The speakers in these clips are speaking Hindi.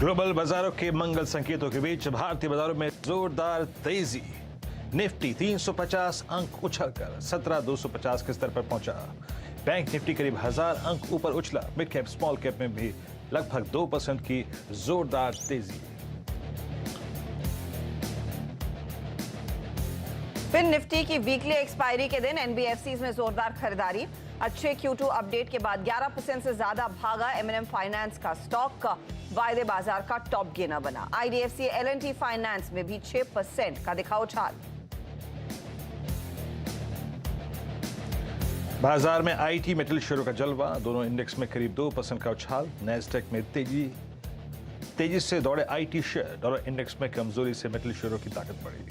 ग्लोबल बाजारों के मंगल संकेतों के बीच भारतीय बाजारों में जोरदार तेजी। निफ्टी 350 अंक उछलकर 17,250 के स्तर पर पहुंचा। बैंक निफ्टी करीब 1000 अंक ऊपर उछला। मिड कैप स्मॉल कैप में भी लगभग 2% की जोरदार तेजी। फिर निफ्टी की वीकली एक्सपायरी के दिन एनबीएफसीज में जोरदार खरीदारी। अच्छे Q2 अपडेट के बाद 11% से ज्यादा भागा M&M फाइनेंस का स्टॉक का वायदे बाजार का टॉप गेनर बना। आईडीएफसी L&T फाइनेंस में भी 6% का दिखा उछाल। बाजार में आईटी मेटल शेयरों का जलवा। दोनों इंडेक्स में करीब 2% का उछाल। नैस्डैक में तेजी से दौड़े आईटी शेयर। डॉलर इंडेक्स में कमजोरी से मेटल शेयरों की ताकत बढ़ी।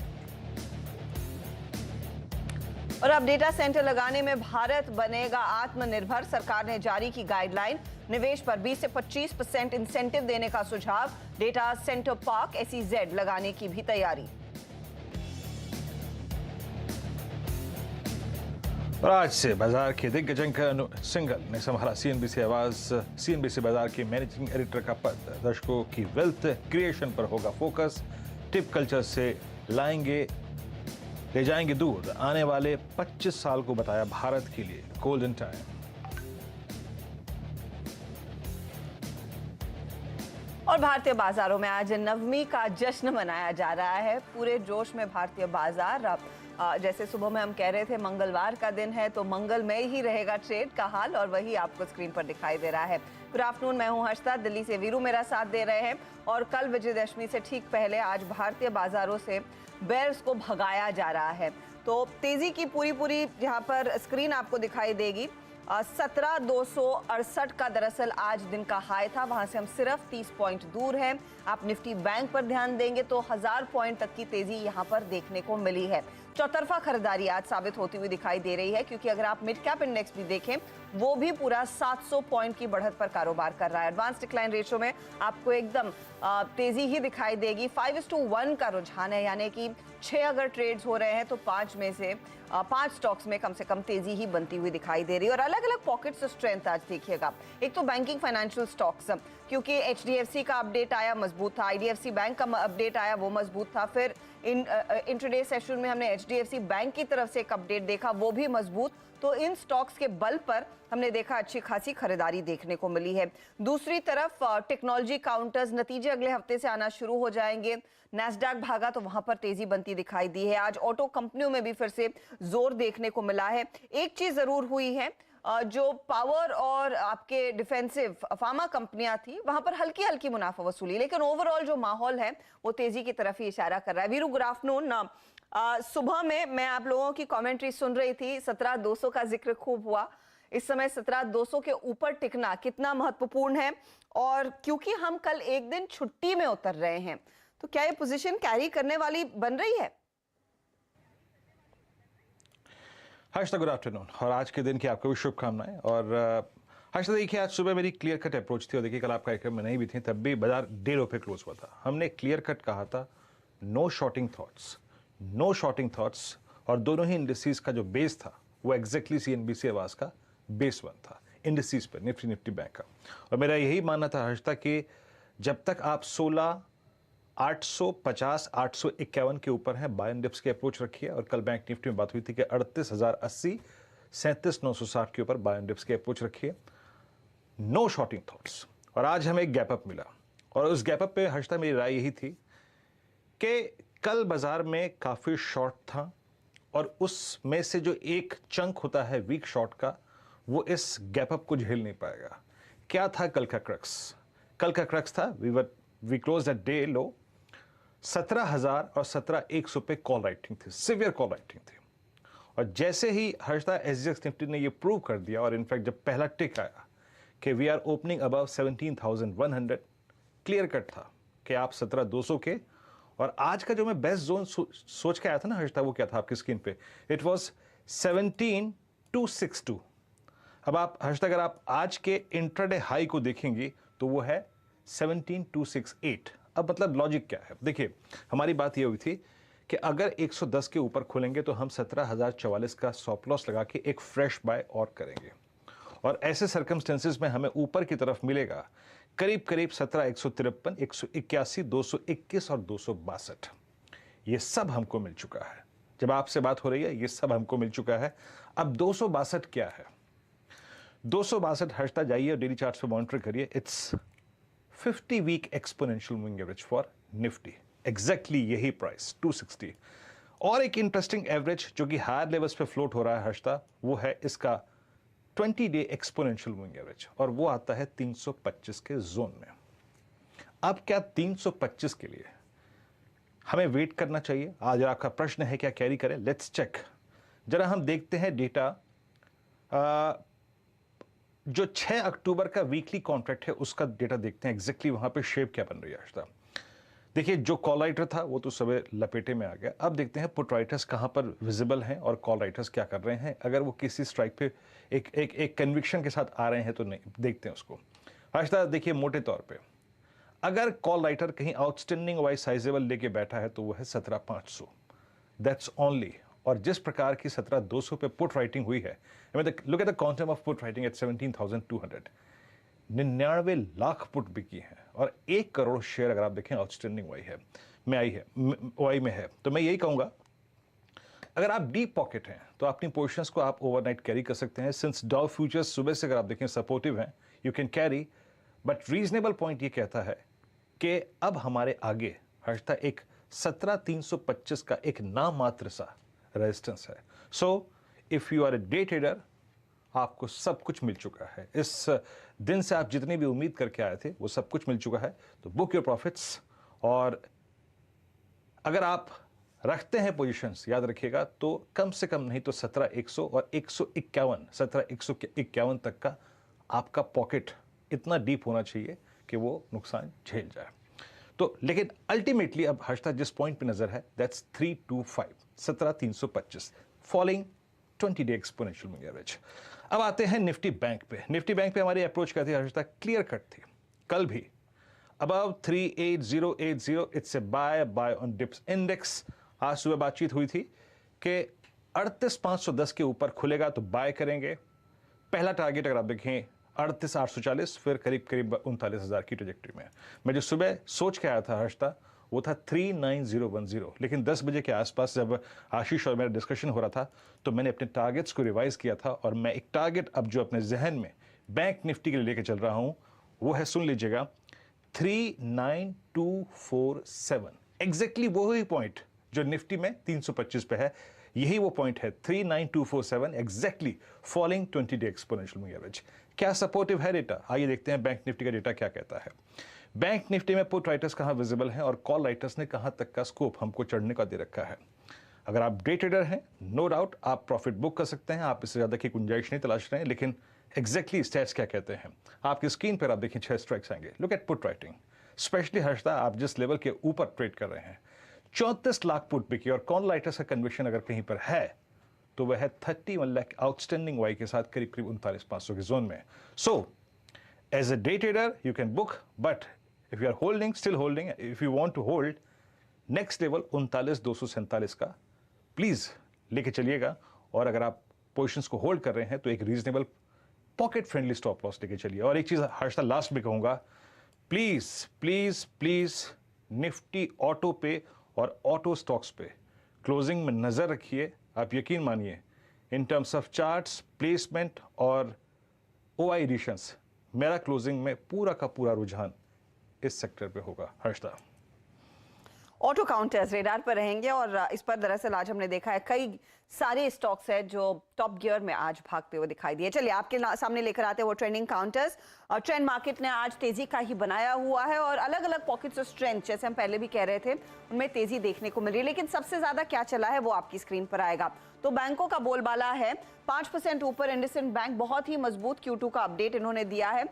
और अब डेटा सेंटर लगाने में भारत बनेगा आत्मनिर्भर। सरकार ने जारी की गाइडलाइन। निवेश पर 20 से 25% इंसेंटिव देने का सुझाव। डेटा सेंटर पार्क SEZ लगाने की भी तैयारी। और आज से बाजार के दिग्गज एंकर सिंघल ने संभाला सीएनबीसी आवाज। सीएनबीसी बाजार के मैनेजिंग एडिटर का पद। दर्शकों की वेल्थ क्रिएशन पर होगा फोकस। टिप कल्चर से ले जाएंगे दूर। आने वाले 25 साल को बताया भारत के लिए गोल्डन टाइम। और भारतीय बाजारों में आज नवमी का जश्न मनाया जा रहा है। पूरे जोश में भारतीय बाजार। जैसे सुबह में हम कह रहे थे मंगलवार का दिन है तो मंगलमय ही रहेगा ट्रेड का हाल, और वही आपको स्क्रीन पर दिखाई दे रहा है। गुड आफ्टरनून, मैं हूं हर्षिता। दिल्ली से वीरू मेरा साथ दे रहे हैं। और कल विजयदशमी से ठीक पहले आज भारतीय बाजारों से बेयर्स को भगाया जा रहा है। तो तेजी की पूरी यहाँ पर स्क्रीन आपको दिखाई देगी। 17,268 का दरअसल आज दिन का हाई था। वहां से हम सिर्फ 30 पॉइंट दूर हैं। आप निफ्टी बैंक पर ध्यान देंगे तो 1000 पॉइंट तक की तेजी यहां पर देखने को मिली है। चौतरफा खरीदारी आज साबित होती हुई दिखाई दे रही है, क्योंकि अगर आप मिड कैप इंडेक्स भी देखें वो भी पूरा 700 पॉइंट की बढ़त पर कारोबार कर रहा है। एडवांस डिक्लाइन रेशियो में आपको एकदम तेजी ही दिखाई देगी। 5:1 का रुझान है, यानी कि 6 अगर ट्रेड्स हो रहे हैं तो 5 में से 5 स्टॉक्स में कम से कम तेजी ही बनती हुई दिखाई दे रही है। और अलग अलग पॉकेट्स ऑफ स्ट्रेंथ आज देखिएगा। एक तो बैंकिंग फाइनेंशियल स्टॉक्स, क्योंकि HDFC का अपडेट आया मजबूत था। IDFC बैंक का अपडेट आया वो मजबूत था। फिर इंट्राडे सेशन में हमने HDFC बैंक की तरफ से एक अपडेट देखा, वो भी मजबूत। तो इन स्टॉक्स के बल पर हमने देखा अच्छी खासी खरीदारी देखने को मिली है। दूसरी तरफ टेक्नोलॉजी काउंटर्स नतीजे अगले हफ्ते से आना शुरू हो जाएंगे। नैस्डैक भागा तो वहां पर तेजी बनती दिखाई दी है। आज ऑटो कंपनियों में भी फिर से जोर देखने को मिला है। एक चीज जरूर हुई है, जो पावर और आपके डिफेंसिव फार्मा कंपनियां थी वहां पर हल्की हल्की मुनाफा वसूली, लेकिन ओवरऑल जो माहौल है वो तेजी की तरफ ही इशारा कर रहा है। Veeru, good afternoon. सुबह में मैं आप लोगों की कमेंट्री सुन रही थी। 17,200 का जिक्र खूब हुआ। इस समय 17,200 के ऊपर टिकना कितना महत्वपूर्ण है, और क्योंकि हम कल एक दिन छुट्टी में उतर रहे हैं तो क्या ये पोजीशन कैरी करने वाली बन रही है? हर्षिता, गुड आफ्टरनून और आज के दिन की आपको भी शुभकामनाएं। और हर्षिता देखिए, आज सुबह मेरी क्लियर कट अप्रोच थी और देखिए कल आप कार्यक्रम में नहीं भी थी, तब भी बाजार 1.5 पे क्लोज हुआ था। हमने क्लियर कट कहा था नो शॉर्टिंग थॉट्स, और दोनों ही इंडिसेस का जो बेस था वो एग्जैक्टली सीएनबीसी आवाज का बेस 1 था इंडिसेस पर, निफ्टी बैंक का। और मेरा यही मानना था हर्षिता कि जब तक आप 16,850 851 के ऊपर हैं बाय एंड डिप्स की अप्रोच रखिए। और कल बैंक निफ्टी में बात हुई थी कि 38,080 37,960 के ऊपर बाय एंड डिप्स की अप्रोच रखिए। No shorting thoughts. और आज हमें एक गैप अप मिला, और उस गैप अप पे हर्षिता मेरी राय यही थी कि कल बाजार में काफी शॉर्ट था, और उसमें से जो एक चंक होता है वीक शॉर्ट का, वो इस गैप अप को झेल नहीं पाएगा। क्या था कल का क्रक्स? कल का क्रक्स था we close at day low 17,000 और 17,100 पे कॉल राइटिंग थी, सिवियर कॉल राइटिंग थी। और जैसे ही हर्षिता SGX निफ्टी ने ये प्रूव कर दिया, और इनफैक्ट जब पहला टिक आया कि we are opening above 17,100, clear cut था कि आप 17,200 के। और आज का जो मैं बेस्ट जोन सोच के आया था ना हर्षिता, वो क्या था आपकी स्क्रीन पे? It was 17,262। अब आप हर्षिता अगर आप आज के इंट्राडे हाई को देखेंगी तो वो है 17,268। अब मतलब लॉजिक क्या है? देखिए, हमारी बात ये हुई थी कि अगर 110 के ऊपर खुलेंगे तो हम 17,044 का स्टॉप लॉस लगा के एक फ्रेश बाय और करेंगे। और ऐसे सर्कमस्टेंसेस में हमें ऊपर की तरफ मिलेगा करीब करीब 17,153, 181, 221 और 262, ये सब हमको मिल चुका है। जब आपसे बात हो रही है ये सब हमको मिल चुका है। अब 262 क्या है? 262 हर्षता जाइए और डेली चार्ट्स पे मॉनिटर करिए। It's 50 week exponential moving average for Nifty, exactly यही प्राइस 260। और एक इंटरेस्टिंग एवरेज जो कि हायर लेवल्स पे फ्लोट हो रहा है हर्षता, वो है इसका 20 डे एक्सपोनेंशियल मूविंग एवरेज, और वो आता है 325 के जोन में। अब क्या 325 के लिए हमें वेट करना चाहिए? आज आपका प्रश्न है क्या कैरी करें? Let's check. जरा हम देखते हैं डेटा। जो 6 अक्टूबर का वीकली कॉन्ट्रैक्ट है उसका डेटा देखते हैं, एग्जैक्टली वहां पे शेप क्या बन रही है आज। देखिए, जो कॉल राइटर था वो तो सब लपेटे में आ गया। अब देखते हैं पुट राइटर्स कहां पर विजिबल हैं और कॉल राइटर्स क्या कर रहे हैं। अगर वो किसी स्ट्राइक पे एक कन्विक्शन के साथ आ रहे हैं तो नहीं, देखते हैं उसको। आज देखिए, मोटे तौर पे अगर कॉल राइटर कहीं आउटस्टैंडिंग वाइज साइजेबल लेके बैठा है तो वो है 17,500, दैट्स ओनली। और जिस प्रकार की 17,200 पे पुट राइटिंग हुई है, look at the quantum of put writing at 17,200, 99 lakh put बिकी हैं और 1 करोड़ शेयर अगर आप देखें आउटस्टैंडिंग वाई में है। तो मैं यही कहूंगा, अगर आप डीप पॉकेट हैं तो अपनी पोजीशंस को आप ओवरनाइट कैरी कर सकते हैं। सिंस डाउ फ्यूचर्स सुबह से अगर आप देखें सपोर्टिव हैं, you can carry, but reasonable point ये कहता है कि अब हमारे आगे हर्षता एक 17,325 का एक नामात्र सा रेजिस्टेंस है। So if you are a day trader, आपको सब कुछ मिल चुका है। इस दिन से आप जितनी भी उम्मीद करके आए थे वो सब कुछ मिल चुका है। तो बुक योर प्रॉफिट्स, और अगर आप रखते हैं पोजीशंस, याद रखिएगा, तो कम से कम नहीं तो 17,100 और 151, 17,151 तक का आपका पॉकेट इतना डीप होना चाहिए कि वो नुकसान झेल जाए। तो लेकिन अल्टीमेटली अब हर्षता जिस पॉइंट पे नजर है, that's 325, 17,325, falling 20 day exponential moving average. अब आते हैं निफ्टी बैंक पे। निफ्टी बैंक पे हमारी अप्रोच क्या थी हर्षता? क्लियर कट थी। कल भी above 38080, it's a buy on dips index. आज सुबह बातचीत हुई थी कि 38,510 के ऊपर खुलेगा तो बाय करेंगे। पहला टारगेट अगर आप देखें 38,840, फिर करीब करीब 39,000 की ट्रेजेक्टरी में। मैं जो सुबह सोच के आया था हर्षता, वो था 39010, लेकिन 10 बजे के आसपास जब आशीष और मेरा डिस्कशन हो रहा था तो मैंने अपने टारगेट्स को रिवाइज किया था, और मैं एक टारगेट अब जो अपने जहन में बैंक निफ्टी के लिए लेके चल रहा हूं वो है, सुन लीजिएगा, 39247। एग्जैक्टली वही पॉइंट जो निफ्टी में 325 पे है, यही वो पॉइंट है 39247, exactly falling 20 day exponential moving average. क्या सपोर्टिव है डेटा? आइए देखते हैं बैंक निफ्टी का डेटा क्या कहता है। बैंक निफ्टी में पुट राइटर्स कहां विजिबल हैं और कॉल राइटर्स ने कहां तक का स्कोप हमको चढ़ने का दे रखा है। अगर आप डे ट्रेडर हैं, नो डाउट आप प्रॉफिट बुक कर सकते हैं, आप इससे ज्यादा की गुंजाइश नहीं तलाश रहे हैं। लेकिन एग्जैक्टली स्टैट्स क्या कहते हैं? आपकी स्क्रीन पर आप देखिए 6 स्ट्राइक्स आएंगे। Look at put writing, specially Harshata आप जिस लेवल के ऊपर ट्रेड कर रहे हैं, 34 लाख पुट बिकी, और कॉल राइटर्स का कन्विक्शन अगर कहीं पर है तो वह है 31 लाख आउटस्टैंडिंग वाई के साथ करीब करीब 39,500 के जोन में। So as a day trader you can book, but if you are holding, still holding, if you want to hold, next level 39,247 का प्लीज लेके चलिएगा। और अगर आप पोजीशंस को होल्ड कर रहे हैं तो एक reasonable pocket friendly stop loss लेके चलिए। और एक चीज हर्षता लास्ट में कहूंगा, please please please Nifty auto पे और ऑटो स्टॉक्स पे क्लोजिंग में नजर रखिए। आप यकीन मानिए, इन टर्म्स ऑफ चार्ट्स, प्लेसमेंट और OI एडिशंस, मेरा क्लोजिंग में पूरा का पूरा रुझान इस सेक्टर पे होगा हर्षदा। ऑटो काउंटर्स रेडार पर रहेंगे, और इस पर दरअसल आज हमने देखा है कई सारे स्टॉक्स हैं जो टॉप गियर में आज भागते हुए दिखाई दिए। चलिए आपके सामने लेकर आते हैं वो ट्रेंडिंग काउंटर्स। और ट्रेंड मार्केट ने आज तेजी का ही बनाया हुआ है, और अलग अलग पॉकेट्स ऑफ स्ट्रेंथ, जैसे हम पहले भी कह रहे थे, उनमें तेजी देखने को मिल रही है। लेकिन सबसे ज्यादा क्या चला है वो आपकी स्क्रीन पर आएगा। तो बैंकों का बोलबाला है, 5% ऊपर इंडसइंड बैंक, बहुत ही मजबूत Q2 का अपडेट इन्होंने दिया है।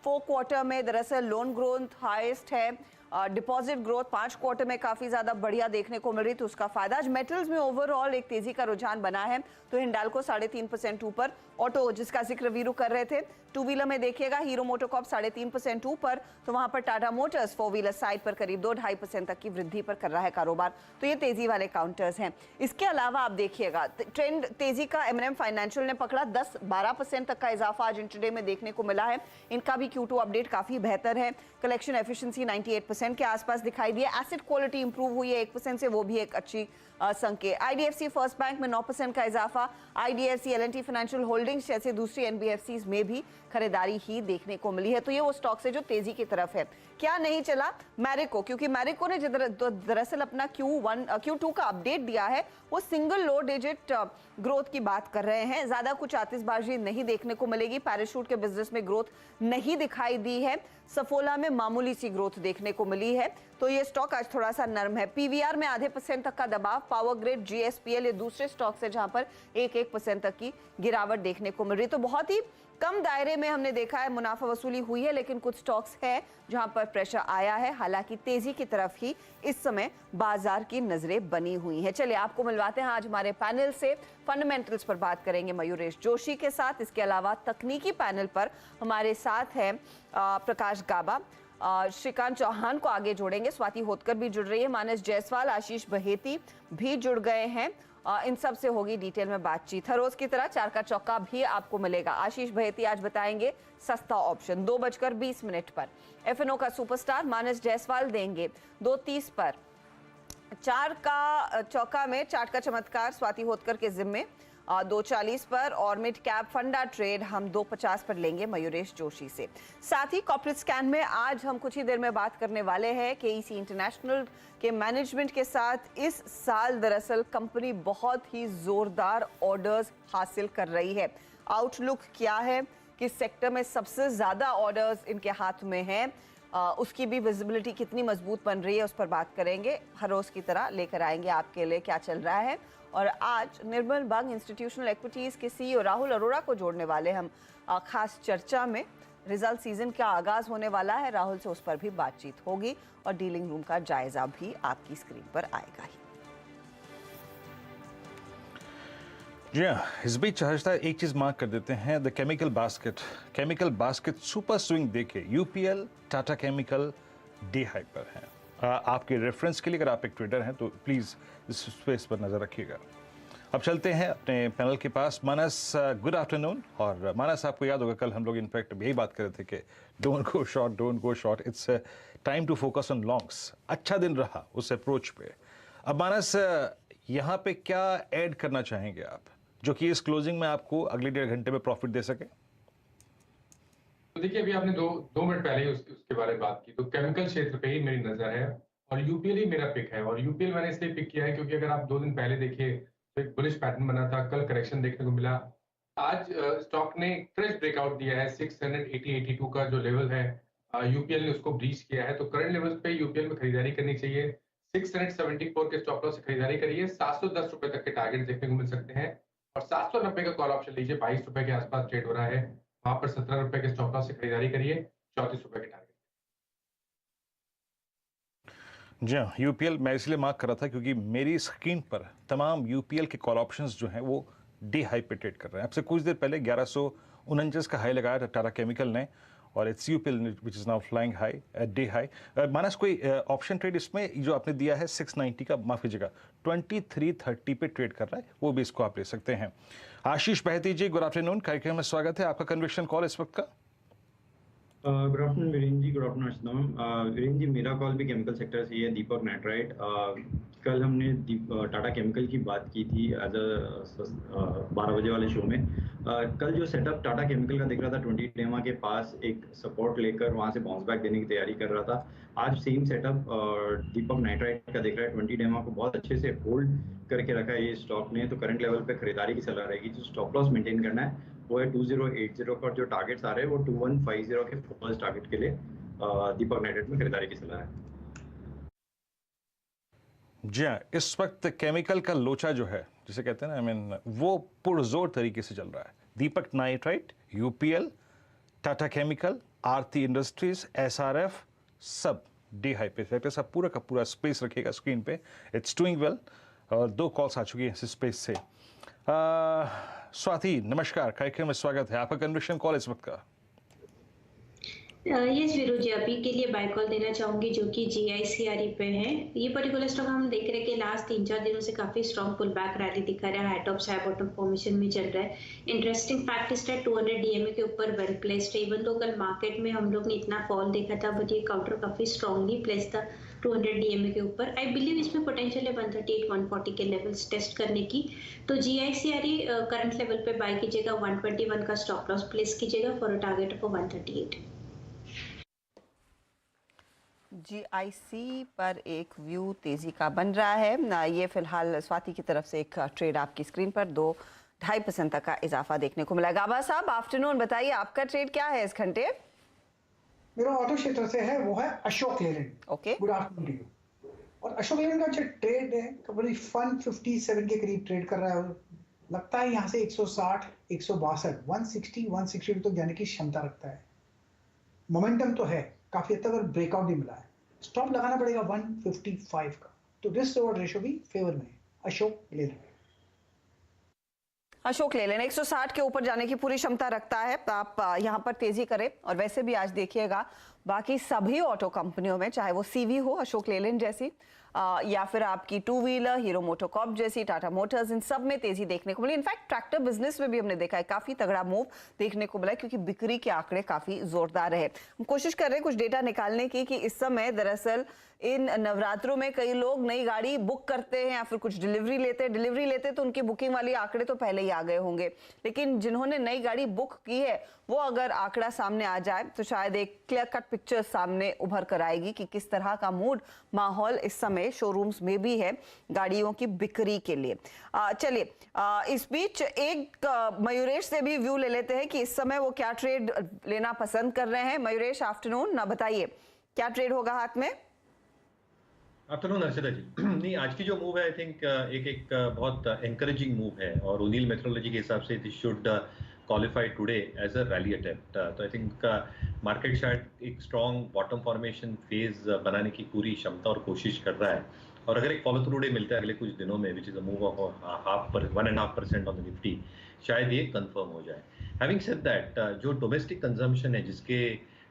4 क्वार्टर में दरअसल लोन ग्रोथ हाईएस्ट है, डिपॉजिट ग्रोथ 5 क्वार्टर में काफी ज्यादा बढ़िया देखने को मिल रही, तो उसका फायदा। आज मेटल्स में ओवरऑल एक तेजी का रुझान बना है, तो हिंडाल्को 3.5% ऊपर, ऑटो जिसका जिक्र वीरू कर रहे थे, टू व्हीलर में देखिएगा हीरो मोटोकॉर्प 3.5% ऊपर, तो वहां पर Tata Motors four wheeler side पर करीब 2-2.5% तक की वृद्धि पर कर रहा है कारोबार। तो ये तेजी वाले काउंटर्स हैं। इसके अलावा आप देखिएगा ट्रेंड तेजी का एम फाइनेंशियल ने पकड़ा, 10-12% तक का इजाफा आज इंट्राडे में देखने को मिला है। इनका भी Q2 अपडेट काफी बेहतर है। कलेक्शन एफिशिएंसी 98% के आसपास दिखाई दी है। एसेट क्वालिटी इंप्रूव हुई है 1% से, वो भी एक अच्छी संकेत। आईडीएफसी फर्स्ट बैंक में 9% का इजाफा, आईडीएफसी एल&टी फाइनेंशियल होल्डिंग्स जैसे दूसरी एनबीएफसीज में भी खरीदारी ही देखने को मिली है। तो ये वो स्टॉक्स है जो तेजी की तरफ है। क्या नहीं चला? मैरिको, क्योंकि मैरिको ने दरअसल अपना Q2 का अपडेट दिया है, वो सिंगल लो डिजिट ग्रोथ की बात कर रहे हैं। ज्यादा कुछ आतिशबाजी नहीं देखने को मिलेगी। पैराशूट के बिजनेस में ग्रोथ नहीं दिखाई दी है। सफोला में मामूली सी ग्रोथ देखने को मिली है, तो ये स्टॉक आज थोड़ा सा नरम है। पीवीआर में आधे % तक का दबाव। पावर ग्रिड, जीएसपीएल ये दूसरे स्टॉक्स है जहां पर 1% तक की गिरावट देखने को मिल रही। तो बहुत ही कम दायरे में हमने देखा है मुनाफा वसूली हुई है, लेकिन कुछ स्टॉक्स है जहां पर प्रेशर आया है। हालांकि तेजी की तरफ ही इस समय बाजार की नजरें बनी हुई हैं। चलिए आपको मिलवाते हैं आज हमारे पैनल से। फंडामेंटल्स पर बात करेंगे मयूरेश जोशी के साथ। इसके अलावा तकनीकी पैनल पर हमारे साथ है प्रकाश गाबा, श्रीकांत चौहान को आगे जोड़ेंगे, स्वाति होतकर भी जुड़ रही है, मानस जायसवाल, आशीष बहेती भी जुड़ गए हैं। इन सब से होगी डिटेल में बातचीत। हर रोज की तरह 4 का चौका भी आपको मिलेगा। आशीष बहेती आज बताएंगे सस्ता ऑप्शन 2:20 पर। एफएनओ का सुपरस्टार मानस जायसवाल देंगे 2:30 पर। 4 का चौका में चार्ट का चमत्कार स्वाति होतकर के जिम्मे 2:40 पर, और मिड कैप फंडा ट्रेड हम 2:50 पर लेंगे मयूरेश जोशी से। साथ ही कॉर्पोरेट स्कैन में आज हम कुछ ही देर में बात करने वाले हैं केईसी इंटरनेशनल के मैनेजमेंट के साथ। इस साल दरअसल कंपनी बहुत ही जोरदार ऑर्डर्स हासिल कर रही है। आउटलुक क्या है, किस सेक्टर में सबसे ज्यादा ऑर्डर्स इनके हाथ में हैं, उसकी भी विजिबिलिटी कितनी मजबूत बन रही है, उस पर बात करेंगे। हर रोज की तरह लेकर आएंगे आपके लिए क्या चल रहा है। और आज निर्मल बंग इंस्टीट्यूशनल इक्विटीज के सीईओ राहुल अरोड़ा को जोड़ने वाले हम खास चर्चा में। रिजल्ट सीजन का आगाज होने वाला है, राहुल से उस पर भी बातचीत होगी और डीलिंग रूम का जायजा भी आपकी स्क्रीन पर आएगा ही। जी हाँ, इस बीच चाहता है एक चीज मार्क कर देते हैं, the chemical basket super swing देखे UPL, Tata chemical day high पर है। आपके रेफरेंस के लिए अगर आप एक ट्रेडर हैं तो प्लीज इस स्पेस पर नजर रखिएगा। अब चलते हैं अपने पैनल के पास। मानस, गुड आफ्टरनून। और मानस, आपको याद होगा कल हम लोग इनफैक्ट यही बात कर रहे थे कि don't go short, it's time to focus on longs. अच्छा दिन रहा उस अप्रोच पे। अब मानस, यहाँ पे क्या ऐड करना चाहेंगे आप जो कि इस क्लोजिंग में आपको अगले 1.5 घंटे में प्रॉफिट दे सके? तो देखिए, अभी आपने दो मिनट पहले ही उसके बारे में बात की, तो केमिकल क्षेत्र पे ही मेरी नजर है और यूपीएल ही मेरा पिक है। और यूपीएल मैंने इसलिए पिक किया है क्योंकि अगर आप 2 दिन पहले देखिए तो एक बुलिश पैटर्न बना था, कल करेक्शन देखने को मिला। आज स्टॉक ने फ्रेश ब्रेकआउट दिया है 680-82 का जो लेवल है, यूपीएल ने उसको ब्रीच किया है। तो करंट लेवल्स पे यूपीएल में खरीदारी करनी चाहिए। 674 के स्टॉप लॉस से खरीदारी करिए। 710 रुपए तक के टारगेट देखने को मिल सकते हैं और 790 का कॉल ऑप्शन लीजिए। 22 रुपए के आसपास ट्रेड हो रहा है, वहां पर 17 रुपए के स्टॉप लॉस से खरीदारी करिए। 34 रुपए के टारगेट। जी हाँ, यूपीएल मैं इसलिए मार्क कर रहा था क्योंकि मेरी स्क्रीन पर तमाम यूपीएल के कॉल ऑप्शंस जो हैं वो डे हाई पे ट्रेड कर रहे हैं। आपसे कुछ देर पहले 1149 का हाई लगाया था टाटा केमिकल ने, और it's UPL which is now flying high at day high. Manas, कोई ऑप्शन ट्रेड इसमें जो आपने दिया है 690 का, माफ कीजिएगा 2330 पे ट्रेड कर रहा है, वो भी इसको आप ले सकते हैं। आशीष बहेती जी, गुड आफ्टरनून, कार्यक्रम में स्वागत है। आपका कन्विक्शन कॉल इस वक्त का? Good afternoon Virendra ji, good afternoon अर्शदम। Virendra ji, मेरा कॉल भी केमिकल सेक्टर से ही है, दीपक नाइट्राइट। कल हमने टाटा केमिकल की बात की थी एज अ 12 बजे वाले शो में। कल जो सेटअप टाटा केमिकल का दिख रहा था 20 डेमा के पास एक सपोर्ट लेकर वहां से बाउंस बैक देने की तैयारी कर रहा था, आज सेम सेटअप दीपक नाइट्राइट का दिख रहा है। 20 डेमा को बहुत अच्छे से होल्ड करके रखा है ये स्टॉक ने, तो करंट लेवल पे खरीदारी की सलाह रहेगी। जो स्टॉप लॉस मेंटेन करना है वो है 2080 पर। जो टारगेट्स आ रहे हैं वो 2150 के फर्स्ट टारगेट के लिए दीपक नाइट्राइट में खरीदारी की सलाह है। जी हाँ, इस वक्त केमिकल का लोचा जो है जिसे कहते हैं ना, वो पुरजोर तरीके से चल रहा है। दीपक नाइट्राइट, यूपीएल, टाटा केमिकल, आरती इंडस्ट्रीज, एसआरएफ सब डे हाई पे। सेक्टर्स आप पूरा का पूरा स्पेस रखिएगा स्क्रीन पे। इट्स डूइंग वेल और 2 कॉल्स आ चुकी हैं इस स्पेस से। स्वाति नमस्कार, कार्यक्रम में स्वागत है। आपका कन्विक्शन कॉल इस वक्त का। यस वीरू जी, अभी के लिए बाय कॉल देना चाहूंगी जो कि GICRE पे है। ये पर्टिकुलर स्टॉक हम देख रहे हैं कि लास्ट 3-4 दिनों से काफी स्ट्रॉन्ग पुल बैक रैली दिखा रहा है, high top high bottom formation में चल रहा है। इंटरेस्टिंग फैक्ट इस 200 DMA के ऊपर वेल प्लेस्ड है। इवन तो कल मार्केट में हम लोग ने इतना फॉल देखा था, बट ये काउंटर काफी स्ट्रांगली प्लेस्ड था 200 DMA के ऊपर। आई बिलीव इसमें पोटेंशियल है 138-140 के लेवल्स टेस्ट करने की। तो GICRE करंट लेवल पे बाय कीजिएगा, 121 का स्टॉप लॉस प्लेस कीजिएगा for a target of 138। GIC पर एक व्यू तेजी का बन रहा है। ये फिलहाल स्वाति की तरफ से एक ट्रेड आपकी स्क्रीन पर 2-2.5% तक का इजाफा देखने को मिला। गाबा साहब आफ्टरनून, बताइए आपका ट्रेड क्या है इस घंटे? मेरा ऑटो क्षेत्र से है, वो है Ashok Leyland. Okay, good afternoon to you. और अशोक लेलैंड का जो ट्रेड है करीब 157 के करीब ट्रेड कर रहा है और लगता है यहाँ से 160, 162, 160 तो जाने की क्षमता रखता है। मोमेंटम तो है काफी हद तक और ब्रेकआउट भी मिला है। स्टॉप लगाना पड़ेगा 155 का, तो रिस्क रिवॉर्ड रेशियो भी फेवर में है। अशोक लेलैंड अशोक लेलैंड 160 के ऊपर जाने की पूरी क्षमता रखता है। आप यहाँ पर तेजी करें। और वैसे भी आज देखिएगा बाकी सभी ऑटो कंपनियों में, चाहे वो CV हो अशोक लेलैंड जैसी, या फिर आपकी 2 व्हीलर हीरो मोटोकॉर्प जैसी, टाटा मोटर्स, इन सब में तेजी देखने को मिली। इनफैक्ट ट्रैक्टर बिजनेस में भी हमने देखा है काफी तगड़ा मूव देखने को मिला, क्योंकि बिक्री के आंकड़े काफी जोरदार रहे। हम कोशिश कर रहे हैं कुछ डेटा निकालने की कि इस समय दरअसल इन नवरात्रों में कई लोग नई गाड़ी बुक करते हैं या फिर कुछ डिलीवरी लेते तो उनकी बुकिंग वाली आंकड़े तो पहले ही आ गए होंगे, लेकिन जिन्होंने नई गाड़ी बुक की है वो अगर आंकड़ा सामने आ जाए तो शायद एक क्लियर कट पिक्चर सामने उभर कर आएगी कि किस तरह का मूड माहौल इस समय शोरूम्स में भी है गाड़ियों की बिक्री के लिए। चलिए इस बीच एक मयूरेश से भी व्यू ले लेते हैं कि इस समय वो क्या ट्रेड लेना पसंद कर रहे हैं। मयूरेश आफ्टरनून, ना बताइए क्या ट्रेड होगा हाथ में? आफ्टरनून हर्षिता जी। नहीं, आज की जो मूव है आई थिंक एक बहुत एनकरेजिंग मूव है और ओनिल मेट्रोलॉजी के हिसाब से this should qualify today as a rally attempt. तो आई थिंक मार्केट शायद एक स्ट्रॉन्ग बॉटम फॉर्मेशन फेज बनाने की पूरी क्षमता और कोशिश कर रहा है। और अगर एक फॉलो थ्रू डे मिलता है अगले कुछ दिनों में, which is a move of 1.5% on the Nifty, शायद ये कंफर्म हो जाए। हैविंग सेड दैट, जो डोमेस्टिक कंजम्पशन है जिसके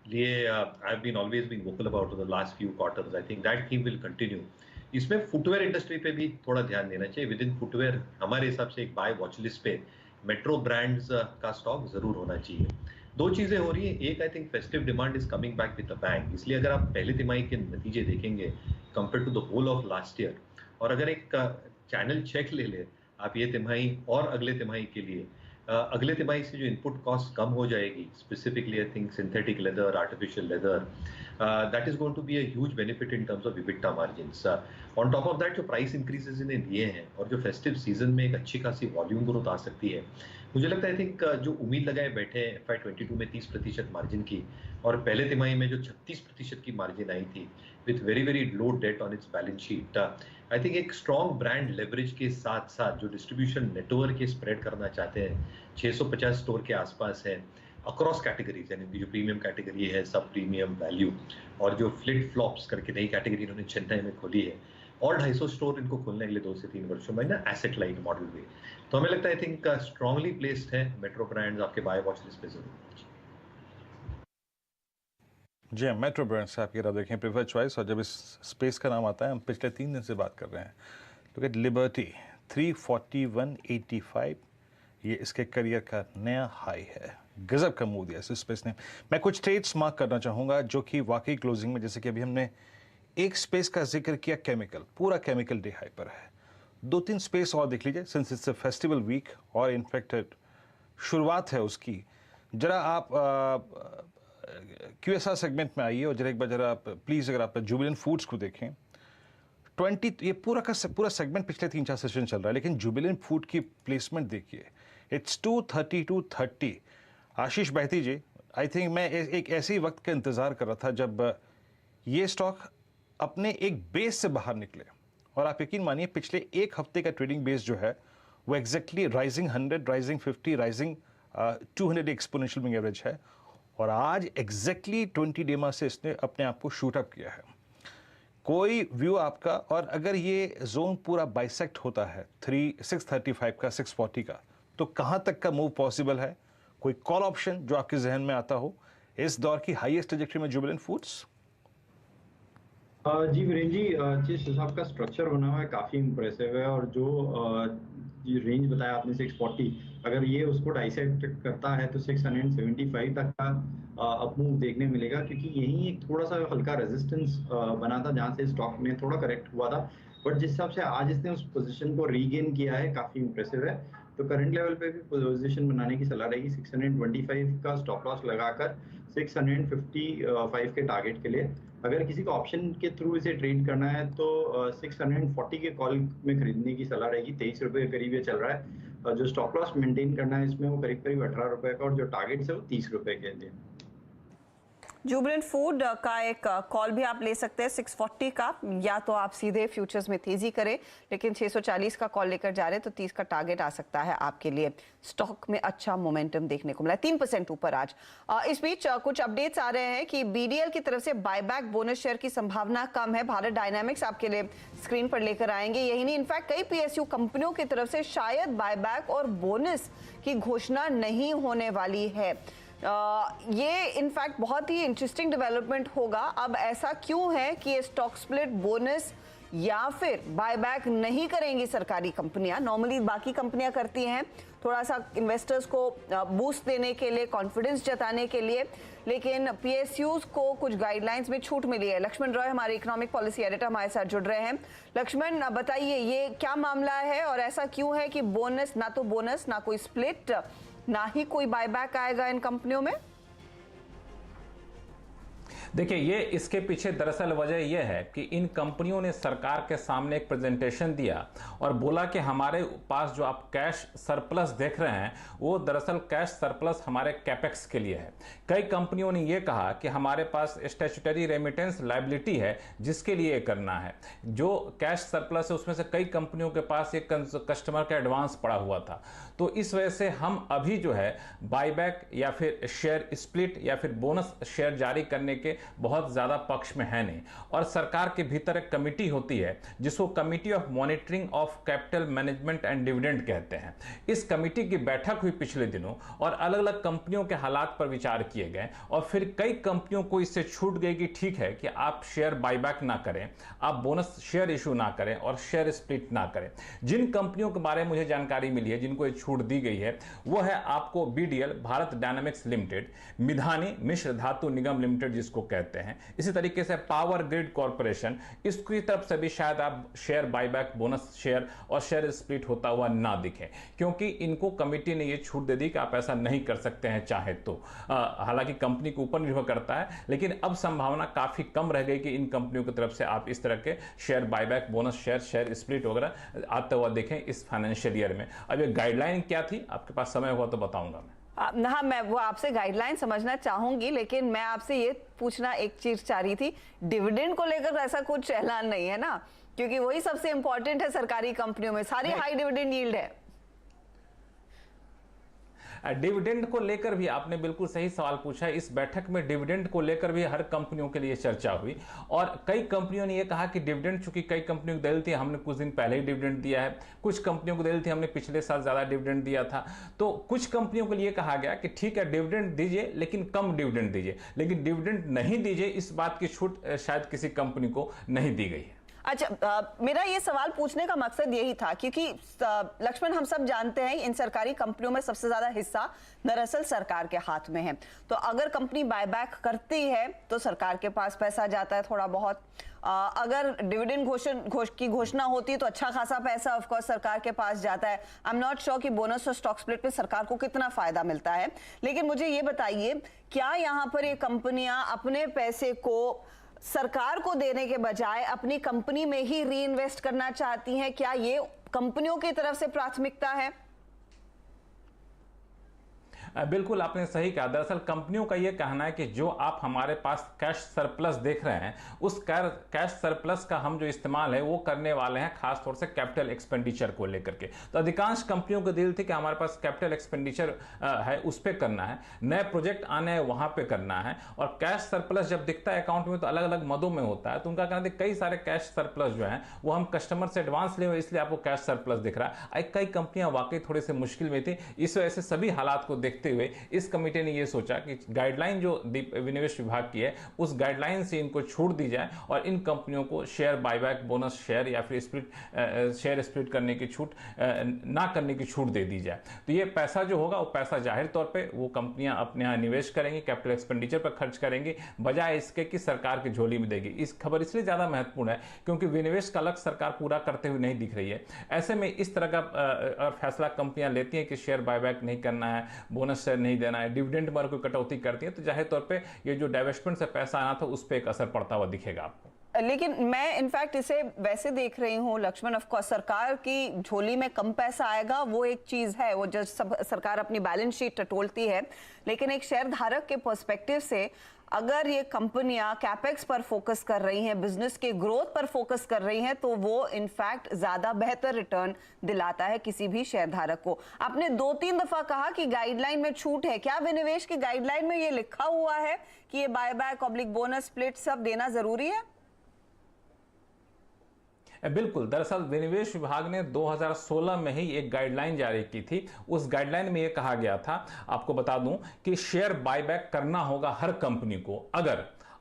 लिए I have been always been vocal about the last few quarters, I think that theme will continue. इसमें फुटवेयर इंडस्ट्री पे भी थोड़ा ध्यान देना चाहिए। विद इन फुटवेयर हमारे हिसाब से एक बाय वॉच लिस्ट पे मेट्रो ब्रांड्स का स्टॉक जरूर होना चाहिए। 2 चीजें हो रही है, एक I think festive demand is coming back with the bang, इसलिए अगर आप पहले तिमाही के नतीजे देखेंगे compare to the whole of last year, और अगर एक चैनल चेक ले ले आप ये तिमाही और अगले तिमाही के लिए, अगले तिमाही से जो इनपुट कॉस्ट कम हो जाएगी, specifically I think synthetic leather, artificial leather, that is going to be a huge benefit in terms of EBITDA margins. On top of that जो प्राइस इंक्रीजेस इन्हें दिए हैं और जो फेस्टिव सीजन में एक अच्छी खासी वॉल्यूम ग्रोथ आ सकती है, मुझे लगता है आई थिंक जो उम्मीद लगाए बैठे हैं FY22 में 30% मार्जिन की, और पहले तिमाही में जो 36% की मार्जिन आई थी with very low debt on its balance sheet, I think एक स्ट्रॉन्ग ब्रांड लेवरेज के साथ साथ जो डिस्ट्रीब्यूशन नेटवर्क के स्प्रेड करना चाहते हैं, 650 स्टोर के आसपास है अक्रॉस कैटेगरीज, यानी जो प्रीमियम कैटेगरी है, सब प्रीमियम, वैल्यू, और जो फ्लिप फ्लॉप्स करके नई कैटेगरी इन्होंने चेन्नई में खोली है, और 250 स्टोर इनको खोलने अगले 2 से 3 वर्षों में ना एसेट लाइट मॉडल में। तो हमें लगता है आई थिंक स्ट्रांगली प्लेस्ड है मेट्रो ब्रांड्स आपके बाय वॉच लिस्ट पे जरूर। जी मेट्रो ब्रांड्स आपकी तरफ देखें प्रेफर चॉइस, और जब इस स्पेस का नाम आता है, हम पिछले 3 दिन से बात कर रहे हैं, तो कि लिबर्टी 341.85, ये इसके करियर का नया हाई है। गजब का मूव दिया इस स्पेस ने। मैं कुछ ट्रेड्स मार्क करना चाहूँगा जो कि वाकई क्लोजिंग में, जैसे कि अभी हमने एक स्पेस का जिक्र किया, केमिकल, पूरा केमिकल डे हाई पर है। 2-3 स्पेस और देख लीजिए since it's a festival week, और इनफैक्ट शुरुआत है उसकी। जरा आप QSR सेगमेंट में आइए और जरा एक बार जरा प्लीज़ अगर आप जुबिलेंट फूड्स को देखें, 20, ये पूरा का पूरा सेगमेंट पिछले 3-4 सेशन चल रहा है, लेकिन जुबिलेंट फूड की प्लेसमेंट देखिए, इट्स 230 आशीष बहती जी, आई थिंक मैं एक ऐसे ही वक्त का इंतज़ार कर रहा था जब ये स्टॉक अपने एक बेस से बाहर निकले, और आप यकीन मानिए पिछले 1 हफ्ते का ट्रेडिंग बेस जो है वो exactly rising 100, rising 50, rising 200 exponential moving average है, और आज एग्जैक्टली 20 डेमा से इसने अपने आप को शूट अप किया है। कोई व्यू आपका, और अगर ये जोन पूरा बाइसेक्ट होता है 635 का 640 का, तो कहां तक का मूव पॉसिबल है? कोई कॉल ऑप्शन जो आपके जहन में आता हो इस दौर की हाईएस्ट ट्रैजेक्टरी में जुबिलेंट फूड्स? जी वीरेंद्र जी, जिस हिसाब का स्ट्रक्चर बना हुआ है काफ़ी इंप्रेसिव है, और जो रेंज बताया आपने 640, अगर ये उसको डाइसेक्ट करता है तो 675 तक का अप मूव देखने मिलेगा, क्योंकि यही एक थोड़ा सा हल्का रेजिस्टेंस बना था जहां से स्टॉक में थोड़ा करेक्ट हुआ था। बट जिस हिसाब से आज इसने उस पोजीशन को रीगेन किया है काफ़ी इंप्रेसिव है। तो करंट लेवल पे भी पोजीशन बनाने की सलाह रहेगी, 625 का स्टॉप लॉस लगाकर 655 के टारगेट के लिए। अगर किसी को ऑप्शन के थ्रू इसे ट्रेड करना है तो 640 के कॉल में खरीदने की सलाह रहेगी। 23 रुपये के करीब ये चल रहा है। जो स्टॉप लॉस मेंटेन करना है इसमें वो करीब करीब 18 रुपये का, और जो टारगेट है वो 30 रुपये के लिए। जुबिलेंट फूड का एक कॉल भी आप ले सकते हैं 640 का, या तो आप सीधे फ्यूचर्स में तेजी करें, लेकिन 640 का कॉल लेकर जा रहे हैं तो 30 का टारगेट आ सकता है आपके लिए। स्टॉक में अच्छा मोमेंटम देखने को मिला, 3% ऊपर आज। इस बीच कुछ अपडेट्स आ रहे हैं कि बीडीएल की तरफ से बायबैक बोनस शेयर की संभावना कम है। भारत डायनामिक्स आपके लिए स्क्रीन पर लेकर आएंगे। यही नहीं, इनफैक्ट कई पीएसयू कंपनियों की तरफ से शायद बायबैक और बोनस की घोषणा नहीं होने वाली है। ये इनफैक्ट बहुत ही इंटरेस्टिंग डेवलपमेंट होगा। अब ऐसा क्यों है कि ये स्टॉक स्प्लिट, बोनस या फिर बायबैक नहीं करेंगी सरकारी कंपनियां? नॉर्मली बाकी कंपनियां करती हैं, थोड़ा सा इन्वेस्टर्स को बूस्ट देने के लिए, कॉन्फिडेंस जताने के लिए, लेकिन पीएसयूज को कुछ गाइडलाइंस में छूट मिली है। लक्ष्मण रॉय हमारे इकोनॉमिक पॉलिसी एडिटर हमारे साथ जुड़ रहे हैं। लक्ष्मण, बताइए ये क्या मामला है और ऐसा क्यों है कि बोनस, ना तो बोनस, ना कोई स्प्लिट, ना ही कोई बायबैक आएगा इन कंपनियों में? देखिए, ये इसके पीछे दरअसल वजह यह है कि इन कंपनियों ने सरकार के सामने एक प्रेजेंटेशन दिया और बोला कि हमारे पास जो आप कैश सरप्लस देख रहे हैं वो दरअसल कैश सरप्लस हमारे कैपेक्स के लिए है। कई कंपनियों ने ये कहा कि हमारे पास स्टैट्यूटरी रेमिटेंस लायबिलिटी है जिसके लिए करना है। जो कैश सरप्लस है उसमें से कई कंपनियों के पास एक कस्टमर का एडवांस पड़ा हुआ था, तो इस वजह से हम अभी जो है बायबैक या फिर शेयर स्प्लिट या फिर बोनस शेयर जारी करने के बहुत ज्यादा पक्ष में है नहीं। और सरकार के भीतर एक कमेटी होती है जिसको committee of monitoring of capital management and dividend कहते हैं। इस कमेटी की बैठक हुई पिछले दिनों और अलग अलग कंपनियों के हालात पर विचार किए गए और फिर कई कंपनियों को इससे छूट गई कि ठीक है कि आप शेयर बायबैक ना करें, आप बोनस शेयर इशू ना करें और शेयर स्प्लिट ना करें। जिन कंपनियों के बारे में मुझे जानकारी मिली है जिनको ये छूट दी गई है वो है आपको BDL Bharat Dynamics Limited, Midhani Mishra Dhatu Nigam limited जिसको कहते हैं, इसी तरीके से पावर ग्रिड कॉर्पोरेशन, इसकी तरफ से भी शायद आप शेयर बायबैक, बोनस शेयर और शेयर स्प्लिट होता हुआ ना दिखे, क्योंकि इनको कमेटी ने ये छूट दे दी कि आप ऐसा नहीं कर सकते हैं चाहे तो। हालांकि कंपनी के ऊपर निर्भर करता है, लेकिन अब संभावना काफी कम रह गई कि इन कंपनियों की तरफ से आप इस तरह के share buyback, bonus share, share split वगैरह आते हुआ देखें इस फाइनेंशियल ईयर में। अब ये गाइडलाइन क्या थी, आपके पास समय हुआ तो बताऊंगा मैं। हाँ, मैं वो आपसे गाइडलाइन समझना चाहूंगी, लेकिन मैं आपसे ये पूछना एक चीज चाह रही थी, डिविडेंड को लेकर ऐसा कुछ ऐलान नहीं है ना? क्योंकि वही सबसे इंपॉर्टेंट है सरकारी कंपनियों में, सारी हाई डिविडेंड यील्ड है। डिविडेंड को लेकर भी आपने बिल्कुल सही सवाल पूछा है। इस बैठक में डिविडेंड को लेकर भी हर कंपनियों के लिए चर्चा हुई और कई कंपनियों ने यह कहा कि डिविडेंड, चूंकि कई कंपनियों को दलील थी हमने कुछ दिन पहले ही डिविडेंड दिया है, कुछ कंपनियों को दलील थी हमने पिछले साल ज्यादा डिविडेंड दिया था, तो कुछ कंपनियों के लिए कहा गया कि ठीक है डिविडेंड दीजिए लेकिन कम डिविडेंड दीजिए, लेकिन डिविडेंड नहीं दीजिए इस बात की छूट शायद किसी कंपनी को नहीं दी गई है। अच्छा, मेरा ये सवाल पूछने का मकसद यही था क्योंकि लक्ष्मण, हम सब जानते हैं इन सरकारी कंपनियों में सबसे ज्यादा हिस्सा दरअसल सरकार के हाथ में है। तो अगर कंपनी बायबैक करती है तो सरकार के पास पैसा जाता है थोड़ा बहुत, अगर डिविडेंड की घोषणा होती है तो अच्छा खासा पैसा ऑफ कोर्स सरकार के पास जाता है। आई एम नॉट श्योर कि बोनस और स्टॉक स्प्लिट में सरकार को कितना फायदा मिलता है, लेकिन मुझे ये बताइए, क्या यहाँ पर ये कंपनियां अपने पैसे को सरकार को देने के बजाय अपनी कंपनी में ही री इन्वेस्ट करना चाहती हैं? क्या ये कंपनियों की तरफ से प्राथमिकता है? बिल्कुल आपने सही कहा। दरअसल कंपनियों का यह कहना है कि जो आप हमारे पास कैश सरप्लस देख रहे हैं, उस कैश सरप्लस का हम जो इस्तेमाल है वो करने वाले हैं खासतौर से कैपिटल एक्सपेंडिचर को लेकर के। तो अधिकांश कंपनियों को दिल थी कि हमारे पास कैपिटल एक्सपेंडिचर है, उस पर करना है, नए प्रोजेक्ट आने हैं वहां पे करना है। और कैश सरप्लस जब दिखता है अकाउंट में तो अलग अलग मदों में होता है। तो उनका कहना है कई सारे कैश सरप्लस जो है वो हम कस्टमर से एडवांस लिए, इसलिए आपको कैश सरप्लस दिख रहा है। कई कंपनियां वाकई थोड़ी सी मुश्किल में थी। इस वजह से सभी हालात को देखते हुए इस कमेटी ने यह सोचा कि गाइडलाइन जो विनिवेश विभाग की है उस गाइडलाइन से इनको छूट दी जाए और इन कंपनियों को शेयर बायबैक, बोनस शेयर या फिर शेयर स्प्लिट करने की छूट ना करने की छूट दे दी जाए। तो ये पैसा जो होगा वो पैसा जाहिर तौर पे वो कंपनियां अपने यहाँ निवेश करेंगी, कैपिटल एक्सपेंडिचर पर खर्च करेंगी, बजाय इसके कि सरकार की झोली में देगी। इस खबर इसलिए ज्यादा महत्वपूर्ण है क्योंकि विनिवेश का लक्ष्य सरकार पूरा करते हुए नहीं दिख रही है। ऐसे में इस तरह का फैसला कंपनियां लेती हैं कि शेयर बायबैक नहीं करना है, बोनस शेयर नहीं देना है, डिविडेंड पर कोई कटौती करती है, तो जाहिर तौर पे ये जो डाइवेस्टमेंट से पैसा आना था उस पर एक असर पड़ता हुआ दिखेगा आपको। लेकिन मैं इनफैक्ट इसे वैसे देख रही हूँ लक्ष्मण, ऑफ कोर्स सरकार की झोली में कम पैसा आएगा वो एक चीज है, वो जब सरकार अपनी बैलेंस शीट टटोलती है, लेकिन एक शेयर धारक के पर्सपेक्टिव से अगर ये कंपनियां कैपेक्स पर फोकस कर रही हैं, बिजनेस के ग्रोथ पर फोकस कर रही हैं, तो वो इनफैक्ट ज्यादा बेहतर रिटर्न दिलाता है किसी भी शेयर धारक को। आपने 2-3 दफा कहा कि गाइडलाइन में छूट है, क्या विनिवेश की गाइडलाइन में ये लिखा हुआ है कि ये बायबैक ऑब्लिक बोनस स्प्लिट सब देना जरूरी है? बिल्कुल, दरअसल विनिवेश विभाग ने 2016 में ही एक गाइडलाइन जारी की थी। उस गाइडलाइन में यह कहा गया था, आपको बता दूं, कि शेयर बायबैक करना होगा हर कंपनी को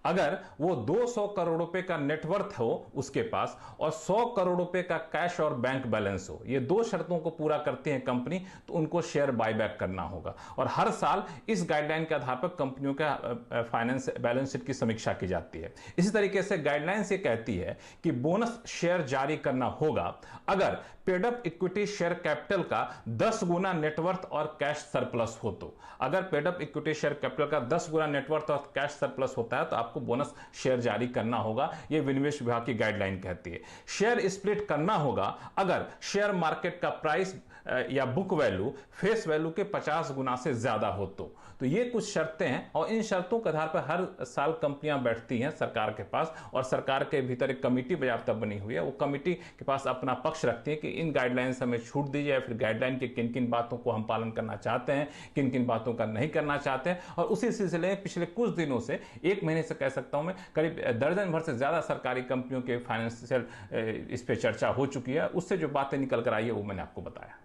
अगर वो 200 करोड़ रुपए का नेटवर्थ हो उसके पास और 100 करोड़ रुपए का कैश और बैंक बैलेंस हो। ये दो शर्तों को पूरा करती है कंपनी तो उनको शेयर बायबैक करना होगा। और हर साल इस गाइडलाइन के आधार पर कंपनियों का फाइनेंस बैलेंस शीट की समीक्षा की जाती है। इसी तरीके से गाइडलाइन से कहती है कि बोनस शेयर जारी करना होगा अगर paid up equity share capital का 10 गुना नेटवर्थ और कैश सरप्लस हो। तो अगर paid up equity share capital का 10 गुना नेटवर्थ और कैश सरप्लस होता है तो आपको बोनस शेयर जारी करना होगा, यह विनिवेश विभाग की गाइडलाइन कहती है। शेयर स्प्लिट करना होगा अगर शेयर मार्केट का प्राइस या बुक वैल्यू फेस वैल्यू के 50 गुना से ज्यादा हो। तो ये कुछ शर्तें हैं और इन शर्तों के आधार पर हर साल कंपनियां बैठती हैं सरकार के पास और सरकार के भीतर एक कमेटी बाकायदा बनी हुई है। वो कमेटी के पास अपना पक्ष रखती है कि इन गाइडलाइन से हमें छूट दी जाए, फिर गाइडलाइन की किन किन बातों को हम पालन करना चाहते हैं, किन किन बातों का नहीं करना चाहते हैं। और उसी सिलसिले में पिछले कुछ दिनों से, एक महीने से कह सकता हूं मैं, करीब दर्जन भर से ज्यादा सरकारी कंपनियों के फाइनेंशियल इस पर चर्चा हो चुकी है। उससे जो बातें निकल कर आई है वो मैंने आपको बताया।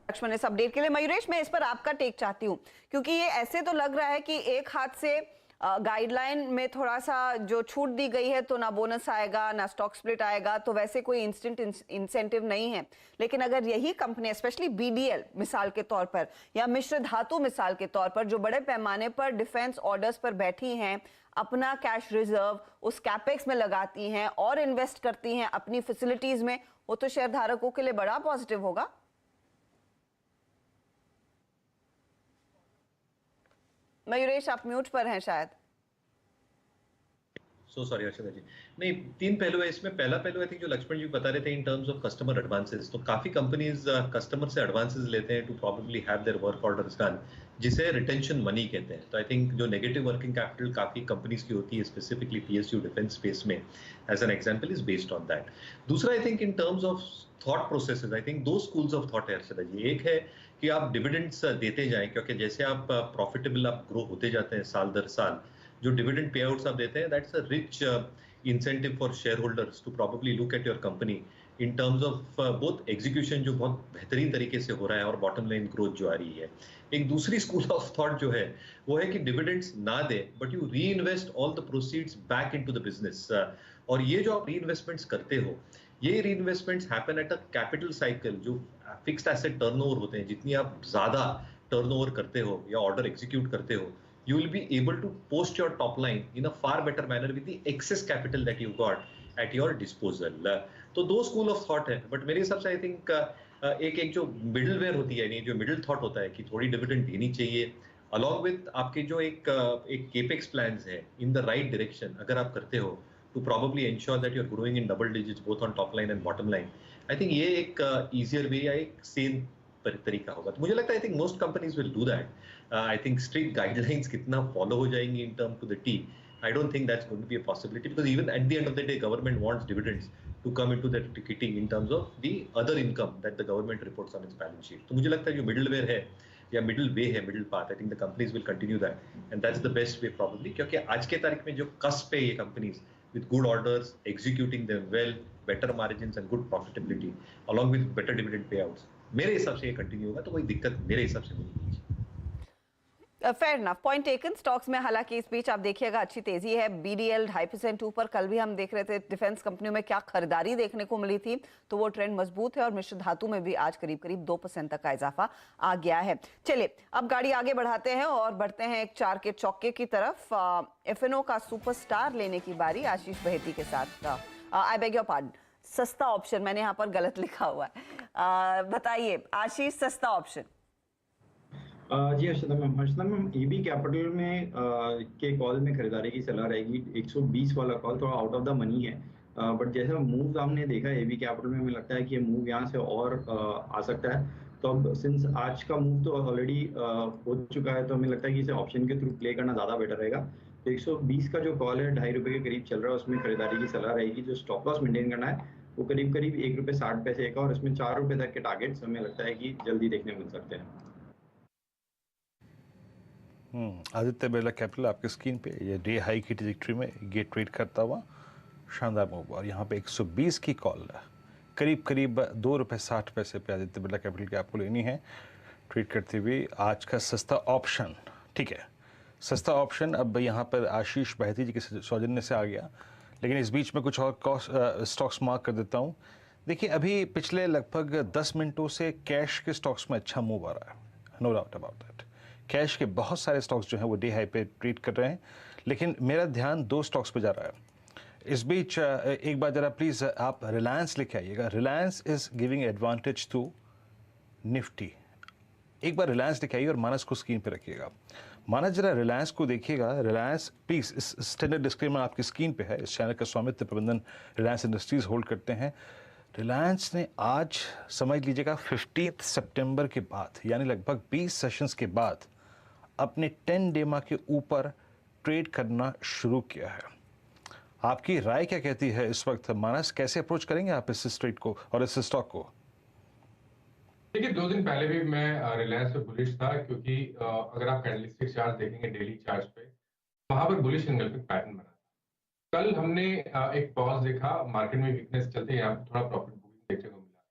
लक्ष्मण, इस अपडेट के लिए मयूरेश मैं इस पर आपका टेक चाहती हूँ, क्योंकि ये ऐसे तो लग रहा है कि एक हाथ से गाइडलाइन में थोड़ा सा जो छूट दी गई है तो ना बोनस आएगा ना स्टॉक स्प्लिट आएगा, तो वैसे कोई इंस्टेंट इंसेंटिव नहीं है। लेकिन अगर यही कंपनी स्पेशली बीडीएल मिसाल के तौर पर या मिश्र धातु मिसाल के तौर पर जो बड़े पैमाने पर डिफेंस ऑर्डर्स पर बैठी हैं, अपना कैश रिजर्व उस कैपेक्स में लगाती हैं और इन्वेस्ट करती हैं अपनी फैसिलिटीज में, वो तो शेयर धारकों के लिए बड़ा पॉजिटिव होगा। मयूरेश, आप म्यूट पर हैं शायद। सो सॉरी अर्षदा जी, नहीं, 3 पहलू है इसमें। पहला पहलू आई थिंक जो लक्ष्मण जी बता रहे थे in terms of customer advances, तो काफी कंपनीज कस्टमर से एडवांसेस लेते हैं to probably have their work orders done, जिसे रिटेंशन मनी कहते हैं। तो आई थिंक जो नेगेटिव वर्किंग कैपिटल काफी कंपनीज की होती है, स्पेसिफिकली पीएसयू डिफेंस स्पेस में, as an example is based on that. दूसरा I think in terms of thought processes, I think 2 schools of thought है अर्षदा जी। एक है कि आप डिविडेंड्स देते जाएं, क्योंकि जैसे आप प्रॉफिटेबल आप ग्रो होते जाते हैं साल दर साल, जो डिविडेंड पे आउट्स आप देते हैं, that's a rich incentive for share holders to probably look at your company in terms of both execution जो बहुत बेहतरीन तरीके से हो रहा है और बॉटम लाइन ग्रोथ जो आ रही है। एक दूसरी स्कूल ऑफ थॉट जो है वो है कि डिविडेंड्स ना दे बट यू री invest all the proceeds back into the business. और ये जो आप री इन्वेस्टमेंट्स करते हो, ये री investments happen at a capital cycle, जो फिक्स्ड एसेट टर्नओवर होते हैं। जितनी आप ज्यादा टर्नओवर करते हो या ऑर्डर एग्जीक्यूट करते हो, you will be able to post your top line in a far better manner with the excess capital that you got at your disposal. तो 2 स्कूल ऑफ थॉट है, बट मेरे हिसाब से आई थिंक एक जो मिडिल वेयर होती है, यानी जो मिडिल थॉट होता है कि थोड़ी डिविडेंड देनी चाहिए, अलॉन्ग विद आपके जो एक केपेक्स प्लान्स है इन द राइट डायरेक्शन अगर आप करते हो to probably ensure that you're growing in double digits both on top line and bottom line. I think ये एक easier way या एक sane तरीका होगा। तो मुझे लगता है I think most companies will do that. I think strict guidelines कितना फॉलो हो जाएंगी in term to the T, I don't think that's going to be a possibility, because even at the end of the day, government wants dividends to come into that ticketing in terms of the other income that the government reports on its balance sheet. तो मुझे लगता है जो middleware है या middle way है, middle path, I think the companies will continue that, and that's the best way probably, क्योंकि आज के तारीख में जो cusp पे ये companies with good orders, executing them well, better margins and good profitability, along with better dividend payouts, मेरे हिसाब से ये continue होगा, तो कोई दिक्कत मेरे हिसाब से नहीं है। Fair enough, point taken. Stocks में हालांकि इस बीच आप देखिएगा अच्छी तेजी है। BDL 2.5% ऊपर। कल भी हम देख रहे थे डिफेंस कंपनियों में क्या खरीदारी देखने को मिली थी, तो वो ट्रेंड मजबूत है और मिश्र धातु में भी आज करीब करीब 2% तक का इजाफा आ गया है। चलिए अब गाड़ी आगे बढ़ाते हैं और बढ़ते हैं एक 4 के चौके की तरफ। FNO का सुपरस्टार लेने की बारी आशीष बहेती के साथ। आई बेग योर पार्डन, सस्ता ऑप्शन मैंने यहाँ पर गलत लिखा हुआ है, बताइए आशीष, सस्ता ऑप्शन। जी हर्षदा मैम AB कैपिटल में के कॉल में खरीदारी की सलाह रहेगी। 120 वाला कॉल थोड़ा आउट ऑफ द मनी है, बट जैसा मूव हमने देखा AB कैपिटल में, हमें लगता है कि ये मूव यहाँ से और आ सकता है। तो अब सिंस आज का मूव तो ऑलरेडी हो चुका है, तो हमें लगता है कि इसे ऑप्शन के थ्रू प्ले करना ज़्यादा बेटर रहेगा। तो 120 का जो कॉल है 2.5 रुपये के करीब चल रहा है, उसमें खरीदारी की सलाह रहेगी। जो स्टॉप लॉस मेंटेन करना है वो करीब करीब 1 रुपये 60 पैसे का, और इसमें 4 रुपये तक के टारगेट्स हमें लगता है कि जल्दी देखने मिल सकते हैं। आदित्य बिरला कैपिटल आपके स्क्रीन पे ये डे हाई की ट्रैजेक्टरी में ये ट्रेड करता हुआ शानदार मूव, और यहाँ पे 120 की कॉल करीब करीब 2 रुपये 60 पैसे पे आदित्य बिरला कैपिटल की आपको लेनी है ट्रेड करते हुए। आज का सस्ता ऑप्शन, ठीक है, सस्ता ऑप्शन अब यहाँ पर आशीष बहेती जी के सौजन्य से आ गया, लेकिन इस बीच में कुछ और स्टॉक्स मार्क कर देता हूँ। देखिए अभी पिछले लगभग 10 मिनटों से कैश के स्टॉक्स में अच्छा मूव आ रहा है, no doubt about that. Cash के बहुत सारे स्टॉक्स जो हैं वो डे हाई पे ट्रेड कर रहे हैं, लेकिन मेरा ध्यान 2 स्टॉक्स पे जा रहा है। इस बीच एक बार ज़रा प्लीज़ आप रिलायंस लिखे आइएगा। Reliance is giving advantage to Nifty. एक बार रिलायंस लिखे आइए और मानस को स्क्रीन पे रखिएगा। मानस जरा रिलायंस को देखिएगा। रिलायंस प्लीज़, इस स्टैंडर्ड डिस्क्लेमर आपकी स्क्रीन पे है। इस चैनल का स्वामित्व प्रबंधन रिलायंस इंडस्ट्रीज़ होल्ड करते हैं। रिलायंस ने आज समझ लीजिएगा 15 सितंबर के बाद, यानी लगभग 20 सेशंस के बाद अपने 10 डेमा के ऊपर ट्रेड करना शुरू किया है। आपकी राय क्या कहती है इस वक्त मानस, कैसे अप्रोच करेंगे आप इस ट्रेड को और इस स्टॉक को? देखिए 2 दिन पहले भी मैं रिलायंस पे बुलिश था, क्योंकि अगर आप कैंडलस्टिक चार्ट देखेंगे डेली चार्ट पे, वहां पर बुलिश एंगल्फिक पैटर्न बना था। कल हमने एक पॉज देखा, मार्केट में वीकनेस चलते यहाँ पे थोड़ा प्रॉफिट बुकिंग देखने को मिला,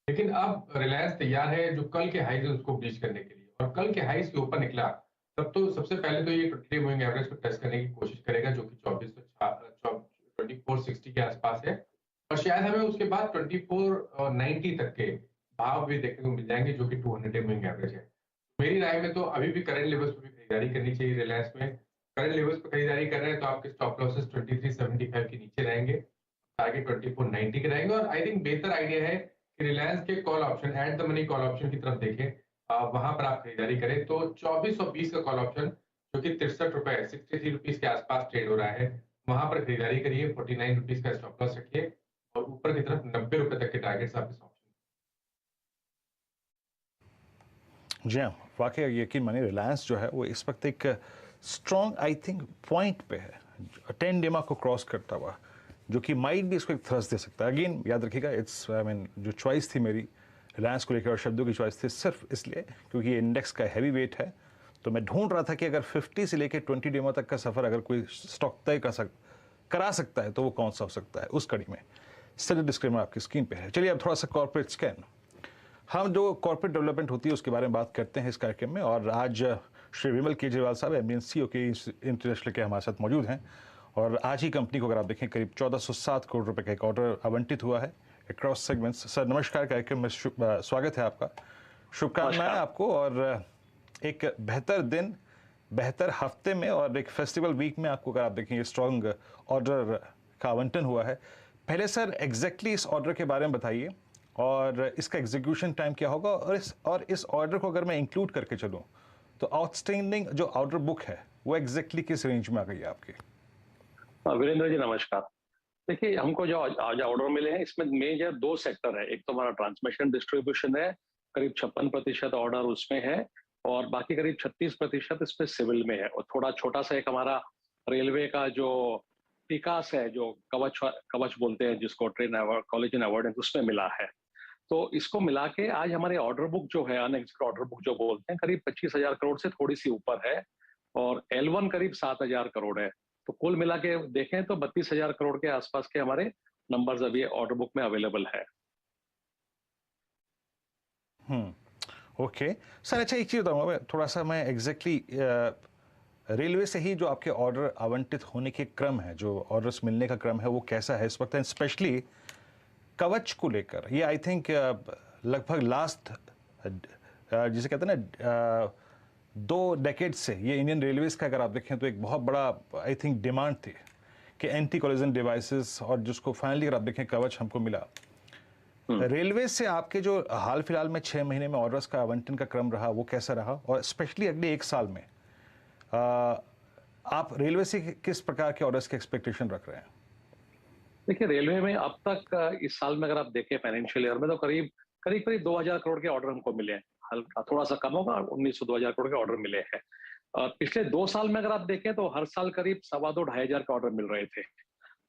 लेकिन अब रिलायंस तैयार है जो कल के हाईज है उसको ब्रीच करने के लिए, और कल के हाईज के ऊपर निकला तब तो सबसे पहले तो ये 20 डे मूविंग एवरेज को टेस्ट करने की कोशिश करेगा, जो कि 2460 के आसपास है, और शायद हमें उसके बाद 2490 तक के भाव भी देखने को मिल जाएंगे, जो कि 200 डे मूविंग एवरेज है। मेरी राय में तो अभी भी करंट लेवल्स पे भी खरीदारी करनी चाहिए। रिलायंस में करंट लेवल्स पे खरीदारी कर रहे हैं तो आपके स्टॉप लॉसेस 2375 के नीचे रहेंगे, टारगेट 2490 के रहेंगे, और आई थिंक बेहतर आइडिया है कि रिलायंस के call option, at the money call option की तरफ देखें, वहां पर आप खरीदारी करें। तो 2420 का कॉल ऑप्शन जो कि 63 रुपए 63 रुपीज के आसपास ट्रेड हो रहा है, वहां पर खरीदारी करिए। 49 रुपीज का स्टॉप लॉस रखिए, और ऊपर की तरफ 90 रुपए तक के टारगेट्स आप इस ऑप्शन। जी हाँ, वाकई यकीन मानिए रिलायंस जो है वो इस वक्त एक स्ट्रॉन्ग आई थिंक पॉइंट पे है, 10 डेमा को क्रॉस करता हुआ, जो कि माइट भी इसको एक थ्रस्ट दे सकता है। अगेन याद रखिएगा, इट्स आई मीन जो चॉइस थी मेरी रिलायंस को लेकर और शब्दों की चॉइस थी सिर्फ इसलिए क्योंकि ये इंडेक्स का हैवी वेट है, तो मैं ढूंढ रहा था कि अगर 50 से लेकर 20 डेमा तक का सफ़र अगर कोई स्टॉक तय करा सकता है तो वो कौन सा हो सकता है। उस कड़ी में स्टैंडर्ड डिस्क्लेमर आपकी स्क्रीन पे है। चलिए अब थोड़ा सा कॉर्पोरेट स्कैन, हम जो कॉर्पोरेट डेवलपमेंट होती है उसके बारे में बात करते हैं इस कार्यक्रम में, और आज श्री विमल केजरीवाल साहब MNC के इंटरनेशनल के हमारे साथ मौजूद हैं, और आज ही कंपनी को अगर आप देखें करीब 1407 करोड़ रुपए का एक ऑर्डर आवंटित हुआ है अक्रॉस सेगमेंट्स। सर नमस्कार, कार्यक्रम में स्वागत है आपका, शुभकामनाएं आपको, और एक बेहतर दिन, बेहतर हफ्ते में और एक फेस्टिवल वीक में आपको अगर आप देखें स्ट्रॉन्ग ऑर्डर का आवंटन हुआ है। पहले सर एग्जैक्टली इस ऑर्डर के बारे में बताइए और इसका एग्जीक्यूशन टाइम क्या होगा, और इस ऑर्डर को अगर मैं इंक्लूड करके चलूँ तो आउटस्टैंडिंग जो ऑर्डर बुक है वो एग्जैक्टली किस रेंज में आ गई है आपकी? वीरेंद्र जी नमस्कार। देखिए हमको जो आज ऑर्डर मिले हैं इसमें मेजर 2 सेक्टर है, एक तो हमारा ट्रांसमिशन डिस्ट्रीब्यूशन है, करीब 56% ऑर्डर उसमें है और बाकी करीब 36% इसमें सिविल में है। और थोड़ा छोटा सा एक हमारा रेलवे का जो टिकास है, जो कवच बोलते हैं जिसको, ट्रेन अवार्ड, कॉलेजन अवार्ड, उसमें मिला है। तो इसको मिला के आज हमारे ऑर्डर बुक जो है, अनएग्जीक्यूटेड ऑर्डर बुक जो बोलते हैं, करीब 25,000 करोड़ से थोड़ी सी ऊपर है और L1 करीब 7,000 करोड़ है। तो कुल मिला के देखें तो 32,000 करोड़ के आसपास के हमारे नंबर्स अभी ऑर्डर बुक में अवेलेबल है। ओके सर, अच्छा एक चीज़ बताऊँगा, थोड़ा सा मैं एग्जैक्टली रेलवे से ही जो आपके ऑर्डर आवंटित होने के क्रम है, जो ऑर्डर्स मिलने का क्रम है, वो कैसा है इस वक्त, स्पेशली कवच को लेकर? ये आई थिंक लगभग लास्ट जिसे कहते हैं ना 2 डेकेड से ये इंडियन रेलवेज का अगर आप देखें तो एक बहुत बड़ा आई थिंक डिमांड थी कि एंटी कोलिजन डिवाइसेस, और जिसको फाइनली अगर आप देखें कवच हमको मिला। रेलवे से आपके जो हाल फिलहाल में 6 महीने में ऑर्डर्स का आवंटन का क्रम रहा, वो कैसा रहा, और स्पेशली अगले 1 साल में आप रेलवे से किस प्रकार के ऑर्डर्स के एक्सपेक्टेशन रख रहे हैं? देखिए, रेलवे में अब तक इस साल में अगर आप देखें फाइनेंशियल ईयर में, तो करीब 2,000 करोड़ के ऑर्डर हमको मिले हैं। हल्का थोड़ा सा कम होगा, 1,900-2,000 करोड़ के ऑर्डर मिले हैं। पिछले 2 साल में अगर आप देखें तो हर साल करीब 2,200-2,500 के ऑर्डर मिल रहे थे।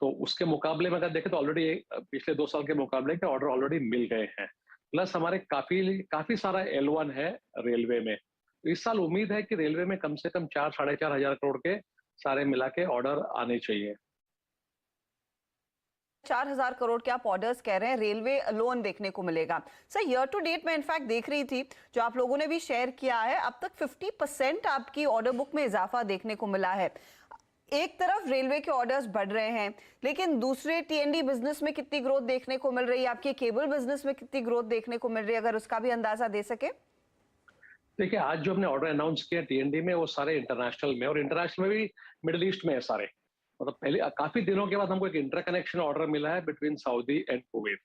तो उसके मुकाबले में अगर देखें तो ऑलरेडी पिछले 2 साल के मुकाबले के ऑर्डर ऑलरेडी मिल गए हैं। प्लस हमारे काफी सारा L1 है रेलवे में। तो इस साल उम्मीद है कि रेलवे में कम से कम 4-4,500 करोड़ के सारे मिला के ऑर्डर आने चाहिए। 4,000 करोड़ के आप ऑर्डर्स कह रहे हैं, रेलवे लोन देखने को मिलेगा। सर, ईयर टू डेट में इनफैक्ट देख रही थी, जो आप लोगों ने भी शेयर किया है, अब तक 50% आपकी ऑर्डर बुक में इजाफा देखने को मिला है। एक तरफ रेलवे के ऑर्डर्स बढ़ रहे हैं, लेकिन दूसरे T&D बिजनेस में कितनी ग्रोथ देखने को मिल रही है, आपके केबल बिजनेस में कितनी ग्रोथ देखने को मिल रही है, अगर उसका भी अंदाजा दे सके? देखिए, आज जो हमने ऑर्डर अनाउंस किया T&D में, वो सारे इंटरनेशनल में, और इंटरनेशनल में भी मिडिल ईस्ट में है सारे। मतलब पहले काफी दिनों के बाद हमको एक इंटरकनेक्शन ऑर्डर मिला है बिटवीन सऊदी एंड कुवैत।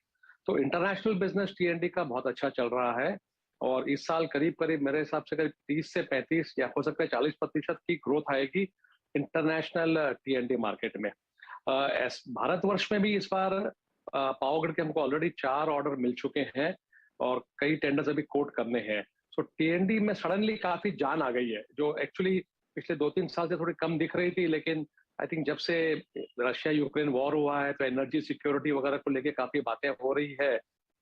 तो इंटरनेशनल बिजनेस T&D का बहुत अच्छा चल रहा है और इस साल करीब मेरे हिसाब से करीब 30 से 35 या हो सकता है 40% की ग्रोथ आएगी इंटरनेशनल T&D मार्केट में। भारतवर्ष में भी इस बार पावरग्रिड के हमको ऑलरेडी 4 ऑर्डर मिल चुके हैं और कई टेंडर्स अभी कोट करने हैं। सो T&D में सडनली काफी जान आ गई है, जो एक्चुअली पिछले 2-3 साल से थोड़ी कम दिख रही थी, लेकिन आई थिंक जब से रशिया यूक्रेन वॉर हुआ है तो एनर्जी सिक्योरिटी वगैरह को लेके काफी बातें हो रही है।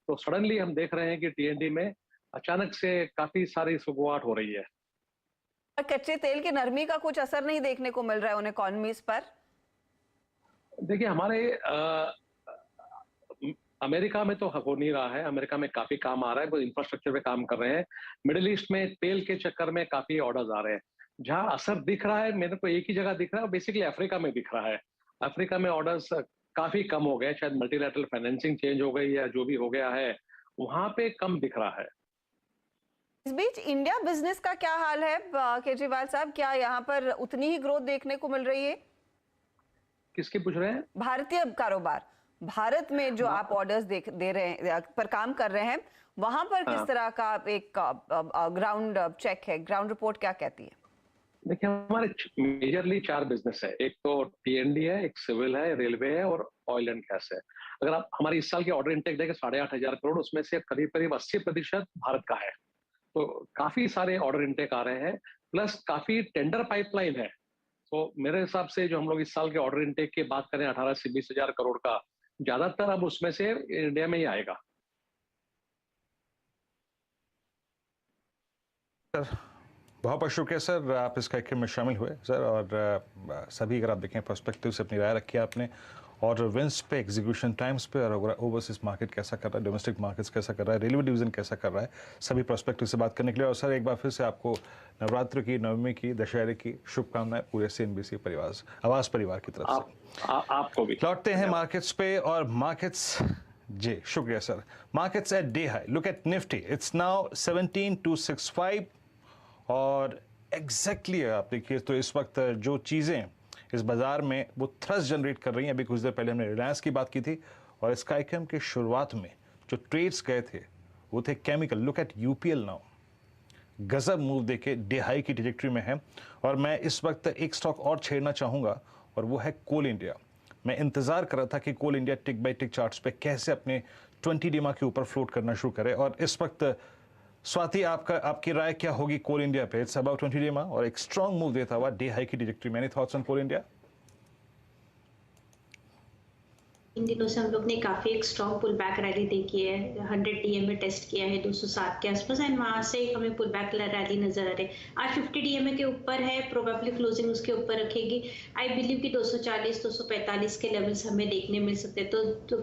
तो सडनली हम देख रहे हैं कि T&D में अचानक से काफी सारी सुगवाट हो रही है। कच्चे तेल की नरमी का कुछ असर नहीं देखने को मिल रहा है उन इकोनॉमीज पर? देखिए, हमारे अमेरिका में तो हो नहीं रहा है, अमेरिका में काफी काम आ रहा है, वो इंफ्रास्ट्रक्चर पे काम कर रहे हैं। मिडिल ईस्ट में तेल के चक्कर में काफी ऑर्डर्स आ रहे हैं। जहां असर दिख रहा है मेरे को एक ही जगह दिख रहा है, बेसिकली अफ्रीका में दिख रहा है। अफ्रीका में ऑर्डर्स काफी कम हो गए, शायद मल्टीलैटरल फाइनेंसिंग चेंज हो गई या जो भी हो गया है, वहां पे कम दिख रहा है। इस बीच इंडिया बिजनेस का क्या हाल है केजरीवाल साहब, क्या यहाँ पर उतनी ही ग्रोथ देखने को मिल रही है? किसकी पूछ रहे हैं? भारतीय कारोबार, भारत में जो आप ऑर्डर्स दे रहे हैं, पर काम कर रहे हैं, वहां पर किस तरह का एक ग्राउंड चेक है, ग्राउंड रिपोर्ट क्या कहती है? देखिए, हमारे मेजरली 4 बिजनेस है। एक तो T&D है, एक सिविल है, रेलवे है और ऑयल एंड गैस है। अगर आप हमारी इस साल की ऑर्डर इंटेक देखें 8,500 करोड़, उसमें से करीब 80% भारत का है। तो काफी सारे ऑर्डर इंटेक आ रहे हैं, प्लस काफी टेंडर पाइपलाइन है। तो मेरे हिसाब से जो हम लोग इस साल के ऑर्डर इंटेक की बात करें 18 से 20,000 करोड़ का, ज्यादातर अब उसमें से इंडिया में ही आएगा। बहुत बहुत शुक्रिया सर, आप इस कार्यक्रम में शामिल हुए सर, और सभी अगर आप देखें पर्सपेक्टिव से अपनी राय रखी आपने, ऑर्डर विंस पे, एग्जीक्यूशन टाइम्स पे, और ओवरसीज मार्केट कैसा कर रहा है, डोमेस्टिक मार्केट्स कैसा कर रहा है, रेलवे डिवीजन कैसा कर रहा है, सभी पर्सपेक्टिव से बात करने के लिए। और सर, एक बार फिर से आपको नवरात्र की, नवमी की, दशहरे की शुभकामनाएं पूरे CNBC परिवार, आवास परिवार की तरफ से। आपको भी। लौटते हैं मार्केट्स पे, और मार्केट्स, जी शुक्रिया sir. Markets at day high, look at Nifty, it's now 17,265, और एग्जैक्टली आप देखिए तो इस वक्त जो चीज़ें इस बाज़ार में वो थ्रस्ट जनरेट कर रही हैं, अभी कुछ देर पहले हमने रिलायंस की बात की थी, और इस कार्यक्रम के शुरुआत में जो ट्रेड्स गए थे वो थे chemical. Look at UPL now, गजब मूव देके डे हाई की ट्रैजेक्टरी में है। और मैं इस वक्त एक स्टॉक और छेड़ना चाहूँगा, और वो है कोल इंडिया। मैं इंतज़ार कर रहा था कि Coal India tick by tick charts पे कैसे अपने 20 DMA के ऊपर फ्लोट करना शुरू करे, और इस वक्त स्वाति, आपकी राय क्या होगी कोल इंडिया पे? इट्स अबाउट 20 डे और एक स्ट्रॉन्ग मूव देता हुआ डे हाई की trajectory. Many thoughts on Coal India? इन दिनों से हम लोग ने काफी एक स्ट्रॉन्ग पुल बैक रैली देखी है। 100 डीएम में टेस्ट किया है 207 के आसपास एंड वहां से हमें पुल बैक रैली नजर आ रही है। आज 50 डीएम के ऊपर है, प्रोबेबली क्लोजिंग उसके ऊपर रखेगी। आई बिलीव कि 240 245 के लेवल्स हमें देखने मिल सकते हैं। तो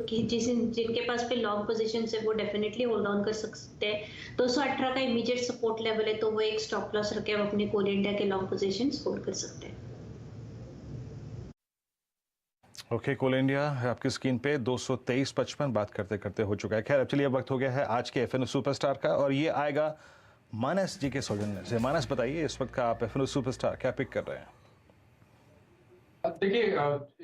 जिनके पास पे लॉन्ग पोजीशन है वो डेफिनेटली होल्ड ऑन कर सकते हैं। 218 का इमीडिएट सपोर्ट लेवल है, तो वो एक स्टॉप लॉस रखे हम अपने कोल इंडिया के लॉन्ग पोजीशन होल्ड कर सकते हैं। ओके, कोल इंडिया आपकी स्क्रीन पे 223.55 बात करते करते हो चुका है। खैर, अब चलिए, अब वक्त हो गया है आज के एफएनओ सुपरस्टार का, और ये आएगा मानस जी के सौजन्य से। मानस, बताइए इस वक्त का आप एफएनओ सुपरस्टार क्या पिक कर रहे हैं? देखिए,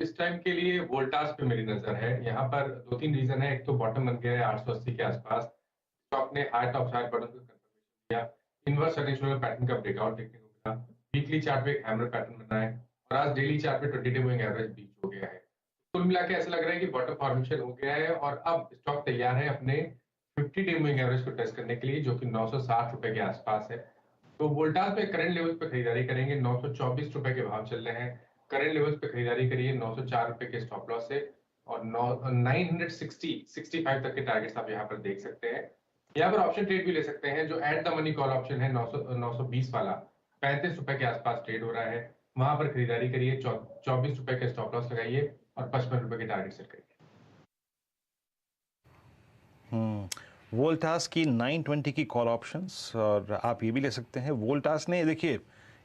इस टाइम के लिए वोल्टास पे मेरी नजर है। यहाँ पर 2-3 रीजन है। एक तो बॉटम बन गया है 880 के आसपास, स्टॉक ने हाई टॉप साइड बॉटम को कंफर्मेशन दिया, इनवर्स ट्रेडिशनल पैटर्न का ब्रेकआउट देखने को मिला, वीकली चार्ट पे एक हैमर पैटर्न बना है और आज डेली चार्ट पे 20 डे मूविंग एवरेज बीच हो गया है। कुल मिला के ऐसा लग रहा है कि बॉटम फॉर्मेशन हो गया है और अब स्टॉक तैयार है अपने 50 डे मूविंग एवरेज को टेस्ट करने के लिए, जो कि 960 रुपए के आसपास है। तो वोल्टास पे करंट लेवल्स पे खरीदारी करेंगे। 924 रुपए के भाव चल रहे हैं। करंट लेवल्स पे खरीदारी करिए 904 रुपए के स्टॉप लॉस से, और 965 तक के टारगेट्स आप यहाँ पर देख सकते हैं। यहाँ पर ऑप्शन ट्रेड भी ले सकते हैं, जो at the money call option है 920 वाला 35 रुपए के आसपास ट्रेड हो रहा है। वहां पर खरीदारी करिए, 24 रुपए के स्टॉप लॉस लगाइए और 55 रुपए के टारगेट सेट करिए। वोल्टास की 920 की कॉल ऑप्शंस, और आप ये भी ले सकते हैं। वोल्टास ने, देखिए,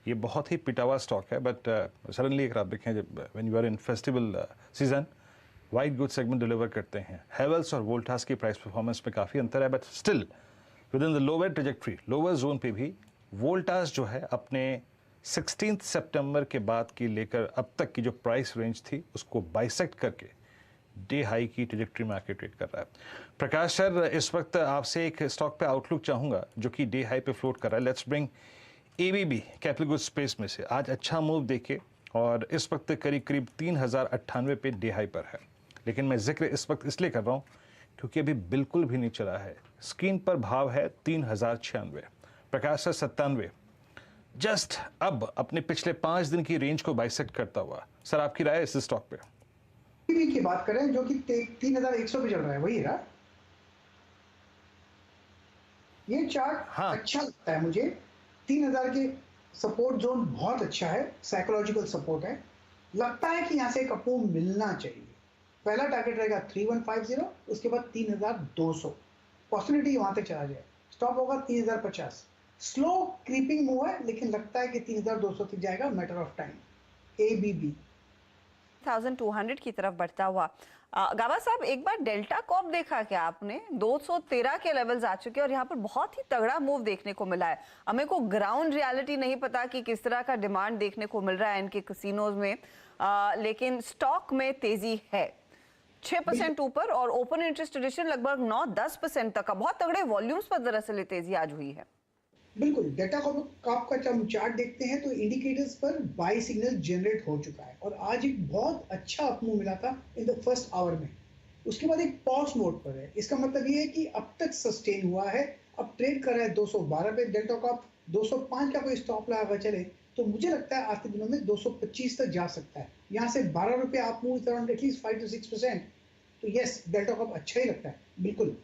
ये बहुत ही पिटा हुआ स्टॉक है, बट सडनली अगर आप देखें, जब when you are in festival season, white good segment deliver करते हैं। हेवल्स और वोल्टास की प्राइस परफॉर्मेंस में काफ़ी अंतर है, but still with in the lower trajectory, lower zone पे भी वोल्टास जो है अपने 16 सितंबर के बाद की लेकर अब तक की जो प्राइस रेंज थी उसको बाइसेक्ट करके डे हाई की ट्रेजेक्ट्री में आके ट्रेड कर रहा है। प्रकाश सर, इस वक्त आपसे एक स्टॉक पे आउटलुक चाहूँगा जो कि डे हाई पे फ्लोट कर रहा है। Let's bring ABB, capital goods space में से। आज अच्छा मूव देखे और इस वक्त करीब करीब 3098 पे डे हाई पर है, लेकिन मैं जिक्र इस वक्त इसलिए कर रहा हूँ क्योंकि अभी बिल्कुल भी नहीं चला है। स्क्रीन पर भाव है 3096, प्रकाश सर 97, जस्ट अब अपने पिछले 5 दिन की रेंज को बाइसेक्ट करता हुआ। सर, आपकी राय इस स्टॉक पे? की बात करें जो कि 3100 पे चल रहा है, वही रहा ये चार्ट। हाँ, अच्छा लगता है मुझे। 3000 के सपोर्ट जोन बहुत अच्छा है, साइकोलॉजिकल सपोर्ट है। लगता है कि यहाँ से एक अप मूव मिलना चाहिए। पहला टारगेट रहेगा 3150, उसके बाद 3200, पॉसिबिलिटी वहां तक चला जाए। स्टॉप होगा 3050। स्लो क्रीपिंग मूव है, लेकिन लगता है कि 3200 तक जाएगा, मैटर ऑफ टाइम। एबीबी 1200 की तरफ बढ़ता हुआ। गावा साहब, एक बार डेल्टा कॉप देखा क्या आपने? 213 के लेवल्स आ चुके हैं और यहाँ पर बहुत ही तगड़ा मूव देखने को मिला है। हमें को ग्राउंड रियलिटी नहीं पता कि किस तरह का डिमांड देखने को मिल रहा है इनके कैसीनोज में, लेकिन स्टॉक में तेजी है 6% ऊपर, और ओपन इंटरेस्ट एडिशन लगभग 9-10% तक का। बहुत तगड़े वॉल्यूम्स पर दरअसल ये तेजी आज हुई है। बिल्कुल, डेटा कॉप का जब चार्ट देखते हैं तो इंडिकेटर्स पर बाई सिग्नल जनरेट हो चुका है और आज एक बहुत अच्छा अप मूव मिला था इन द फर्स्ट आवर में। उसके बाद एक पॉज मोड पर है। इसका मतलब ये है कि अब तक सस्टेन हुआ है। अब ट्रेड कर रहा है 212 पे डेल्टा कॉप। 205 का कोई स्टॉप लगा चले तो मुझे लगता है आज के दिनों में 225 तक जा सकता है। यहाँ से 12 रुपए आप मूव अराउंड एटलीस्ट 5 to 6%। तो यस, डेल्टा कॉप अच्छा ही लगता है, बिल्कुल।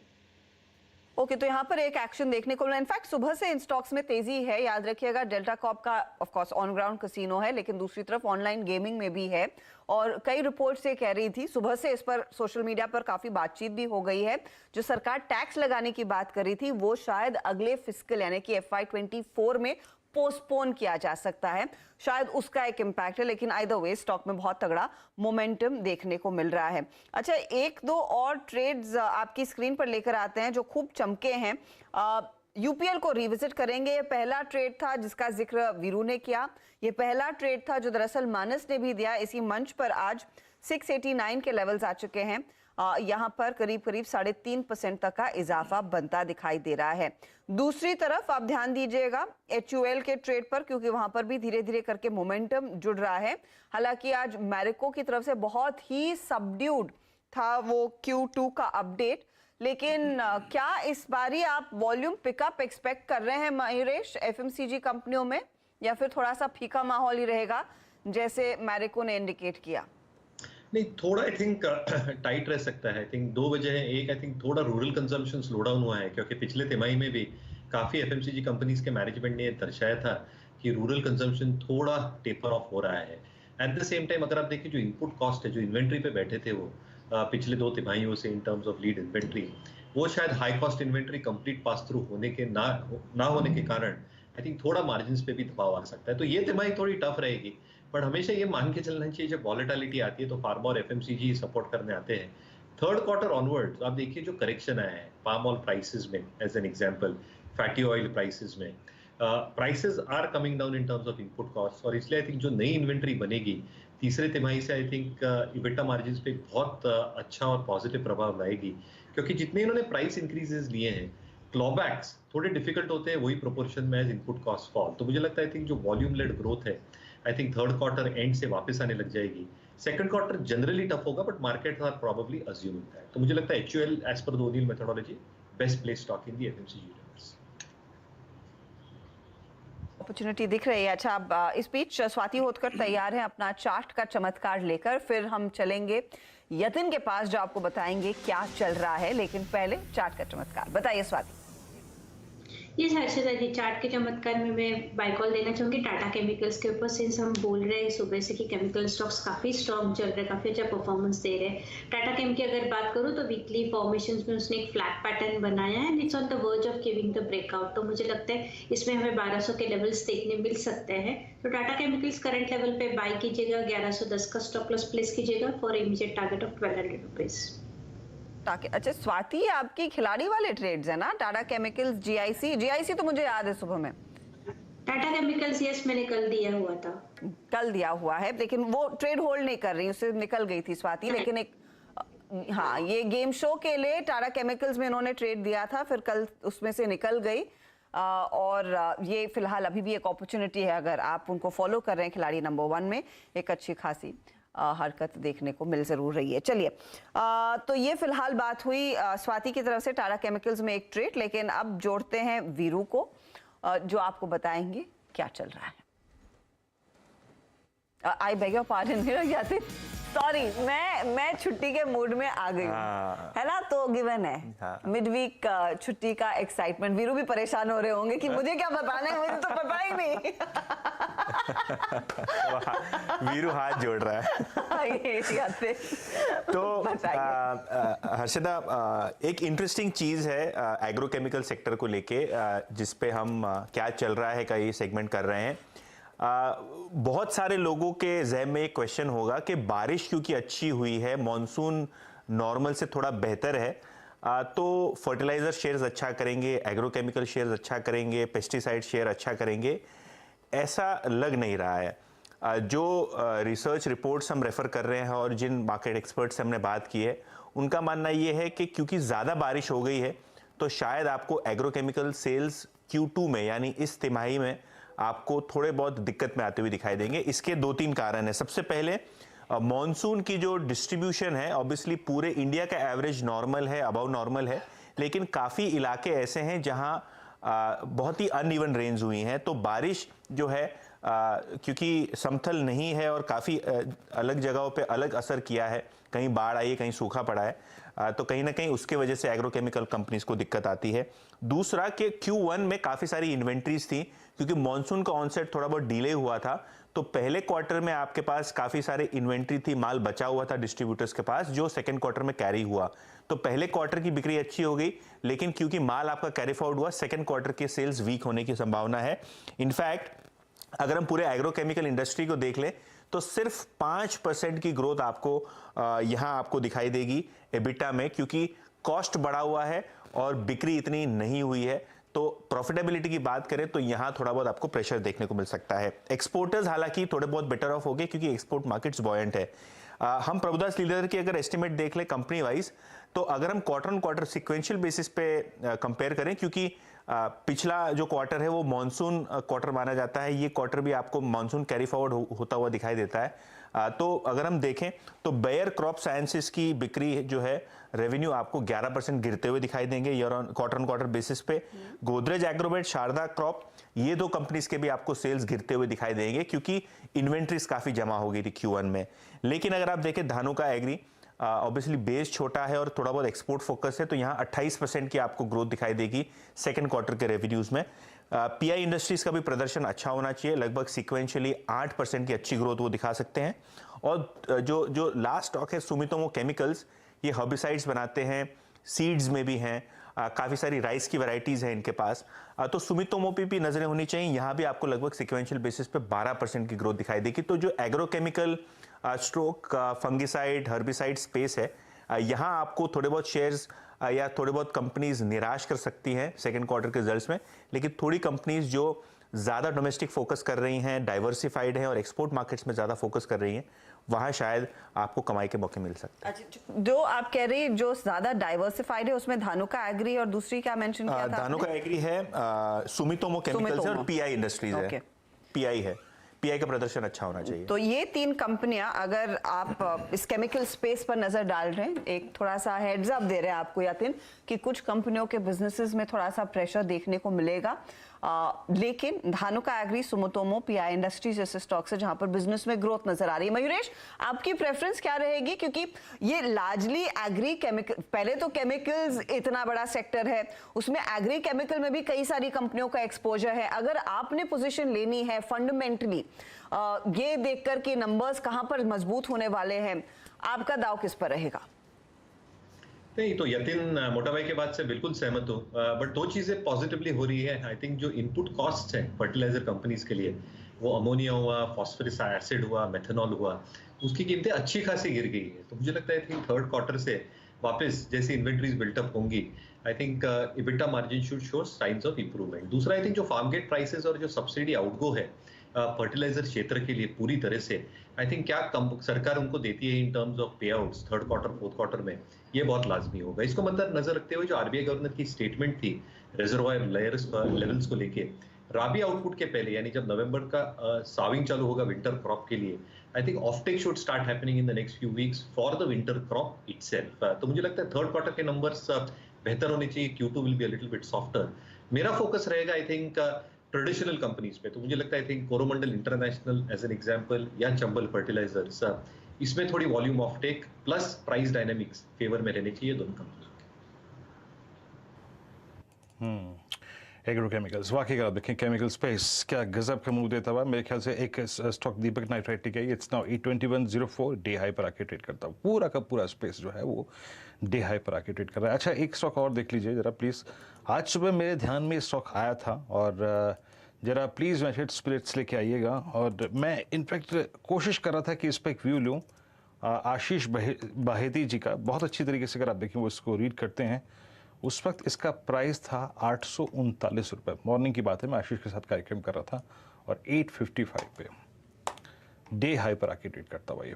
ओके, तो यहाँ पर एक एक्शन देखने को मिला। इनफैक्ट सुबह से इन स्टॉक्स में तेजी है। याद रखिएगा, डेल्टा कॉप का of course on ground casino है, लेकिन दूसरी तरफ ऑनलाइन गेमिंग में भी है। और कई रिपोर्ट्स ये कह रही थी, सुबह से इस पर सोशल मीडिया पर काफी बातचीत भी हो गई है। जो सरकार टैक्स लगाने की बात कर रही थी वो शायद अगले फिस्कल यानी कि FY24 में पोस्टपोन किया जा सकता है, शायद उसका एक इम्पैक्ट है। लेकिन आइदर वे स्टॉक में बहुत तगड़ा मोमेंटम देखने को मिल रहा है। अच्छा, एक दो और ट्रेड्स आपकी स्क्रीन पर लेकर आते हैं जो खूब चमके हैं। यूपीएल को रिविजिट करेंगे। ये पहला ट्रेड था जिसका जिक्र वीरू ने किया। ये पहला ट्रेड था जो दरअसल मानस ने भी दिया। इसी मंच पर आज 689 के लेवल्स आ चुके हैं। यहाँ पर करीब करीब 3.5% तक का इजाफा बनता दिखाई दे रहा है। दूसरी तरफ आप ध्यान दीजिएगा HUL के ट्रेड पर, क्योंकि वहां पर भी धीरे धीरे करके मोमेंटम जुड़ रहा है। हालांकि आज मैरिको की तरफ से बहुत ही सबड्यूड था वो Q2 का अपडेट, लेकिन क्या इस बारी आप वॉल्यूम पिकअप एक्सपेक्ट कर रहे हैं मयूरेश एफएमसीजी कंपनियों में, या फिर थोड़ा सा फीका माहौल ही रहेगा जैसे मैरिको ने इंडिकेट किया? नहीं, थोड़ा आई थिंक टाइट रह सकता है। आई थिंक दो वजह है। एक, आई थिंक थोड़ा रूरल कंजम्पशन स्लो डाउन हुआ है, क्योंकि पिछले तिमाही में भी काफी एफएमसीजी कंपनीज के मैनेजमेंट ने दर्शाया था कि रूरल कंजम्पशन थोड़ा टेपर ऑफ हो रहा है। एट द सेम टाइम अगर आप देखिए जो इनपुट कॉस्ट है, जो इन्वेंट्री पे बैठे थे वो पिछले दो तिमाहियों से इन टर्म्स ऑफ लीड इन्वेंट्री, वो शायद high cost inventory complete pass through होने के ना होने के कारण आई थिंक थोड़ा मार्जिन पे भी दबाव आ सकता है। तो ये तिमाही थोड़ी टफ रहेगी, पर हमेशा ये मान के चलना चाहिए जब वॉलेटिलिटी आती है तो फार्मा और एफएमसीजी सपोर्ट करने आते हैं। थर्ड क्वार्टर ऑनवर्ड्स आप देखिए जो करेक्शन आया है पाम ऑयल प्राइसेस में, as an example fatty oil prices में, prices are coming down in terms of input cost, और इसलिए आई थिंक जो नई इन्वेंट्री बनेगी तीसरे तिमाही से आई थिंक इबिटा मार्जिन पे बहुत अच्छा और पॉजिटिव प्रभाव लाएगी, क्योंकि जितने इन्होंने प्राइस इंक्रीजेस लिए हैं क्लॉबैक्स थोड़े डिफिकल्ट होते हैं वही प्रोपोर्शन में एज इनपुट कॉस्ट फॉल। तो मुझे लगता है आई थिंक जो वॉल्यूम लेड ग्रोथ है I think third quarter end से वापस आने लग जाएगी। सेकंड क्वार्टर जनरली टफ होगा, but market are probably assuming that. तो मुझे लगता है HUL as per the O'Neil methodology best place stock in the FMCG universe. Opportunity दिख रही है। अच्छा, अब इस बीच स्वाति होतकर तैयार हैं अपना चार्ट का चमत्कार लेकर, फिर हम चलेंगे यतिन के पास जो आपको बताएंगे क्या चल रहा है। लेकिन पहले चार्ट का चमत्कार बताइए स्वाति। ये हर्षदा जी, चार्ट के चमत्कार में मैं बाय कॉल देना चाहूंगी टाटा केमिकल्स के ऊपर। सिंस हम बोल रहे हैं सुबह से कि केमिकल स्टॉक्स काफी स्ट्रॉन्ग चल रहे हैं, काफी अच्छा परफॉर्मेंस दे रहे हैं। टाटा केम की अगर बात करूं तो वीकली फॉर्मेशंस में उसने एक फ्लैट पैटर्न बनाया है and it's on the verge of giving the breakout. तो मुझे लगता है इसमें हमें 1200 के लेवल्स देखने मिल सकते हैं। तो टाटा केमिकल्स करंट लेवल पे बाय कीजिएगा, 1110 का स्टॉप लॉस प्लेस कीजिएगा for immediate target of 1200 rupees. अच्छा स्वाति, आपकी खिलाड़ी वाले ट्रेड्स है ना टाटा केमिकल्स, जीआईसी तो मुझे याद है सुबह में। टाटा केमिकल्स यस मैंने कल दिया हुआ था, कल दिया हुआ है, लेकिन वो ट्रेड होल्ड नहीं कर रही, उससे निकल गई थी स्वाति। लेकिन एक हाँ, ये गेम शो के लिए टाटा केमिकल्स में इन्होंने ट्रेड दिया था, फिर कल उसमें से निकल गई। और ये फिलहाल अभी भी एक अपॉर्चुनिटी है, अगर आप उनको फॉलो कर रहे हैं खिलाड़ी नंबर 1 में, एक अच्छी खासी हरकत देखने को मिल जरूर रही है। चलिए, तो ये फिलहाल बात हुई स्वाति की तरफ से टाटा केमिकल्स में एक ट्रेड। लेकिन अब जोड़ते हैं वीरू को, जो आपको बताएंगे क्या चल रहा है। I beg your pardon, sorry, मैं छुट्टी के मूड में आ गई है ना, तो गिवन है मिड वीक छुट्टी का एक्साइटमेंट। वीरू भी परेशान हो रहे होंगे कि मुझे क्या बताना है, मुझे तो पता ही नहीं। वीरू हाथ जोड़ रहा है। तो हर्षदा, एक इंटरेस्टिंग चीज है एग्रोकेमिकल सेक्टर को लेके, जिसपे हम क्या चल रहा है का ये सेगमेंट कर रहे हैं। बहुत सारे लोगों के ज़हन में एक क्वेश्चन होगा कि बारिश क्योंकि अच्छी हुई है, मॉनसून नॉर्मल से थोड़ा बेहतर है, तो फर्टिलाइज़र शेयर्स अच्छा करेंगे, एग्रोकेमिकल शेयर्स अच्छा करेंगे, पेस्टिसाइड शेयर अच्छा करेंगे। ऐसा लग नहीं रहा है। जो रिसर्च रिपोर्ट्स हम रेफ़र कर रहे हैं और जिन मार्केट एक्सपर्ट्स से हमने बात की है, उनका मानना ये है कि क्योंकि ज़्यादा बारिश हो गई है तो शायद आपको एग्रोकेमिकल सेल्स Q2 में, यानी इस तिमाही में, आपको थोड़े बहुत दिक्कत में आते हुए दिखाई देंगे। इसके 2-3 कारण हैं। सबसे पहले मॉनसून की जो डिस्ट्रीब्यूशन है, ऑब्वियसली पूरे इंडिया का एवरेज नॉर्मल है, अबव नॉर्मल है, लेकिन काफ़ी इलाके ऐसे हैं जहां बहुत ही अनइवन रेंज हुई हैं। तो बारिश जो है क्योंकि समतल नहीं है और काफ़ी अलग जगहों पे अलग असर किया है, कहीं बाढ़ आई है, कहीं सूखा पड़ा है, तो कहीं ना कहीं उसके वजह से एग्रोकेमिकल कंपनीज को दिक्कत आती है। दूसरा कि Q1 में काफ़ी सारी इन्वेंट्रीज थी, क्योंकि मॉनसून का ऑनसेट थोड़ा बहुत डिले हुआ था, तो पहले क्वार्टर में आपके पास काफ़ी सारे इन्वेंट्री थी, माल बचा हुआ था डिस्ट्रीब्यूटर्स के पास, जो सेकंड क्वार्टर में कैरी हुआ। तो पहले क्वार्टर की बिक्री अच्छी हो गई, लेकिन क्योंकि माल आपका कैरी फॉरवर्ड हुआ, सेकंड क्वार्टर के सेल्स वीक होने की संभावना है। इनफैक्ट अगर हम पूरे एग्रोकेमिकल इंडस्ट्री को देख लें तो सिर्फ 5% की ग्रोथ आपको यहां आपको दिखाई देगी एबिटा में, क्योंकि कॉस्ट बढ़ा हुआ है और बिक्री इतनी नहीं हुई है। तो प्रॉफिटेबिलिटी की बात करें तो यहां थोड़ा बहुत आपको प्रेशर देखने को मिल सकता है। एक्सपोर्टर्स हालांकि थोड़े बहुत बेटर ऑफ हो गए, क्योंकि एक्सपोर्ट मार्केट्स बॉयंट है। हम प्रभुदास लीडर की अगर एस्टिमेट देख ले कंपनी वाइज, तो अगर हम quarter on quarter sequential basis पे कंपेयर करें, क्योंकि पिछला जो क्वार्टर है वो मॉनसून क्वार्टर माना जाता है, ये क्वार्टर भी आपको मॉनसून कैरी फॉरवर्ड होता हुआ दिखाई देता है। तो अगर हम देखें तो बेयर क्रॉप साइंसेस की बिक्री जो है रेवेन्यू आपको 11% गिरते हुए दिखाई देंगे ईयर ऑन क्वार्टर बेसिस पे। गोदरेज एग्रोवेट, शारदा क्रॉप, ये दो कंपनीज के भी आपको सेल्स गिरते हुए दिखाई देंगे क्योंकि इन्वेंट्रीज काफी जमा हो गई थी Q1 में। लेकिन अगर आप देखें धानुका एग्री, ऑब्वियसली बेस छोटा है और थोड़ा बहुत एक्सपोर्ट फोकस है, तो यहाँ 28% की आपको ग्रोथ दिखाई देगी सेकंड क्वार्टर के रेवेन्यूज में। पीआई इंडस्ट्रीज का भी प्रदर्शन अच्छा होना चाहिए, लगभग सिक्वेंशियली 8% की अच्छी ग्रोथ वो दिखा सकते हैं। और जो लास्ट स्टॉक है सुमितोमो केमिकल्स, ये हर्बिसाइड्स बनाते हैं, सीड्स में भी हैं, काफ़ी सारी राइस की वैरायटीज़ हैं इनके पास। तो सुमितोमो पे भी नज़रें होनी चाहिए, यहाँ भी आपको लगभग सिक्वेंशियल बेसिस पे 12% की ग्रोथ दिखाई देगी। तो जो agrochemical stroke fungicide herbicide space है, यहाँ आपको थोड़े बहुत शेयर्स या थोड़े बहुत कंपनीज निराश कर सकती हैं सेकंड क्वार्टर के रिजल्ट्स में, लेकिन थोड़ी कंपनीज जो ज़्यादा डोमेस्टिक फोकस कर रही हैं, डाइवर्सिफाइड हैं और एक्सपोर्ट मार्केट्स में ज़्यादा फोकस कर रही हैं, वहाँ शायद आपको कमाई के मौके मिल सकते हैं। अच्छा, जो आप कह रही जो ज़्यादा डाइवर्सिफाइड है उसमें धानुका एग्री और दूसरी क्या मेंशन किया था? धानुका एग्री है, सुमितोमो केमिकल्स है और पीआई इंडस्ट्रीज है। पीआई है, पीआई का प्रदर्शन अच्छा होना चाहिए। तो ये तीन कंपनियां, अगर आप इस केमिकल स्पेस पर नजर डाल रहे हैं, एक थोड़ा सा हेड्स अप दे रहे हैं आपको यातिन कि कुछ कंपनियों के बिजनेसेस में थोड़ा सा प्रेशर देखने को मिलेगा, लेकिन Dhanuka Agri, Sumitomo, PI Industries जैसे स्टॉक्स है जहां पर बिजनेस में ग्रोथ नजर आ रही है। मयूरेश, आपकी प्रेफरेंस क्या रहेगी? क्योंकि ये लार्जली एग्री केमिकल, पहले तो केमिकल्स इतना बड़ा सेक्टर है, उसमें एग्री केमिकल में भी कई सारी कंपनियों का एक्सपोजर है। अगर आपने पोजीशन लेनी है फंडामेंटली, ये देखकर कि नंबर्स कहां पर मजबूत होने वाले हैं, आपका दाव किस पर रहेगा? नहीं, तो यतिन मोटा भाई के बात से बिल्कुल सहमत हूँ, बट दो चीजें पॉजिटिवली हो रही है। आई थिंक जो इनपुट कॉस्ट है फर्टिलाइजर कंपनीज के लिए, वो अमोनिया हुआ, फॉस्फोरस एसिड हुआ, मेथनॉल हुआ, उसकी कीमतें अच्छी खासी गिर गई है। तो मुझे लगता है कि थर्ड क्वार्टर से वापस जैसे इन्वेंट्रीज बिल्टअप होंगी, I think EBITDA margin should show science of improvement. दूसरा, आई थिंक जो फार्म गेट प्राइसेस और जो सब्सिडी आउटगो है फर्टिलाइजर क्षेत्र के लिए पूरी तरह से, आई थिंक क्या सरकार उनको देती है इन टर्म्स ऑफ पे outs third quarter fourth quarter में, ये बहुत लाजमी होगा। इसको मतलब नजर रखते हुए जो आरबीआई गवर्नर की स्टेटमेंट थी रिजर्वायर लेवल्स को लेके, राबी आउटपुट के पहले यानी जब नवंबर का साविंग चालू होगा विंटर क्रॉप के लिए, I think offtake should start happening in the next few weeks for the winter crop itself. तो मुझे लगता है थर्ड क्वार्टर के नंबर्स बेहतर होने चाहिए, Q2 will be a little bit softer. मेरा फोकस रहेगा आई थिंक ट्रेडिशनल कंपनीज पे। तो मुझे लगता है I think Coromandel International as an example या चंबल फर्टिलाइजर्स, इसमें थोड़ी volume offtake plus price dynamics favour में रहने चाहिए दोनों कंपनियों के। एग्रोकेमिकल्स, वाकई अगर आप देखें केमिकल स्पेस क्या गजब का मूव देता हुआ। मेरे ख्याल से एक स्टॉक दीपक नाइट्राइट का, इट्स नाउ 821.04 डे हाई पर आके ट्रेड करता है। पूरा का पूरा स्पेस जो है वो डे हाई पर आके ट्रेड कर रहा है। अच्छा, एक स्टॉक और देख लीजिए जरा प्लीज। आज सुबह मेरे ध्यान में स्टॉक आया था और जरा प्लीज यूनाइटेड स्पिरिट्स लेके आइएगा। और मैं इनफैक्ट कोशिश कर रहा था कि इस पर एक व्यू लूँ। आशीष बाहेती जी का बहुत अच्छी तरीके से अगर आप देखें वो इसको रीड करते हैं, उस वक्त इसका प्राइस था 839 रुपये। मॉर्निंग की बात है, मैं आशीष के साथ कार्यक्रम कर रहा था और 855 पे डे हाई पर आके ट्रेड करता हुआ ये।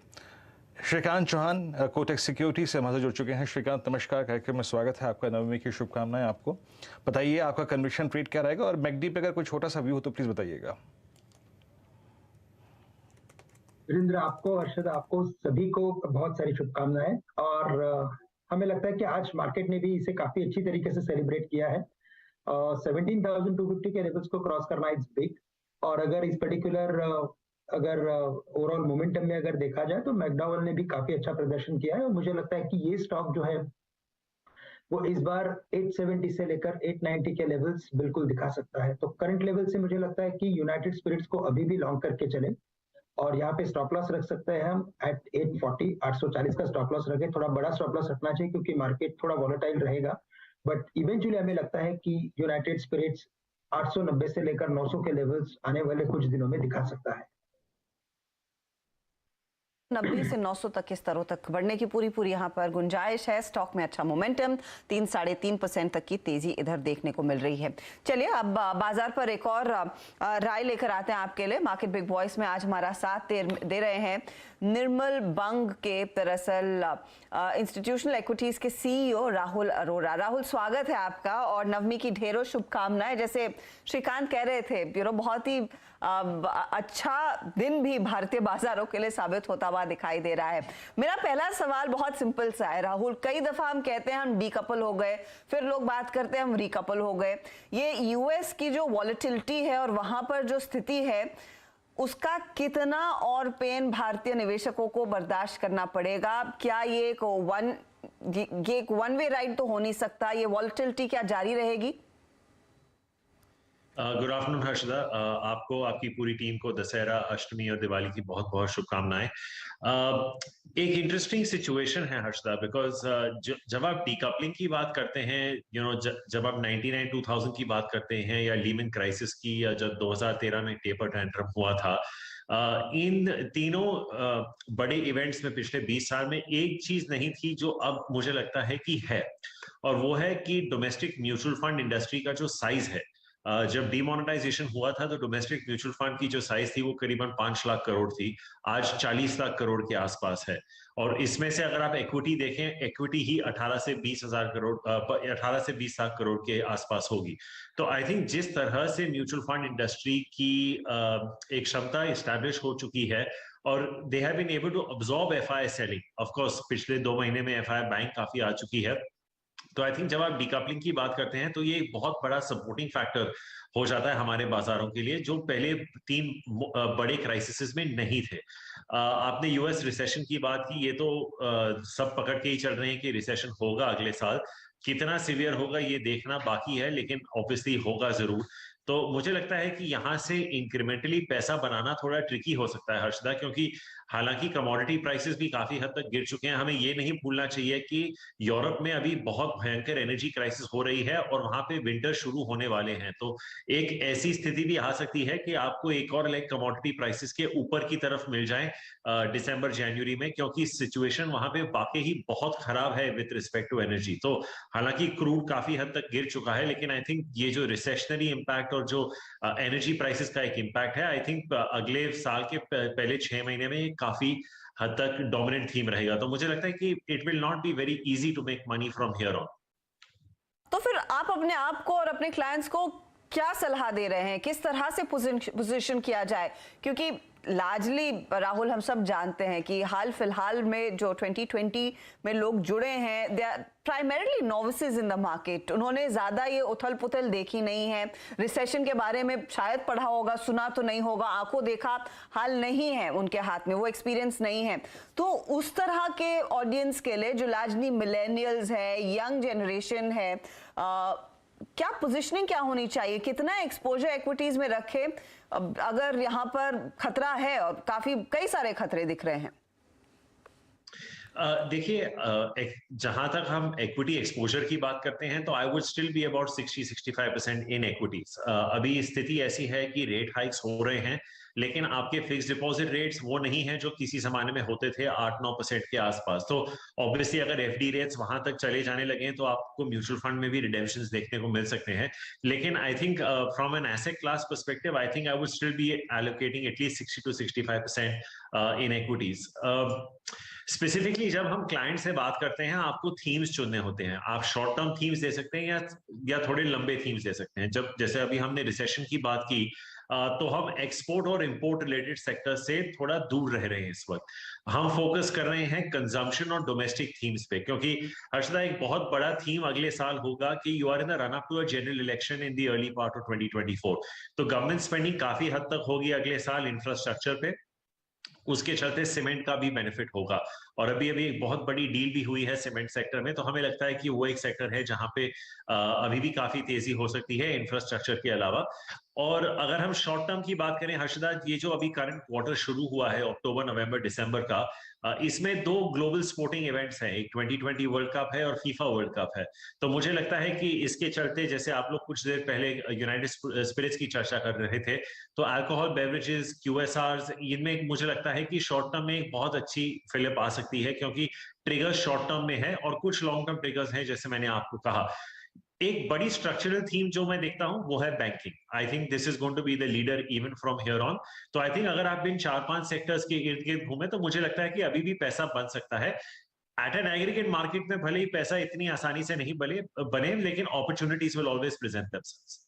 श्रीकांत चौहान कोटक सिक्योरिटी से हमारे जुड़ चुके हैं। श्रीकांत नमस्कार, कार्यक्रम में स्वागत है आपका। नवमी की शुभकामनाएं आपको। बताइए आपका कन्विक्शन ट्रेड क्या रहेगा और मैकडी पे अगर कोई छोटा सा व्यू हो तो प्लीज बताइएगा। वीरेंद्र, आपको, अर्शद, आपको सभी को बहुत सारी शुभकामनाएं। और हमें लगता है कि आज मार्केट ने भी इसे काफी अच्छी तरीके से सेलिब्रेट किया है। 17,250 के लेवल्स को क्रॉस करना इट्स बिग। और अगर इस पर्टिकुलर ओवरऑल मोमेंटम में अगर देखा जाए तो मैकडॉवेल ने भी काफी अच्छा प्रदर्शन किया है। और मुझे लगता है कि ये स्टॉक जो है वो इस बार 870 से लेकर 890 के लेवल्स बिल्कुल दिखा सकता है। तो करंट लेवल से मुझे लगता है कि यूनाइटेड स्पिरिट्स को अभी भी लॉन्ग करके चले और यहाँ पे स्टॉप लॉस रख सकते हैं हम एट 840 का स्टॉप लॉस रखें। थोड़ा बड़ा स्टॉप लॉस रखना चाहिए क्योंकि मार्केट थोड़ा वॉलेटाइल रहेगा, बट इवेंचुअली हमें लगता है कि यूनाइटेड स्पिरिट्स 890 से लेकर 900 के लेवल्स आने वाले कुछ दिनों में दिखा सकता है। 90 से 900 तक के स्तरों तक बढ़ने की पूरी यहाँ पर गुंजाइश है। स्टॉक में अच्छा मोमेंटम, 3-3.5% तक की तेजी इधर देखने को मिल रही है। चलिए अब बाजार पर एक और राय लेकर आते हैं आपके लिए। मार्केट बिग बॉयस में आज हमारा साथ दे रहे हैं निर्मल बंग के दरअसल इंस्टीट्यूशनल इक्विटीज के सीईओ राहुल अरोरा। राहुल, स्वागत है आपका और नवमी की ढेरों शुभकामनाएं। जैसे श्रीकांत कह रहे थे, बहुत ही अच्छा दिन भी भारतीय बाजारों के लिए साबित होता हुआ दिखाई दे रहा है। मेरा पहला सवाल बहुत सिंपल सा है राहुल। कई दफा हम कहते हैं हम डीकपल हो गए, फिर लोग बात करते हैं हम रिकपल हो गए। ये यूएस की जो वॉलेटिलिटी है और वहां पर जो स्थिति है, उसका कितना और पेन भारतीय निवेशकों को बर्दाश्त करना पड़ेगा? क्या ये एक वन वे राइड तो हो नहीं सकता? ये वॉलेटिलिटी क्या जारी रहेगी? गुड आफ्टरनून हर्षदा, आपको, आपकी पूरी टीम को दशहरा, अष्टमी और दिवाली की बहुत बहुत शुभकामनाएं। एक इंटरेस्टिंग सिचुएशन है हर्षदा, बिकॉज जब आप डीकपलिंग की बात करते हैं, जब आप 99-2000 की बात करते हैं या लीमन क्राइसिस की, या जब 2013 में टेपर टैंट्रम हुआ था, इन तीनों बड़े इवेंट्स में पिछले 20 साल में एक चीज नहीं थी जो अब मुझे लगता है कि है, और वो है कि डोमेस्टिक म्यूचुअल फंड इंडस्ट्री का जो साइज है, जब डिमोनेटाइजेशन हुआ था तो डोमेस्टिक म्यूचुअल फंड की जो साइज थी वो करीबन 5 लाख करोड़ थी, आज 40 लाख करोड़ के आसपास है। और इसमें से अगर आप इक्विटी देखें, इक्विटी ही 18 से 20 लाख करोड़ के आसपास होगी। तो आई थिंक जिस तरह से म्यूचुअल फंड इंडस्ट्री की एक क्षमता इस्टेब्लिश हो चुकी है, और they have been able to absorb FI selling, of course पिछले 2 महीने में एफआई बैंक काफी आ चुकी है। तो आई थिंक जब आप डीकपलिंग की बात करते हैं तो ये एक बहुत बड़ा सपोर्टिंग फैक्टर हो जाता है हमारे बाजारों के लिए, जो पहले 3 बड़े क्राइसिस में नहीं थे। आपने यूएस रिसेशन की बात की, ये तो सब पकड़ के ही चल रहे हैं कि रिसेशन होगा अगले साल। कितना सीवियर होगा ये देखना बाकी है, लेकिन ऑब्वियसली होगा जरूर। तो मुझे लगता है कि यहाँ से इंक्रीमेंटली पैसा बनाना थोड़ा ट्रिकी हो सकता है हर्षदा, क्योंकि हालांकि कमोडिटी प्राइसेस भी काफी हद तक गिर चुके हैं। हमें ये नहीं भूलना चाहिए कि यूरोप में अभी बहुत भयंकर एनर्जी क्राइसिस हो रही है और वहां पे विंटर शुरू होने वाले हैं। तो एक ऐसी स्थिति भी आ सकती है कि आपको एक और लेग कमोडिटी प्राइसेस के ऊपर की तरफ मिल जाए दिसंबर जनवरी में, क्योंकि सिचुएशन वहां पे वाकई ही बहुत खराब है विद रिस्पेक्ट टू एनर्जी। तो हालांकि क्रूड काफी हद तक गिर चुका है, लेकिन आई थिंक ये जो रिसेशनरी इम्पैक्ट और जो एनर्जी प्राइसेस का एक इम्पैक्ट है, आई थिंक अगले साल के पहले 6 महीने में काफी हद तक डोमिनेंट थीम रहेगा। तो मुझे लगता है कि it will not be very easy to make money from here on. तो फिर आप अपने आप को और अपने क्लाइंट्स को क्या सलाह दे रहे हैं? किस तरह से पोजीशन किया जाए? क्योंकि लार्जली राहुल, हम सब जानते हैं कि हाल फिलहाल में जो 2020 में लोग जुड़े हैं, they are primarily novices in the market. उन्होंने ज्यादा ये उथल पुथल देखी नहीं है। रिसेशन के बारे में शायद पढ़ा होगा, सुना तो नहीं होगा, आंखों देखा हाल नहीं है उनके हाथ में, वो एक्सपीरियंस नहीं है। तो उस तरह के ऑडियंस के लिए जो लार्जली मिलेनियल्स है, यंग जनरेशन है, क्या पोजीशनिंग क्या होनी चाहिए? कितना एक्सपोजर एक्विटीज में रखे अगर यहाँ पर खतरा है, और कई सारे खतरे दिख रहे हैं? देखिए, जहां तक हम इक्विटी एक्सपोजर की बात करते हैं तो I would still be about 60-65% in equities. अभी स्थिति ऐसी है कि रेट हाइक्स हो रहे हैं, लेकिन आपके फिक्स डिपॉजिट रेट्स वो नहीं है जो किसी जमाने में होते थे 8-9% के आसपास। तो ऑब्वियसली अगर एफडी रेट्स वहां तक चले जाने लगे तो आपको म्यूचुअल फंड में भी रिडेम्पशंस देखने को मिल सकते हैं। लेकिन I think from an asset class perspective, I think I would still be allocating at least 60-65% in equities. Specifically जब हम क्लाइंट से बात करते हैं, आपको थीम्स चुनने होते हैं। आप शॉर्ट टर्म थीम्स दे सकते हैं या थोड़े लंबे थीम्स दे सकते हैं। जब जैसे अभी हमने रिसेशन की बात की, तो हम एक्सपोर्ट और इंपोर्ट रिलेटेड सेक्टर से थोड़ा दूर रह रहे हैं इस वक्त। हम फोकस कर रहे हैं कंजम्पशन और डोमेस्टिक थीम्स पे, क्योंकि हर्षदा एक बहुत बड़ा थीम अगले साल होगा कि you are in the run up to a general election in the early part of 2024। तो गवर्नमेंट स्पेंडिंग काफी हद तक होगी अगले साल इंफ्रास्ट्रक्चर पे, उसके चलते सीमेंट का भी बेनिफिट होगा। और अभी एक बहुत बड़ी डील भी हुई है सीमेंट सेक्टर में, तो हमें लगता है कि वो एक सेक्टर है जहां पे अभी भी काफी तेजी हो सकती है इंफ्रास्ट्रक्चर के अलावा। और अगर हम शॉर्ट टर्म की बात करें हर्षदा, ये जो अभी करंट क्वार्टर शुरू हुआ है अक्टूबर नवंबर दिसंबर का, इसमें दो ग्लोबल स्पोर्टिंग इवेंट्स हैं, एक 2020 वर्ल्ड कप है और फीफा वर्ल्ड कप है। तो मुझे लगता है कि इसके चलते, जैसे आप लोग कुछ देर पहले यूनाइटेड स्पिरिट्स की चर्चा कर रहे थे, तो अल्कोहल बेवरेजेस, QSRs, इनमें मुझे लगता है कि शॉर्ट टर्म में एक बहुत अच्छी फिलअप आ सकती है, क्योंकि ट्रिगर्स शॉर्ट टर्म में है और कुछ लॉन्ग टर्म ट्रिगर्स हैं, जैसे मैंने आपको कहा। एक बड़ी स्ट्रक्चरल थीम जो मैं देखता हूं वो है banking. I think this is going to be the leader even from here on. तो आई थिंक अगर आप इन 4-5 सेक्टर्स के इर्द गिर्द घूमे तो मुझे लगता है कि अभी भी पैसा बन सकता है। एट एन एग्रीगेट मार्केट में भले ही पैसा इतनी आसानी से नहीं बने, लेकिन opportunities will always present themselves.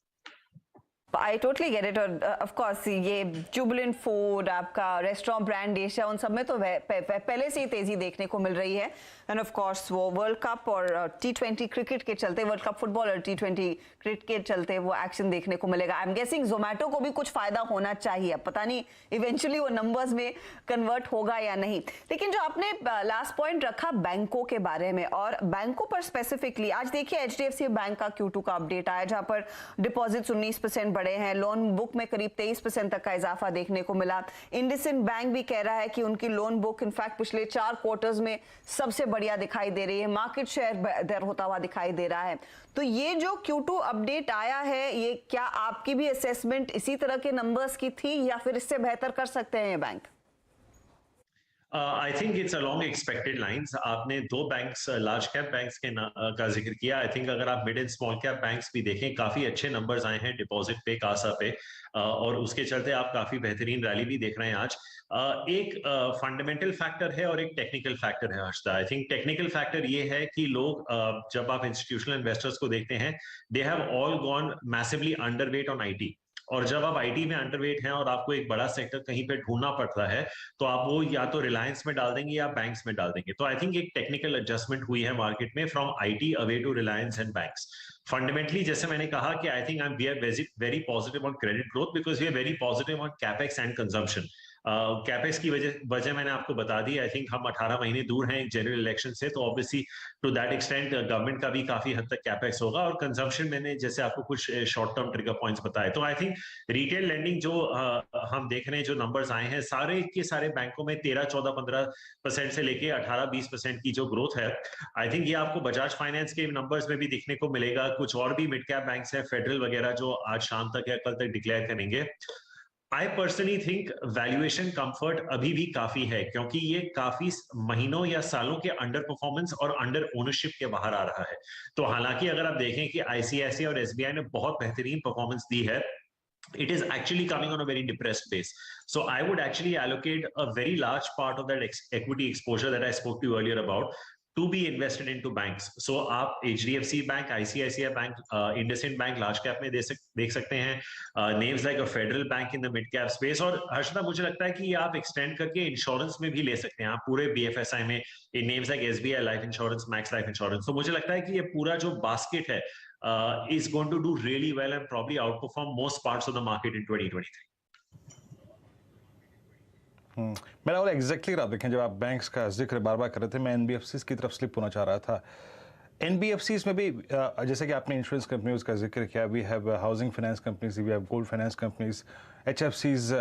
I totally get it। और ऑफ कोर्स ये जुबिलेंट फूड, आपका रेस्टोरेंट ब्रांड एशिया, उन सब में तो पहले से ही तेजी देखने को मिल रही है। एंड ऑफ कोर्स वो वर्ल्ड कप और T20 क्रिकेट के चलते, वर्ल्ड कप फुटबॉल और T20 क्रिकेट के चलते वो एक्शन देखने को मिलेगा। आई एम गेसिंग जोमेटो को भी कुछ फायदा होना चाहिए, पता नहीं इवेंचुअली वो नंबर्स में कन्वर्ट होगा या नहीं। लेकिन जो आपने लास्ट पॉइंट रखा बैंकों के बारे में, और बैंकों पर स्पेसिफिकली आज देखिए HDFC बैंक का Q2 का अपडेट आया, जहां पर डिपॉजिट्स 19% बढ़े हैं, लोन बुक में करीब 23% तक का इजाफा देखने को मिला। इंडसइंड बैंक भी कह रहा है कि उनकी लोन बुक इनफैक्ट पिछले 4 क्वार्टर्स में सबसे बढ़िया दिखाई दे रही है, मार्केट शेयर बेहतर होता हुआ दिखाई दे रहा है। तो ये जो Q2 अपडेट आया है, ये क्या आपकी भी असेसमेंट इसी तरह के नंबर्स की थी या फिर इससे बेहतर कर सकते हैं ये bank? I think it's along expected lines. आपने 2 बैंक्स, लार्ज कैप बैंक्स के का जिक्र किया। आई थिंक अगर आप mid and small cap banks भी देखें, काफी अच्छे नंबर्स आए हैं डिपॉजिट पे, कासा पे, और उसके चलते आप काफी बेहतरीन रैली भी देख रहे हैं आज। एक फंडामेंटल फैक्टर है और एक टेक्निकल फैक्टर है Harshada. I think technical factor ये है कि लोग, जब आप इंस्टीट्यूशनल इन्वेस्टर्स को देखते हैं, they have all gone massively underweight on IT। और जब आप IT में अंडरवेट हैं और आपको एक बड़ा सेक्टर कहीं पे ढूंढना पड़ता है, तो आप वो या तो रिलायंस में डाल देंगे या बैंक्स में डाल देंगे। तो आई थिंक एक टेक्निकल एडजस्टमेंट हुई है मार्केट में from IT away to Reliance and banks. Fundamentally जैसे मैंने कहा कि I think we are very positive on credit growth, because we are very positive on capex and consumption. Capex की वजह मैंने आपको बता दी। आई थिंक हम 18 महीने दूर हैं एक जनरल इलेक्शन से, तो obviously to that extent government का भी काफी हद तक कैपेक्स होगा, और कंजम्पशन मैंने जैसे आपको कुछ शॉर्ट टर्म ट्रिगर पॉइंट्स बताए। तो आई थिंक रिटेल लेंडिंग जो हम देख रहे हैं, जो नंबर्स आए हैं सारे के सारे बैंकों में 13, 14, 15% से लेके 18, 20% की जो ग्रोथ है, आई थिंक ये आपको बजाज फाइनेंस के नंबर्स में भी दिखने को मिलेगा। कुछ और भी मिड कैप बैंक्स हैं, फेडरल वगैरह, जो आज शाम तक या कल तक डिक्लेयर करेंगे। आई पर्सनली थिंक वैल्यूएशन कंफर्ट अभी भी काफी है, क्योंकि ये काफी महीनों या सालों के अंडर परफॉर्मेंस और अंडर ओनरशिप के बाहर आ रहा है। तो हालांकि अगर आप देखें कि ICICI और SBI ने बहुत बेहतरीन परफॉर्मेंस दी है, it is actually coming on a very depressed base. So I would actually allocate a very large part of that equity exposure that I spoke to you earlier about to be invested into banks. So आप HDFC bank, ICICI bank, IndusInd bank large cap में देख सकते हैं, names like a Federal Bank in the mid cap space। और हर्षदा मुझे लगता है कि ये आप एक्सटेंड करके इंश्योरेंस में भी ले सकते हैं, आप पूरे BFSI में in names like SBI life insurance, max life insurance. तो मुझे लगता है कि ये पूरा जो बास्केट है is going to do really well and probably outperform most parts of the market in 2023। मेरा और एग्जैक्टली आप देखें, जब आप बैंक्स का जिक्र बार बार कर रहे थे, मैं NBFCs की तरफ स्लिप होना चाह रहा था। NBFCs में भी जैसे कि आपने इंश्योरेंस कंपनीज का जिक्र किया, we have housing finance companies, we have gold finance companies, HFCs।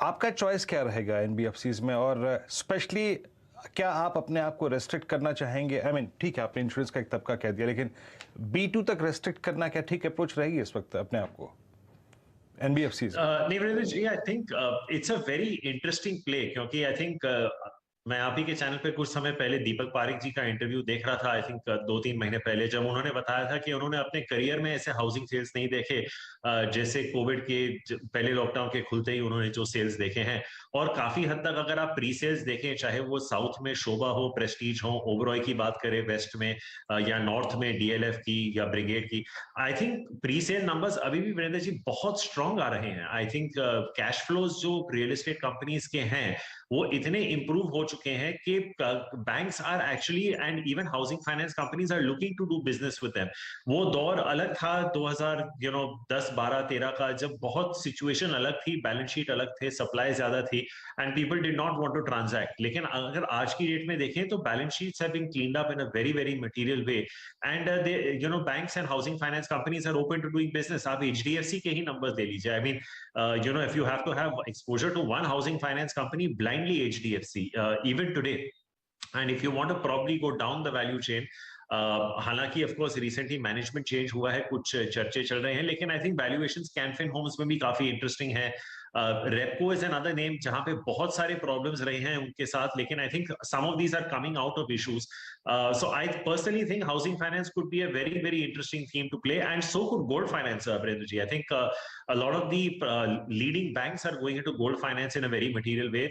आपका चॉइस क्या रहेगा NBFCs में, और स्पेशली क्या आप अपने आप को रेस्ट्रिक्ट करना चाहेंगे? आई मीन ठीक है, आपने इंश्योरेंस का एक तबका कह दिया, लेकिन B2 तक रेस्ट्रिक्ट करना क्या ठीक अप्रोच रहेगी इस वक्त अपने आप को NBFCs? नहीं Virendra ji, I think it's a very interesting play, क्योंकि आई थिंक मैं आप ही के चैनल पे कुछ समय पहले दीपक पारेख जी का इंटरव्यू देख रहा था, आई थिंक 2-3 महीने पहले, जब उन्होंने बताया था कि उन्होंने अपने करियर में ऐसे हाउसिंग सेल्स नहीं देखे जैसे कोविड के पहले लॉकडाउन के खुलते ही उन्होंने जो सेल्स देखे हैं। और काफी हद तक अगर आप प्री सेल्स देखें, चाहे वो साउथ में शोभा हो, प्रेस्टीज हो, ओबरॉय की बात करें वेस्ट में, या नॉर्थ में DLF की या ब्रिगेड की, I think pre sale numbers अभी भी वीरेंद्र जी बहुत स्ट्रांग आ रहे हैं। आई थिंक कैश फ्लोज जो रियल एस्टेट कंपनीज के हैं वो इतने इंप्रूव हो चुके हैं कि banks are actually and even housing finance companies are looking to do business with them. वो दौर अलग था 2010, 12, 13 का, जब बहुत सिचुएशन अलग थी, बैलेंस शीट अलग थे, सप्लाई ज्यादा थी and people did not want to transact. लेकिन अगर आज की डेट में देखें तो balance sheets have been cleaned up in a very very material way and they banks and housing finance companies are open to doing business. आप HDFC के ही नंबर्स ले लीजिए। I mean if you have to have exposure to one housing finance company, blindly HDFC, even today, and if you want to probably go down the value chain, हालांकि of course recently management change हुआ है, कुछ चर्चे चल रहे हैं, लेकिन आई थिंक वैल्यूएशंस कैनफिन होम्स में भी काफी इंटरेस्टिंग है। रेपको इज अनदर नेम जहां पे बहुत सारे प्रॉब्लम्स रहे हैं उनके साथ, लेकिन आई think some of these are coming out of issues. So I personally think housing finance could be a very very interesting theme to play and so could gold finance. Virendra ji, I think a lot of the leading banks are going into gold finance in a very material way.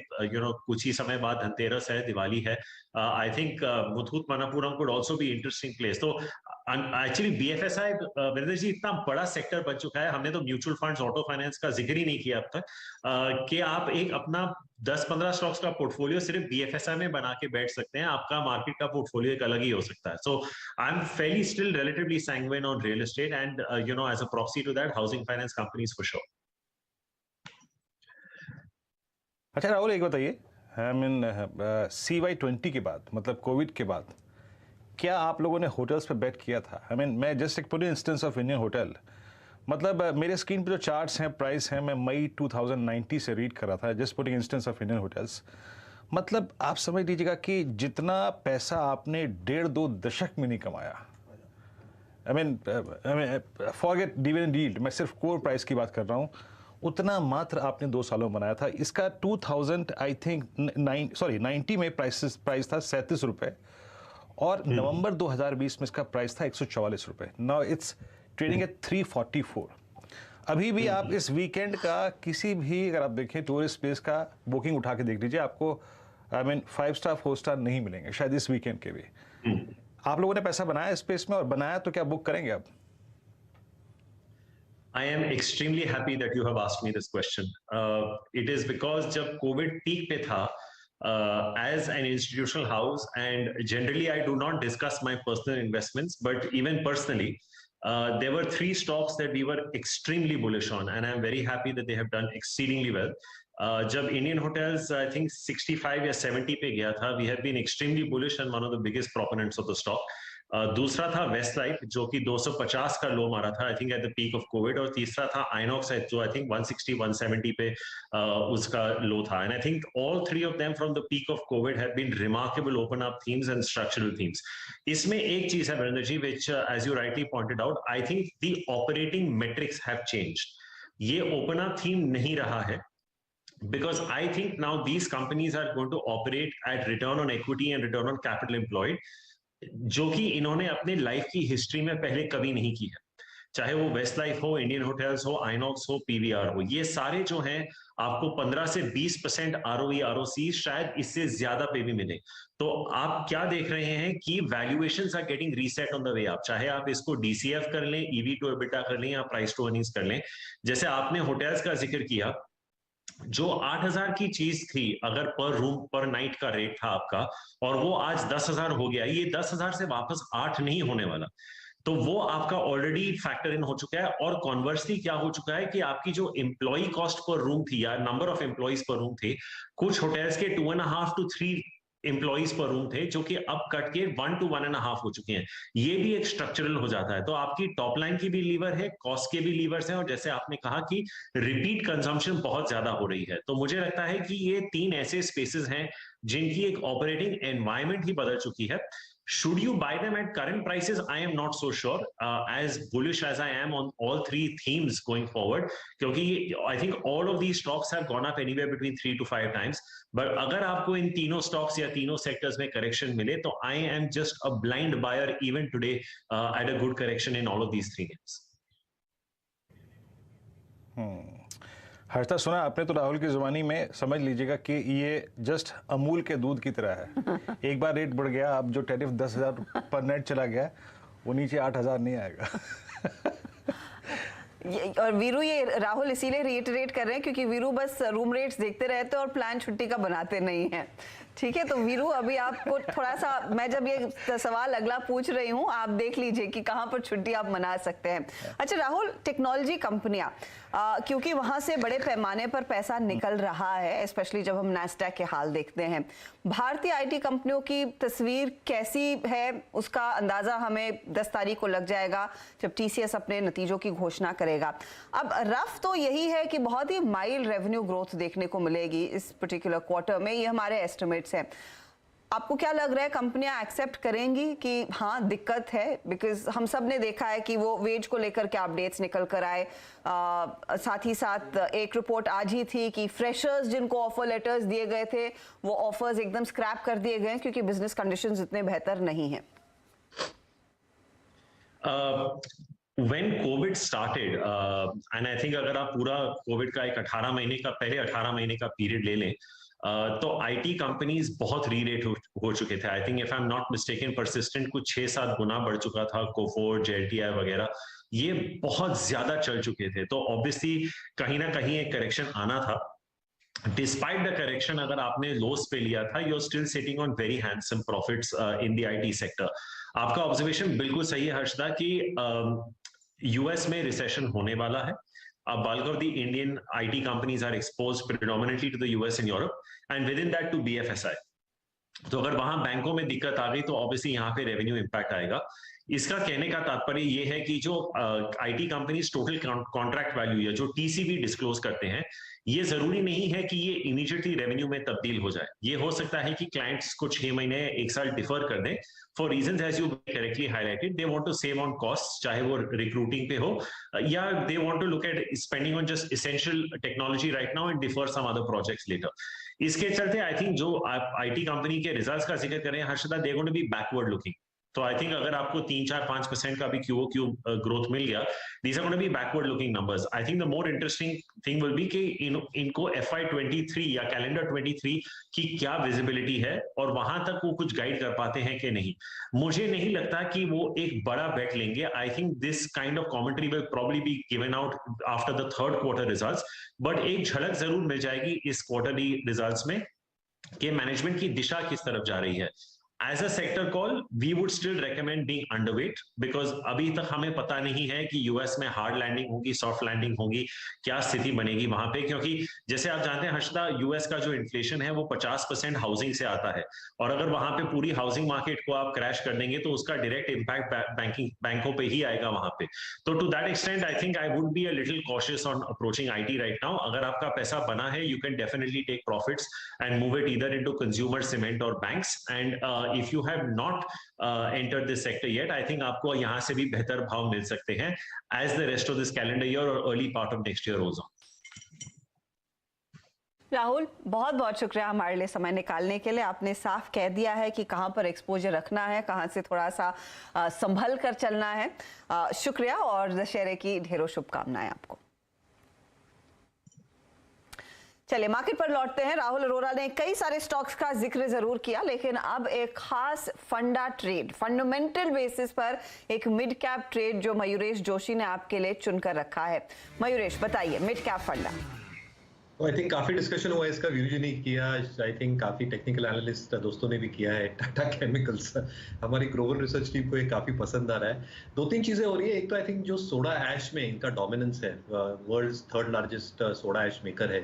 कुछ ही समय बाद धनतेरस है, दिवाली है। I think Muthoot Manappuram could also be interesting place. तो एक्चुअली BFSI वीरेंद्र जी इतना बड़ा सेक्टर बन चुका है, हमने तो म्यूचुअल फंड्स, ऑटो फाइनेंस का जिक्र ही नहीं किया अब तक, कि आप एक अपना 10-15 स्टॉक्स का पोर्टफोलियो सिर्फ BFSI में बना के बैठ सकते हैं, आपका मार्केट का पोर्टफोलियो एक अलग ही हो सकता है। So I am fairly still relatively sanguine on real estate and as a proxy to that housing finance companies for sure. अच्छा राहुल, एक बताइए, आई मीन CY20 के बाद, मतलब कोविड के बाद, क्या आप लोगों ने होटल्स पे बेट किया था? आई मीन मैं जस्ट एक पूरी इंस्टेंस ऑफ इंडियन होटल, मतलब मेरे स्क्रीन पे जो चार्ट्स हैं, प्राइस हैं, मैं मई 2090 से रीड कर रहा था, just putting instance of Indian hotels. मतलब आप समझ लीजिएगा कि जितना पैसा आपने 1.5-2 दशक में नहीं कमाया, I mean forget dividend yield, मैं सिर्फ कोर प्राइस की बात कर रहा हूँ, उतना मात्र आपने 2 सालों में बनाया था। इसका 90 में प्राइस था 37 रुपये और नवंबर 2020 में इसका प्राइस था 144 रुपये। Now it's trading at 344। अभी भी आप इस वीकेंड का किसी भी, अगर आप देखें टूरिस्ट प्लेस का बुकिंग उठा के देख लीजिए, आपको आई मीन 5 स्टार 4 स्टार नहीं मिलेंगे शायद इस वीकेंड के भी। आप लोगों ने पैसा बनाया इस स्पेस में, और बनाया तो क्या बुक करेंगे आप? I am extremely happy that you have asked me this question. It is because जब COVID peak पे था, as an institutional house, and generally I do not discuss my personal investments, but even personally, there were 3 stocks that we were extremely bullish on, and I'm very happy that they have done exceedingly well. जब Indian Hotels, I think 65 या 70 पे गया था, we have been extremely bullish and one of the biggest proponents of the stock. दूसरा था वेस्टलाइफ जो कि 250 का लो मारा था, I think at the peak of Covid, और तीसरा था आइनॉक्स जो आई थिंक 160-170 पे उसका लो था। And I think all 3 of them from the peak of Covid have been remarkable open up themes and structural themes. इसमें एक चीज है Virendra ji, which as you rightly pointed out, I think the operating metrics have changed. ये ओपन अप थीम नहीं रहा है, because I think now these companies are going to operate at return on equity and return on capital employed, जो कि इन्होंने अपने लाइफ की हिस्ट्री में पहले कभी नहीं की है। चाहे वो वेस्ट लाइफ हो, इंडियन होटल्स हो, आइनॉक्स हो, PVR हो, ये सारे जो हैं आपको 15 से 20% ROE ROC, शायद इससे ज्यादा पे भी मिले। तो आप क्या देख रहे हैं कि valuations are getting reset on the way up, चाहे आप इसको DCF कर लें, EV to EBITDA कर लें या प्राइस टू अर्निंग्स कर लें। जैसे आपने होटल्स का जिक्र किया, जो 8,000 की चीज थी अगर पर रूम पर नाइट का रेट था आपका, और वो आज 10,000 हो गया, ये 10,000 से वापस 8 नहीं होने वाला, तो वो आपका ऑलरेडी फैक्टर इन हो चुका है। और कॉन्वर्सली क्या हो चुका है कि आपकी जो एम्प्लॉय कॉस्ट पर रूम थी या नंबर ऑफ एम्प्लॉइज पर रूम थे, कुछ होटल्स के 2.5 to 3 एम्प्लॉइज पर रूम थे, जो कि अब कट के 1 to 1.5 हो चुके हैं। ये भी एक स्ट्रक्चरल हो जाता है। तो आपकी टॉप लाइन की भी लीवर है, कॉस्ट के भी लीवर्स हैं, और जैसे आपने कहा कि रिपीट कंजम्पशन बहुत ज्यादा हो रही है। तो मुझे लगता है कि ये 3 ऐसे स्पेसेस हैं जिनकी एक ऑपरेटिंग एनवायरमेंट ही बदल चुकी है। Should you buy them at current prices? I am not so sure. As bullish as I am on all 3 themes going forward, क्योंकि I think all of these stocks have gone up anywhere between 3 to 5 times. But अगर आपको इन तीनों stocks या तीनों sectors में correction मिले, तो I am just a blind buyer even today at a good correction in all of these 3 names. Harshada, सुना आपने तो राहुल की जुबानी में, समझ लीजिएगा कि ये जस्ट अमूल के दूध की तरह है। एक बार रेट बढ़ गया, अब जो टैरिफ 10,000 पर नेट चला गया, वो नीचे 8,000 नहीं आएगा। और वीरू, ये राहुल इसीलिए रिइटरेट कर रहे हैं क्योंकि वीरू बस रूम रेट्स देखते रहते हैं और प्लान छुट्टी का बनाते नहीं हैं। ठीक है, तो वीरू अभी आपको थोड़ा सा, मैं जब ये सवाल अगला पूछ रही हूँ, आप देख लीजिए कि कहाँ पर छुट्टी आप मना सकते हैं। अच्छा राहुल, टेक्नोलॉजी कंपनियां, क्योंकि वहां से बड़े पैमाने पर पैसा निकल रहा है, स्पेशली जब हम नैस्डैक के हाल देखते हैं, भारतीय आईटी कंपनियों की तस्वीर कैसी है उसका अंदाजा हमें 10 तारीख को लग जाएगा जब टीसीएस अपने नतीजों की घोषणा करेगा। अब रफ तो यही है कि बहुत ही माइल्ड रेवेन्यू ग्रोथ देखने को मिलेगी इस पर्टिकुलर क्वार्टर में, ये हमारे एस्टिमेट्स हैं। आपको क्या लग रहा है, कंपनियां एक्सेप्ट करेंगी कि हाँ दिक्कत है? बिकॉज हम सब ने देखा है कि वो वेज को लेकर के अपडेट्स निकल कर आए, साथ ही साथ एक रिपोर्ट आज ही थी कि फ्रेशर्स जिनको ऑफर लेटर्स दिए गए थे वो ऑफर्स एकदम स्क्रैप कर दिए गए क्योंकि बिजनेस कंडीशंस इतने बेहतर नहीं हैं। When COVID started, and I think अगर आप पूरा COVID का एक 18 महीने का, पहले 18 महीने का पीरियड ले लें, तो आईटी कंपनीज बहुत रीरेट हो चुके थे। I think if I am not mistaken, persistent कुछ 6-7 गुना बढ़ चुका था, कोफोर्ज, एलटीआई वगैरह, ये बहुत ज्यादा चल चुके थे। तो ऑब्वियसली कहीं ना कहीं एक करेक्शन आना था। डिस्पाइट द करेक्शन, अगर आपने लॉस पे लिया था, you are still sitting on very handsome profits in the IT sector. आपका ऑब्जर्वेशन बिल्कुल सही है हर्षदा कि यूएस में रिसेशन होने वाला है। bulk of the Indian IT companies are exposed predominantly to the US and Europe, and within that to BFSI. तो अगर वहां बैंकों में दिक्कत आ गई तो ऑब्वियसली यहाँ पे रेवेन्यू इंपैक्ट आएगा। इसका कहने का तात्पर्य ये है कि जो IT companies total contract value या जो टीसीवी डिस्क्लोज करते हैं, ये जरूरी नहीं है कि ये इमीडिएटली रेवेन्यू में तब्दील हो जाए। ये हो सकता है कि क्लाइंट्स को 6 महीने 1 साल डिफर कर दें for reasons as you correctly highlighted. They want to save on cost, चाहे वो रिक्रूटिंग पे हो या they want to look at spending on just essential technology right now and defer some other projects later. इसके चलते आई थिंक जो आप आईटी कंपनी के रिजल्ट्स का जिक्र करें Harshada, they going to be backward looking. तो आई थिंक अगर आपको 3-4-5% का भी क्यूओक्यू ग्रोथ मिल गया, these are going to be backward looking numbers. I think the more interesting thing will be कि इनको FY23 या कैलेंडर 23 की क्या विजिबिलिटी है और वहां तक वो कुछ गाइड कर पाते हैं कि नहीं। मुझे नहीं लगता कि वो एक बड़ा बेट लेंगे। आई think this kind of commentary will probably be given out after the third quarter results, but एक झलक जरूर मिल जाएगी इस क्वार्टरली रिजल्ट्स में कि मैनेजमेंट की दिशा किस तरफ जा रही है। As a sector call, we would still recommend being underweight because अभी तक हमें पता नहीं है कि यूएस में हार्ड लैंडिंग होगी, सॉफ्ट लैंडिंग होगी, क्या स्थिति बनेगी वहां पे। क्योंकि जैसे आप जानते हैं हर्षदा, यूएस का जो इन्फ्लेशन है वो 50% हाउसिंग से आता है, और अगर वहां पे पूरी हाउसिंग मार्केट को आप क्रैश कर देंगे तो उसका डायरेक्ट इम्पैक्ट बैंकों पे ही आएगा वहां पे। तो to that extent I think I would be a little cautious on approaching IT right now. अगर आपका पैसा बना है, you can definitely take profits and move it either into consumer, cement और banks. And if you have not entered this sector yet, I think आपको यहाँ से भी बेहतर भाव मिल सकते हैं as the rest of this calendar year or early part of next year also. Rahul, बहुत बहुत शुक्रिया हमारे लिए समय निकालने के लिए। आपने साफ कह दिया है कि कहाँ पर एक्सपोजर रखना है, कहाँ से थोड़ा सा संभल कर चलना है। शुक्रिया और दशहरे की ढेरों शुभकामनाएं आपको। चलिए मार्केट पर लौटते हैं। राहुल अरोरा ने कई सारे स्टॉक्स का जिक्र जरूर किया, लेकिन अब एक खास फंडा ट्रेड, फंडामेंटल बेसिस पर एक मिड कैप ट्रेड जो मयूरेश जोशी ने आपके लिए चुनकर रखा है। मयूरेश बताइए, मिड कैप फंडा। आई थिंक काफी डिस्कशन हुआ है इसका, वीरू जी ने किया, आई थिंक काफी टेक्निकल एनालिस्ट दोस्तों ने भी किया है। टाटा केमिकल्स हमारी ग्लोबल रिसर्च टीम को ये काफी पसंद आ रहा है। 2-3 चीजें हो रही है। एक तो आई थिंक जो सोडा ऐश में इनका डोमिनेंस है, world's 3rd largest soda ash maker है।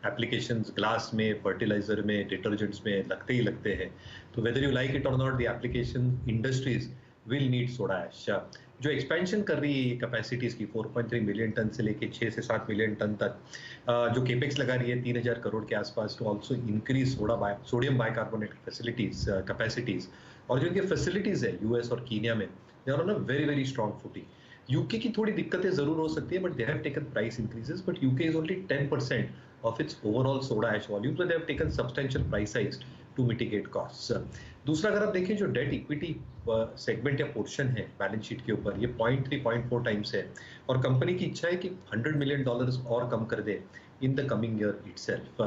एप्लीकेशंस ग्लास में, फर्टिलाइजर में, डिटर्जेंट्स में लगते ही लगते हैं। तो वेदर यू लाइक इट और not, the application industries will need soda ash. जो एक्सपेंशन कर रही है कैपेसिटीज की 4.3 मिलियन टन से लेके 6 से 7 मिलियन टन तक, जो केपेक्स लगा रही है 3000 करोड़ के आसपास, to also increase sodium bicarbonate facilities capacities. और जो इनके फैसिलिटीज है यूएस और कीनिया में, they are on a very very strong footing. UK की थोड़ी दिक्कतें जरूर हो सकती है, but they have taken price increases, but UK is only 10% of its overall soda ash volume, so they have taken substantial price hikes to mitigate costs. दूसरा, अगर आप देखें जो डेट इक्विटी सेगमेंट या पोर्शन है बैलेंस शीट के ऊपर, ये 0.3-0.4 टाइम्स है, और कंपनी की इच्छा है कि $100 मिलियन और कम कर दे in the coming year itself.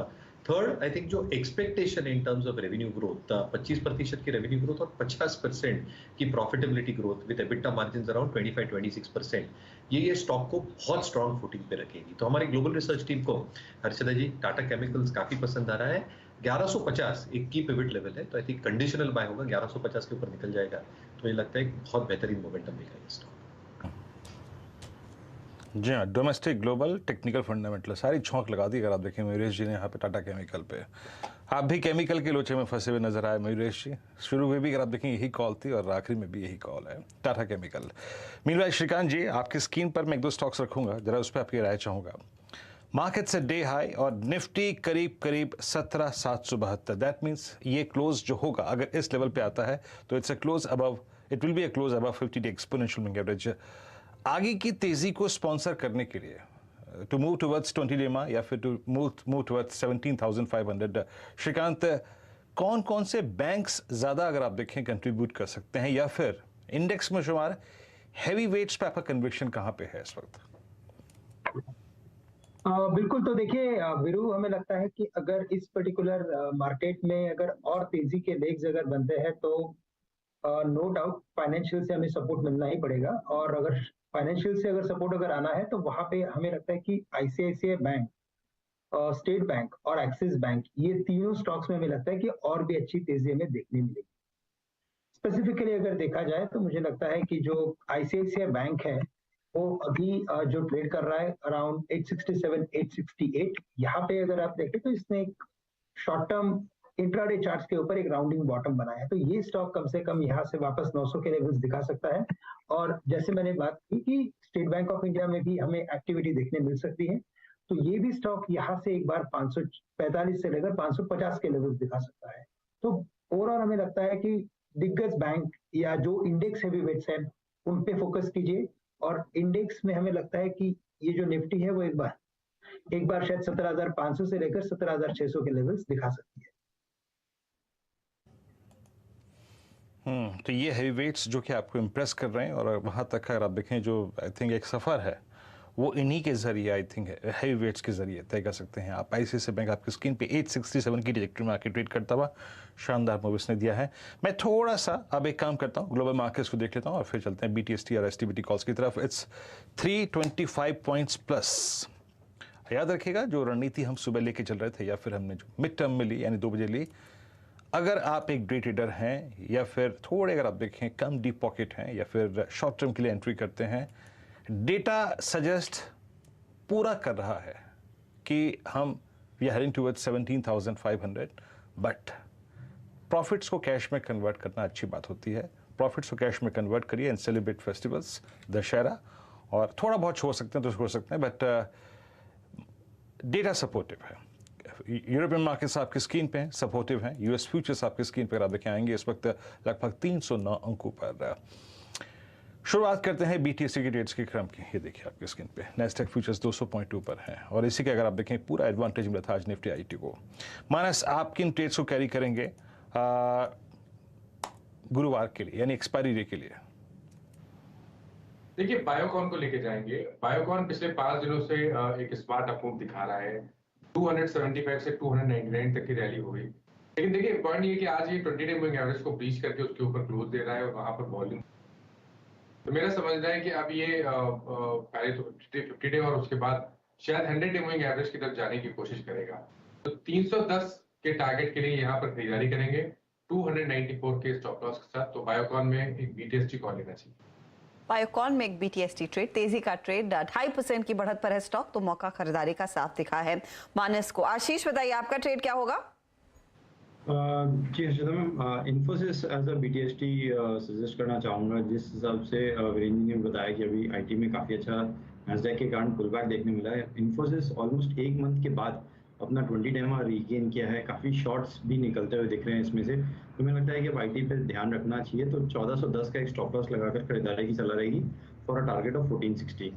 Third, I think जो expectation in terms of revenue growth, 25% की रेवेन्यू ग्रोथ और 50% की profitability growth with EBITDA margins around 25-26%, ये स्टॉक को बहुत स्ट्रॉन्ग फुटिंग पे रखेगी। तो हमारी ग्लोबल रिसर्च टीम को हर्षदा जी टाटा केमिकल्स काफी पसंद आ रहा है। 1150 एक की पिवट लेवल है, तो आई थिंक कंडीशनल बाय होगा, 1150 के ऊपर निकल जाएगा तो ये लगता है एक बहुत बेहतरीन मोमेंटम मिलेगा इस स्टॉक। जी हाँ, डोमेस्टिक ग्लोबल टेक्निकल फंडामेंटल सारी झोंक लगा दी। अगर आप देखें मयूरेश जी ने यहाँ पे टाटा केमिकल पे, आप भी केमिकल के लोचे में फंसे हुए नजर आए मयूरेश जी। शुरू में भी अगर आप देखें यही कॉल थी और आखिरी में भी यही कॉल है, टाटा केमिकल। मीनवाइल श्रीकांत जी, आपकी स्क्रीन पर मैं एक दो स्टॉक्स रखूंगा, जरा उस पर आपकी राय चाहूंगा। मार्केट से डे हाई और निफ्टी करीब करीब 17,772, दैट मीन्स ये क्लोज जो होगा अगर इस लेवल पे आता है तो it's a close above, it will be a close above 50 day exponential moving average. आगे की तेजी को स्पॉन्सर करने के लिए टू मूव टुवर्ड्स 20 डे मा या फिर टू मूव टुवर्ड्स 17,500, श्रीकांत कौन कौन से बैंक्स ज्यादा अगर आप देखें कंट्रीब्यूट कर सकते हैं, या फिर इंडेक्स में शुमार हैवी वेट्स पे आपका कन्विक्शन कहां पे है इस वक्त? बिल्कुल, तो देखिए वीरू, हमें लगता है कि अगर इस पर्टिकुलर मार्केट में अगर और तेजी के लेग्स अगर बनते हैं तो नो डाउट फाइनेंशियल से हमें सपोर्ट मिलना ही पड़ेगा। और अगर फाइनेंशियल से अगर सपोर्ट अगर आना है तो वहां पे हमें लगता है कि आईसीआईसीआई बैंक, स्टेट बैंक और एक्सिस बैंक, ये तीनों स्टॉक्स में हमें लगता है कि और भी अच्छी तेजी हमें देखने मिलेगी। स्पेसिफिकली अगर देखा जाए तो मुझे लगता है कि जो आईसीआईसीआई बैंक है वो अभी जो ट्रेड कर रहा है अराउंड 867, 868, यहाँ पे अगर आप देखें तो इसने एक शॉर्ट टर्म इंट्राडे चार्ट्स के ऊपर एक राउंडिंग बॉटम बनाया है, तो ये स्टॉक कम से कम यहाँ से वापस 900 के लेवल्स दिखा सकता है। और जैसे मैंने बात की कि स्टेट बैंक ऑफ इंडिया में भी हमें एक्टिविटी देखने मिल सकती है, तो ये भी स्टॉक यहाँ से एक बार 545 से लेकर 550 के लेवल्स दिखा सकता है। तो ओवरऑल हमें लगता है कि दिग्गज बैंक या जो इंडेक्स हैवी वेट्स है उन पे फोकस कीजिए, और इंडेक्स में हमें लगता है कि ये जो निफ्टी है वो एक बार शायद 17,500 से लेकर 17,600 के लेवल्स दिखा सकती है। तो ये हैवी वेट्स जो कि आपको इम्प्रेस कर रहे हैं, और वहाँ तक अगर आप देखें जो आई थिंक एक सफ़र है वो इन्हीं के जरिए आई थिंक हैवी वेट्स के जरिए तय कर सकते हैं आप। आईसीआईसीआई बैंक आपकी स्क्रीन पे 867 की ट्रैजेक्टरी में आके ट्रेड करता हुआ शानदार मूव इसने दिया है। मैं थोड़ा सा अब एक काम करता हूँ, ग्लोबल मार्केट्स को देख लेता हूँ और फिर चलते हैं बीटीएसटी और एसटीबीटी कॉल्स की तरफ। It's 325 points plus. याद रखिएगा जो रणनीति हम सुबह लेके चल रहे थे या फिर हमने जो मिड टर्म में ली यानी 2 बजे ली, अगर आप एक डे ट्रेडर हैं या फिर थोड़े अगर आप देखें कम डीप पॉकेट हैं या फिर शॉर्ट टर्म के लिए एंट्री करते हैं, डेटा सजेस्ट पूरा कर रहा है कि हम we are heading towards 17,500, but profits को कैश में कन्वर्ट करना अच्छी बात होती है। प्रॉफिट्स को कैश में कन्वर्ट करिए एंड सेलिब्रेट फेस्टिवल्स, दशहरा, और थोड़ा बहुत छोड़ सकते हैं तो छोड़ सकते हैं, बट डेटा सपोर्टिव है। यूरोपियन मार्केट्स आपकी स्क्रीन पे हैं, सपोर्टिव हैं। यूएस फ्यूचर्स आपकी स्क्रीन पर आप देखें आएंगे इस वक्त लगभग 309 अंकों पर। शुरुआत करते हैं बीटीएसटी के रेट्स के क्रम की। ये देखिए आपकी स्क्रीन पे नैस्डैक फ्यूचर्स 200 पॉइंट ऊपर है, और इसी के अगर आप देखें पूरा एडवांटेज मिला था आज निफ्टी आईटी को। माइनस आप किन ट्रेड्स को कैरी करेंगे गुरुवार के लिए यानी एक्सपायरी डे के लिए? देखिए, बायोकॉन को लेके जाएंगे। बायोकॉन पिछले 5 दिनों से एक स्मार्ट अपमूव दिखा रहा है। 275 से 299 तक की रैली हो गई, लेकिन देखिए पॉइंट ये कि आज ये 20 डे मूविंग एवरेज को ब्रीच करके उसके ऊपर क्लोज दे रहा है और वहां पर वॉल्यूम, तो मेरा समझना है कि अब ये पहले तो 50 डे और उसके बाद शायद 100 डे मूविंग एवरेज की तरफ जाने की कोशिश करेगा। तो 310 के टारगेट के लिए यहाँ पर खरीदारी करेंगे 294 के स्टॉप लॉस के साथ। तो बायोकॉन में एक बीटीएसटी कॉल लेना चाहिए। बायोकॉन में एक बीटीएसटी ट्रेड, तेजी का ट्रेड, 2.5% की बढ़त पर है स्टॉक, तो मौका खरीदारी का साफ दिखा है मानस को। आशीष बताइए आपका ट्रेड क्या होगा? जी Harshita ma'am, Infosys as a BTST suggest करना चाहूँगा। जिस हिसाब से वीरेंद्र ने बताया कि अभी आईटी में काफ़ी अच्छा नैस्डैक के कारण पुल बैक देखने मिला है। इन्फोसिस ऑलमोस्ट 1 मंथ के बाद अपना 20 डे मा रीगेन किया है, काफ़ी शॉर्ट्स भी निकलते हुए दिख रहे हैं इसमें से। तो मुझे लगता है कि अब आईटी पे ध्यान रखना चाहिए। तो 1410 का एक स्टॉप लॉस लगाकर खरीदारी की सलाह रहेगी फॉर अ टारगेट ऑफ 1460।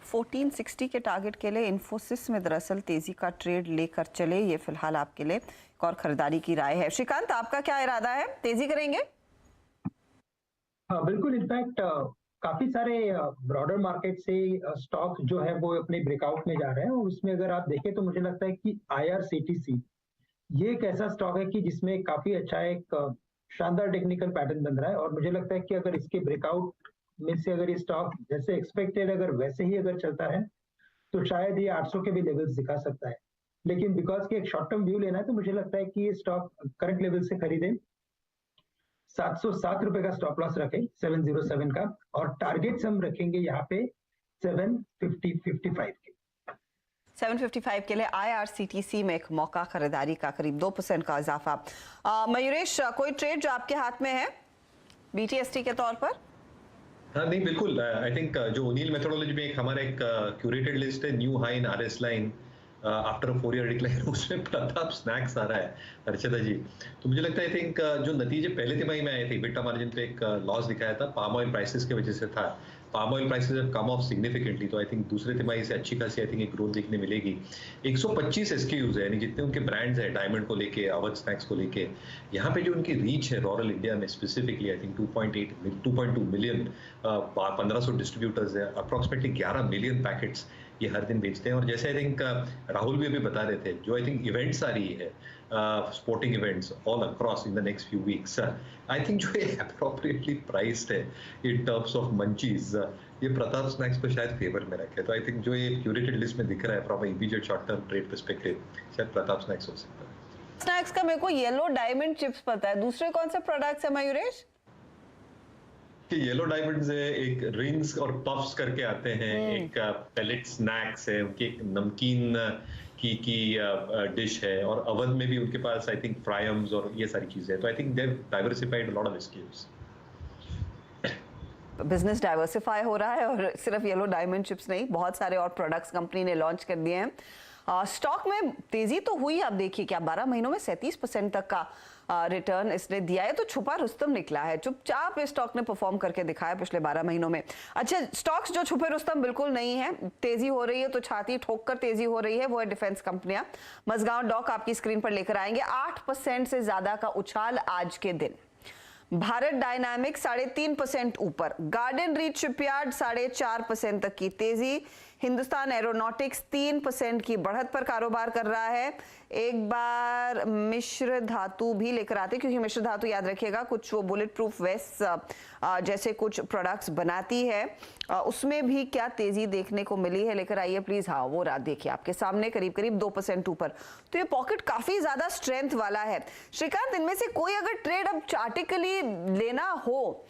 1460 के टारगेट के लिए इन्फोसिस में दरअसल तेजी का ट्रेड लेकर चले, ये फिलहाल आपके लिए एक और खरीदारी की राय है। श्रीकांत, आपका क्या इरादा है, तेजी करेंगे? हाँ बिल्कुल, इनफैक्ट काफी सारे ब्रॉडर मार्केट से स्टॉक जो है वो अपने ब्रेकआउट में जा रहे हैं, और उसमें अगर आप देखें तो मुझे लगता है कि IRCTC ये एक ऐसा स्टॉक है कि जिसमें काफी अच्छा एक शानदार टेक्निकल पैटर्न बन रहा है, और मुझे लगता है कि अगर इसके ब्रेकआउट में से अगर ये स्टॉक जैसे एक्सपेक्टेड अगर वैसे ही अगर चलता है तो शायद ये 800 के भी लेवल्स दिखा सकता है। लेकिन बिकॉज कि एक शॉर्ट टर्म व्यू लेना है तो मुझे लगता है कि ये स्टॉक करंट लेवल से खरीदें, 707 रुपए का स्टॉप लॉस रखें 707 का, और टारगेट्स हम रखेंगे यहाँ पे 755 के। 755 के लिए IRCTC में एक मौका खरीदारी का करीब 2% का इजाफा। मयूरेश, कोई ट्रेड जो आपके हाथ में है BTST के तौर पर? हाँ नहीं बिल्कुल, आई थिंक जो ओनिल मेथोडोलॉजी में एक हमारा एक क्यूरेटेड लिस्ट है, new high in RS line after 4 year decline, उसमें प्रताप स्नैक्स आ रहा है अर्चिता जी। तो मुझे लगता है आई थिंक जो नतीजे पहले तिमाही में आए थे, EBITDA मार्जिन पे एक लॉस दिखाया था, पाम ऑयल प्राइसेस की वजह से था। Palm oil prices have come of significantly, तो आई थिंक दूसरे तिमाही से अच्छी खासी आई थिंक एक ग्रोथ देखने मिलेगी। 125 SKUs है, यानी जितने उनके ब्रांड्स हैं, डायमंड को लेके, अवध स्नैक्स को लेके, यहाँ पे जो उनकी रीच है रूरल इंडिया में specifically I think 2.2 million, 1500 distributors है, अप्रॉक्सीमेटली 11 मिलियन पैकेट्स ये हर दिन बेचते हैं। और जैसे आई थिंक राहुल भी अभी बता रहे थे, जो आई थिंक इवेंट्स आ रही है, sporting events all across in the next few weeks, I think जो ये अप्रोप्रिएटली प्राइस्ड है इन टर्म्स ऑफ मंचीज, ये प्रताप स्नैक्स को शायद फेवर में रखे। तो आई थिंक जो ये क्यूरेटेड लिस्ट में दिख रहा है from immediate short term trade perspective, शायद प्रताप स्नैक्स हो सकता है। स्नैक्स का मेरे को येलो डायमंड चिप्स पता है, दूसरे कौन से प्रोडक्ट्स है मयूरेश? येलो डायमंड्स है, एक रिंग्स और पफ्स करके आते हैं, एक पेलेट स्नैक्स है, उनकी एक नमकीन की डिश है, और अवध में भी उनके पास आई थिंक फ्रायम्स और ये सारी चीजें हैं। तो I think they have diversified a lot of SKUs। Business diversify हो रहा है, और सिर्फ येलो डायमंड चिप्स नहीं, बहुत सारे और प्रोडक्ट्स कंपनी ने लॉन्च कर दिए हैं। स्टॉक में तेजी तो हुई, आप देखिए क्या 12 महीनों में 37% तक का रिटर्न इसने दिया है, तो छुपा रुस्तम निकला है, चुपचाप इस स्टॉक ने परफॉर्म करके दिखाया पिछले 12 महीनों में। अच्छा, स्टॉक्स जो छुपे रुस्तम बिल्कुल नहीं है, तेजी हो रही है तो छाती ठोक कर तेजी हो रही है, वो है डिफेंस कंपनियां। मझगांव डॉक आपकी स्क्रीन पर लेकर आएंगे, 8% से ज्यादा का उछाल आज के दिन। भारत डायनामिक्स 3.5% ऊपर, गार्डन रीच शिपयार्ड 4.5% तक की तेजी, हिंदुस्तान एरोनॉटिक्स 3% की बढ़त पर कारोबार कर रहा है। एक बार मिश्र धातु भी लेकर आते, क्योंकि मिश्र धातु याद रखिएगा कुछ वो बुलेट प्रूफ वेस्ट जैसे कुछ प्रोडक्ट्स बनाती है, उसमें भी क्या तेजी देखने को मिली है, लेकर आइए प्लीज। हाँ, वो रात देखिए आपके सामने, करीब करीब 2% ऊपर, तो ये पॉकेट काफी ज्यादा स्ट्रेंथ वाला है। श्रीकांत, इनमें से कोई अगर ट्रेड अब चार्टिकली लेना हो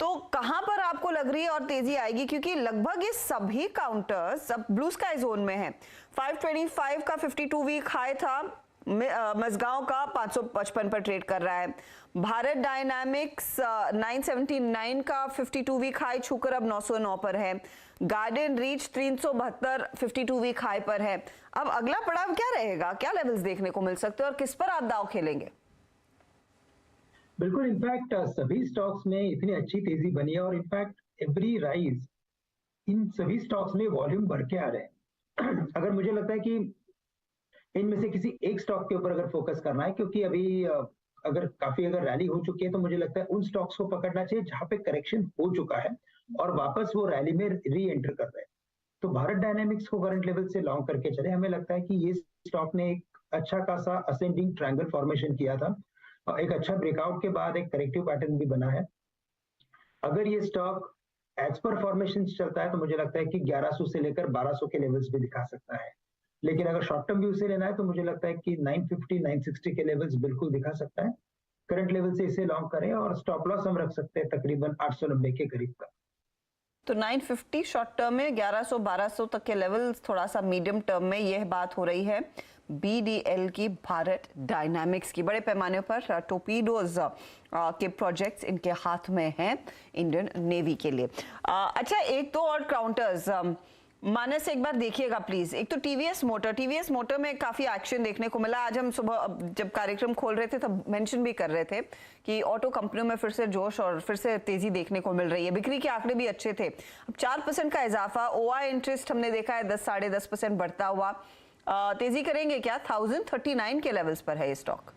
तो कहां पर आपको लग रही है और तेजी आएगी, क्योंकि लगभग ये सभी काउंटर्स अब ब्लू स्काई जोन में है। 525 का 52 वीक हाई था, मझगांव का 555 पर ट्रेड कर रहा है। भारत डायनामिक्स 979 का 52 वीक हाई छूकर अब 909 पर है। गार्डन रीच 372 52 वीक हाई पर है। अब अगला पड़ाव क्या रहेगा, क्या लेवल्स देखने को मिल सकते हैं और किस पर आप दाव खेलेंगे? बिल्कुल, इनफैक्ट सभी स्टॉक्स में इतनी अच्छी तेजी बनी है, और इनफैक्ट एवरी राइज इन सभी स्टॉक्स में वॉल्यूम बढ़ के आ रहे हैं। अगर मुझे लगता है कि इनमें से किसी एक स्टॉक के ऊपर अगर फोकस करना है, क्योंकि अभी अगर रैली हो चुकी है, तो मुझे लगता है उन स्टॉक्स को पकड़ना चाहिए जहां पे करेक्शन हो चुका है और वापस वो रैली में री एंटर कर रहे हैं। तो भारत डायनामिक्स को करंट लेवल से लॉन्ग करके चले। हमें लगता है कि ये स्टॉक ने एक अच्छा खासा असेंडिंग ट्रायंगल फॉर्मेशन किया था, एक अच्छा ब्रेकआउट के बाद एक करेक्टिव पैटर्न भी बना है। अगर ये स्टॉक एज पर फॉर्मेशन चलता है तो मुझे लगता है कि 1100 से लेकर 1200 के लेवल्स भी दिखा सकता है, लेकिन अगर शॉर्ट टर्म व्यू से लेना है तो मुझे लगता है कि 950 960 के लेवल्स बिल्कुल दिखा सकता है। करंट लेवल से इसे लॉन्ग करें, और स्टॉप लॉस हम रख सकते हैं तकरीबन 890 के करीब का। तो 950 शॉर्ट टर्म में, 1100 1200 तक के लेवल्स थोड़ा सा मीडियम टर्म में, यह बात हो रही है BDL की, भारत डायनामिक्स की। बड़े पैमाने पर टोपीडोज के प्रोजेक्ट्स इनके हाथ में हैं इंडियन नेवी के लिए। अच्छा, एक तो और काउंटर्स मानस एक बार देखिएगा प्लीज। एक तो टीवीएस मोटर में काफी एक्शन देखने को मिला। आज हम सुबह जब कार्यक्रम खोल रहे थे तब मेंशन भी कर रहे थे कि ऑटो कंपनियों में फिर से जोश और फिर से तेजी देखने को मिल रही है। बिक्री के आंकड़े भी अच्छे थे, अब 4% का इजाफा। OI इंटरेस्ट हमने देखा है 10-10.5% बढ़ता हुआ। तेजी करेंगे क्या? 1039 के लेवल्स पर है ये स्टॉक।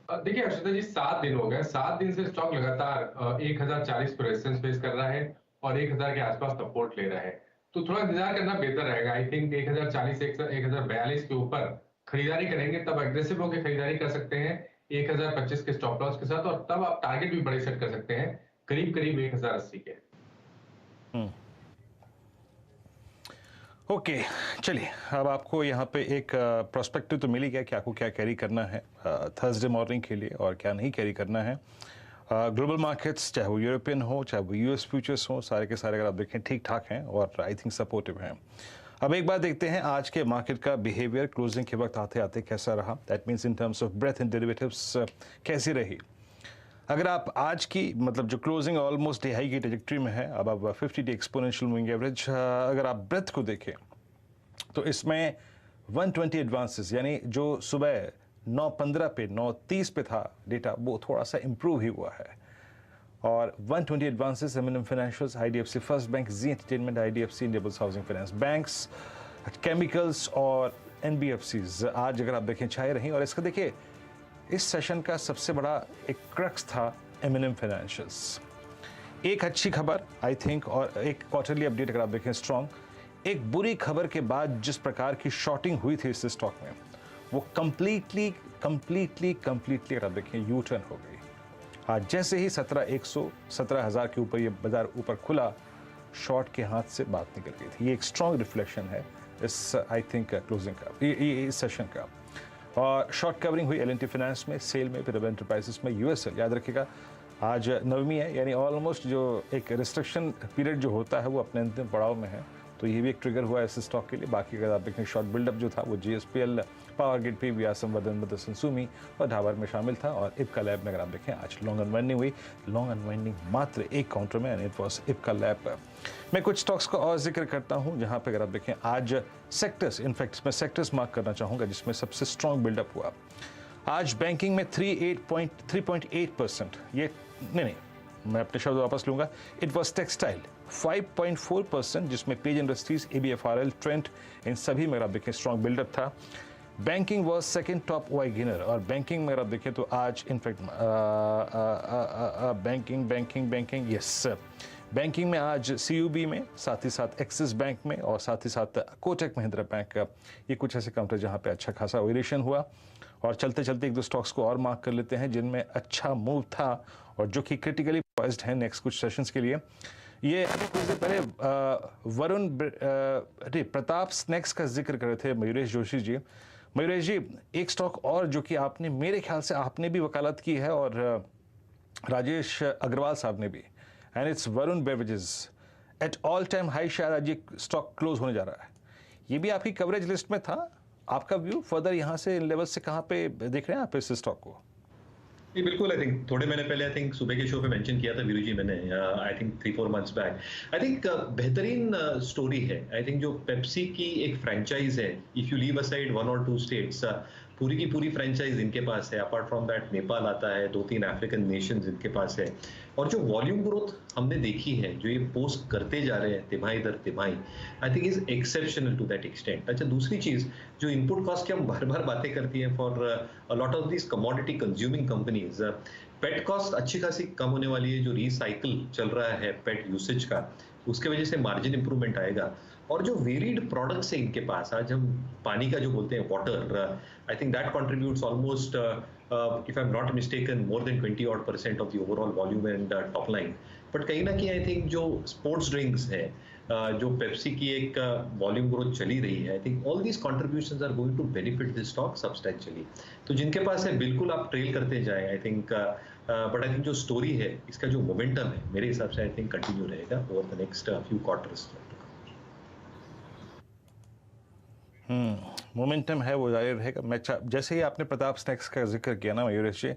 देखिए अर्षिता जी, 7 दिन हो गए, 7 दिन से स्टॉक लगातार 1040 पर रेजिस्टेंस फेस कर रहा है और 1000 के आसपास सपोर्ट ले रहा है, तो थोड़ा इंतजार करना बेहतर रहेगा। आई थिंक 1040 1042 के ऊपर खरीदारी करेंगे तब एग्रेसिव होकर खरीदारी कर सकते हैं 1025 के स्टॉप लॉस के साथ, और तब आप टारगेट भी बड़े सेट कर सकते हैं करीब 1080 के। ओके चलिए, अब आपको यहाँ पे एक प्रोस्पेक्टिव तो मिल ही गया कि आपको क्या कैरी करना है थर्सडे मॉर्निंग के लिए और क्या नहीं कैरी करना है। ग्लोबल मार्केट्स, चाहे वो यूरोपियन हो चाहे वो यूएस फ्यूचर्स हो, सारे के सारे अगर आप देखें ठीक ठाक हैं और आई थिंक सपोर्टिव हैं। अब एक बार देखते हैं आज के मार्केट का बिहेवियर क्लोजिंग के वक्त आते आते कैसा रहा। That means in terms of breadth in derivatives कैसी रही। अगर आप आज की मतलब जो क्लोजिंग ऑलमोस्ट डे हाई की ट्रेजेक्ट्री में है, अब आप 50 डे एक्सपोनेंशियल मूविंग एवरेज अगर आप ब्रेथ को देखें तो इसमें 120 एडवांसेस, यानी जो सुबह 9:15 पे 9:30 पे था डेटा, वो थोड़ा सा इम्प्रूव ही हुआ है। और 120 advances M financials, IDFC first bank, Zee entertainment, IDFC, Indian housing finance, banks, chemicals और NBFCs आज अगर आप देखें छाए रहीं। और इसका देखिए इस सेशन का सबसे बड़ा एक क्रक्स था M&M फाइनेंशियल्स। एक अच्छी खबर आई थिंक और एक क्वार्टरली अपडेट अगर आप देखें स्ट्रॉन्ग। एक बुरी खबर के बाद जिस प्रकार की शॉर्टिंग हुई थी इस स्टॉक में, वो कंप्लीटली अगर आप देखें यू टर्न हो गई। आज जैसे ही 17,000 के ऊपर ये बाजार ऊपर खुला, शॉर्ट के हाथ से बात निकल गई थी। ये एक स्ट्रॉन्ग रिफ्लेक्शन है इस आई थिंक क्लोजिंग का, इस सेशन का। और शॉर्ट कवरिंग हुई L&T फाइनेंस में, सेल में, फिर एंटरप्राइजेस में, USL। याद रखिएगा आज नवमी है, यानी ऑलमोस्ट जो एक रिस्ट्रिक्शन पीरियड जो होता है वो अपने अंतिम पड़ाव में है, तो ये भी एक ट्रिगर हुआ है इस स्टॉक के लिए। बाकी अगर आप देखें शॉर्ट बिल्डअप जो था वो GSPL, पावर ग्रिड, PVR, संवर्धन, मदरसन सुमी और ढाबर में शामिल था। और इप्का लैब में अगर आप देखें आज लॉन्ग अनवाइंडिंग हुई, लॉन्ग अनवाइंडिंग मात्र एक काउंटर में, and it was Ipca lab. मैं कुछ स्टॉक्स का और जिक्र करता हूं जहां पे अगर आप देखें आज सेक्टर्स, इनफैक्ट मैं सेक्टर्स मार्क करना चाहूंगा जिसमें सबसे स्ट्रॉन्ग बिल्डअप हुआ। आज बैंकिंग में 3.8%, ये नहीं मैं अपने शब्द वापस लूंगा, इट वॉज टेक्सटाइल 5.4%, जिसमें पेज इंडस्ट्रीज, ABFRL, ट्रेंट, इन सभी में आप देखें स्ट्रॉन्ग बिल्डअप था। Banking was second top why gainer, और बैंकिंग में अगर आप देखें तो आज इनफैक्ट बैंकिंग यस, बैंकिंग में आज CUB में, साथ ही साथ एक्सिस बैंक में और साथ ही साथ कोटक महिंद्रा बैंक, ये कुछ ऐसे काउंटर जहां पे अच्छा खासा वेरिएशन हुआ। और चलते चलते एक दो स्टॉक्स को और मार्क कर लेते हैं जिनमें अच्छा मूव था और जो कि क्रिटिकली पॉइज्ड है नेक्स्ट कुछ सेशंस के लिए। ये अभी कुछ देर पहले प्रताप स्नैक्स का जिक्र कर रहे थे मयूरेश जोशी जी। मयूरेश जी, एक स्टॉक और जो कि आपने, मेरे ख्याल से आपने भी वकालत की है और राजेश अग्रवाल साहब ने भी, and it's Varun beverages at all time high. शायद आज ये स्टॉक क्लोज होने जा रहा है, ये भी आपकी कवरेज लिस्ट में था। आपका व्यू फर्दर यहाँ से इन लेवल से कहाँ पे देख रहे हैं आप इस स्टॉक को? जी बिल्कुल, आई थिंक थोड़े महीने पहले आई थिंक सुबह के शो पे मेंशन किया था वीरू जी मैंने, I think 3-4 months back. I think बेहतरीन स्टोरी है। आई थिंक जो पेप्सी की एक फ्रेंचाइज है, if you leave aside 1 or 2 states, पूरी की पूरी फ्रेंचाइज इनके पास है। अपार्ट फ्रॉम दैट नेपाल आता है, 2-3 अफ्रीकन नेशंस इनके पास है। और जो वॉल्यूम ग्रोथ हमने देखी है, जो ये पोस्ट करते जा रहे हैं तिमाही दर तिमाही, I think is exceptional to that extent. अच्छा, दूसरी चीज जो इनपुट कॉस्ट की हम बार बार बातें करती हैं for a lot of this commodity consuming companies, pet cost अच्छी खासी कम होने वाली है। जो रिसाइकिल चल रहा है पेट यूसेज का, उसके वजह से मार्जिन इंप्रूवमेंट आएगा। और जो वेरिड प्रोडक्ट्स है इनके पास, आज हम पानी का जो बोलते हैं water, I think that contributes almost, if I'm not mistaken, more than 20% of the overall volume and top line. But कहीं ना कहीं आई थिंक जो स्पोर्ट्स ड्रिंक्स है, जो पेप्सी की एक वॉल्यूम ग्रोथ चली रही है, I think all these contributions are going to benefit this stock substantially. तो जिनके पास है बिल्कुल आप ट्रेल करते जाएं। I think but I think जो स्टोरी है, इसका जो मोमेंटम है, मेरे हिसाब से आई थिंक कंटिन्यू रहेगा over the next few quarters. Momentum है वो जारी रहेगा। मैं जैसे ही आपने प्रताप स्नैक्स का जिक्र किया ना मयूरेश जी,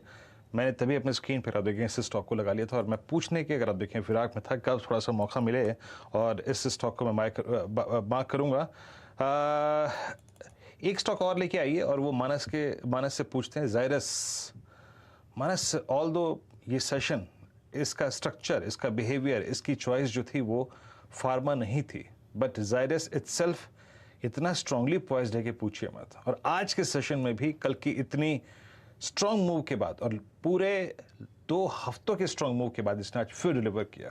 मैंने तभी अपने स्क्रीन पर आप देखें इस स्टॉक को लगा लिया था और मैं पूछने के अगर आप देखें फिराक में था कब थोड़ा सा मौका मिले और इस स्टॉक को मैं मार्क करूँगा। एक स्टॉक और लेके आइए और वो मानस से पूछते हैं ज़ायरस। मानस, ऑल दो ये सेशन, इसका स्ट्रक्चर, इसका बिहेवियर, इसकी चॉइस जो थी वो फार्मा नहीं थी, बट ज़ायरस इटसेल्फ इतना स्ट्रांगली पॉइज्ड है कि पूछिए मत। और आज के सेशन में भी कल की इतनी स्ट्रांग मूव के बाद और पूरे 2 हफ्तों के स्ट्रांग मूव के बाद इसने आज फिर डिलीवर किया।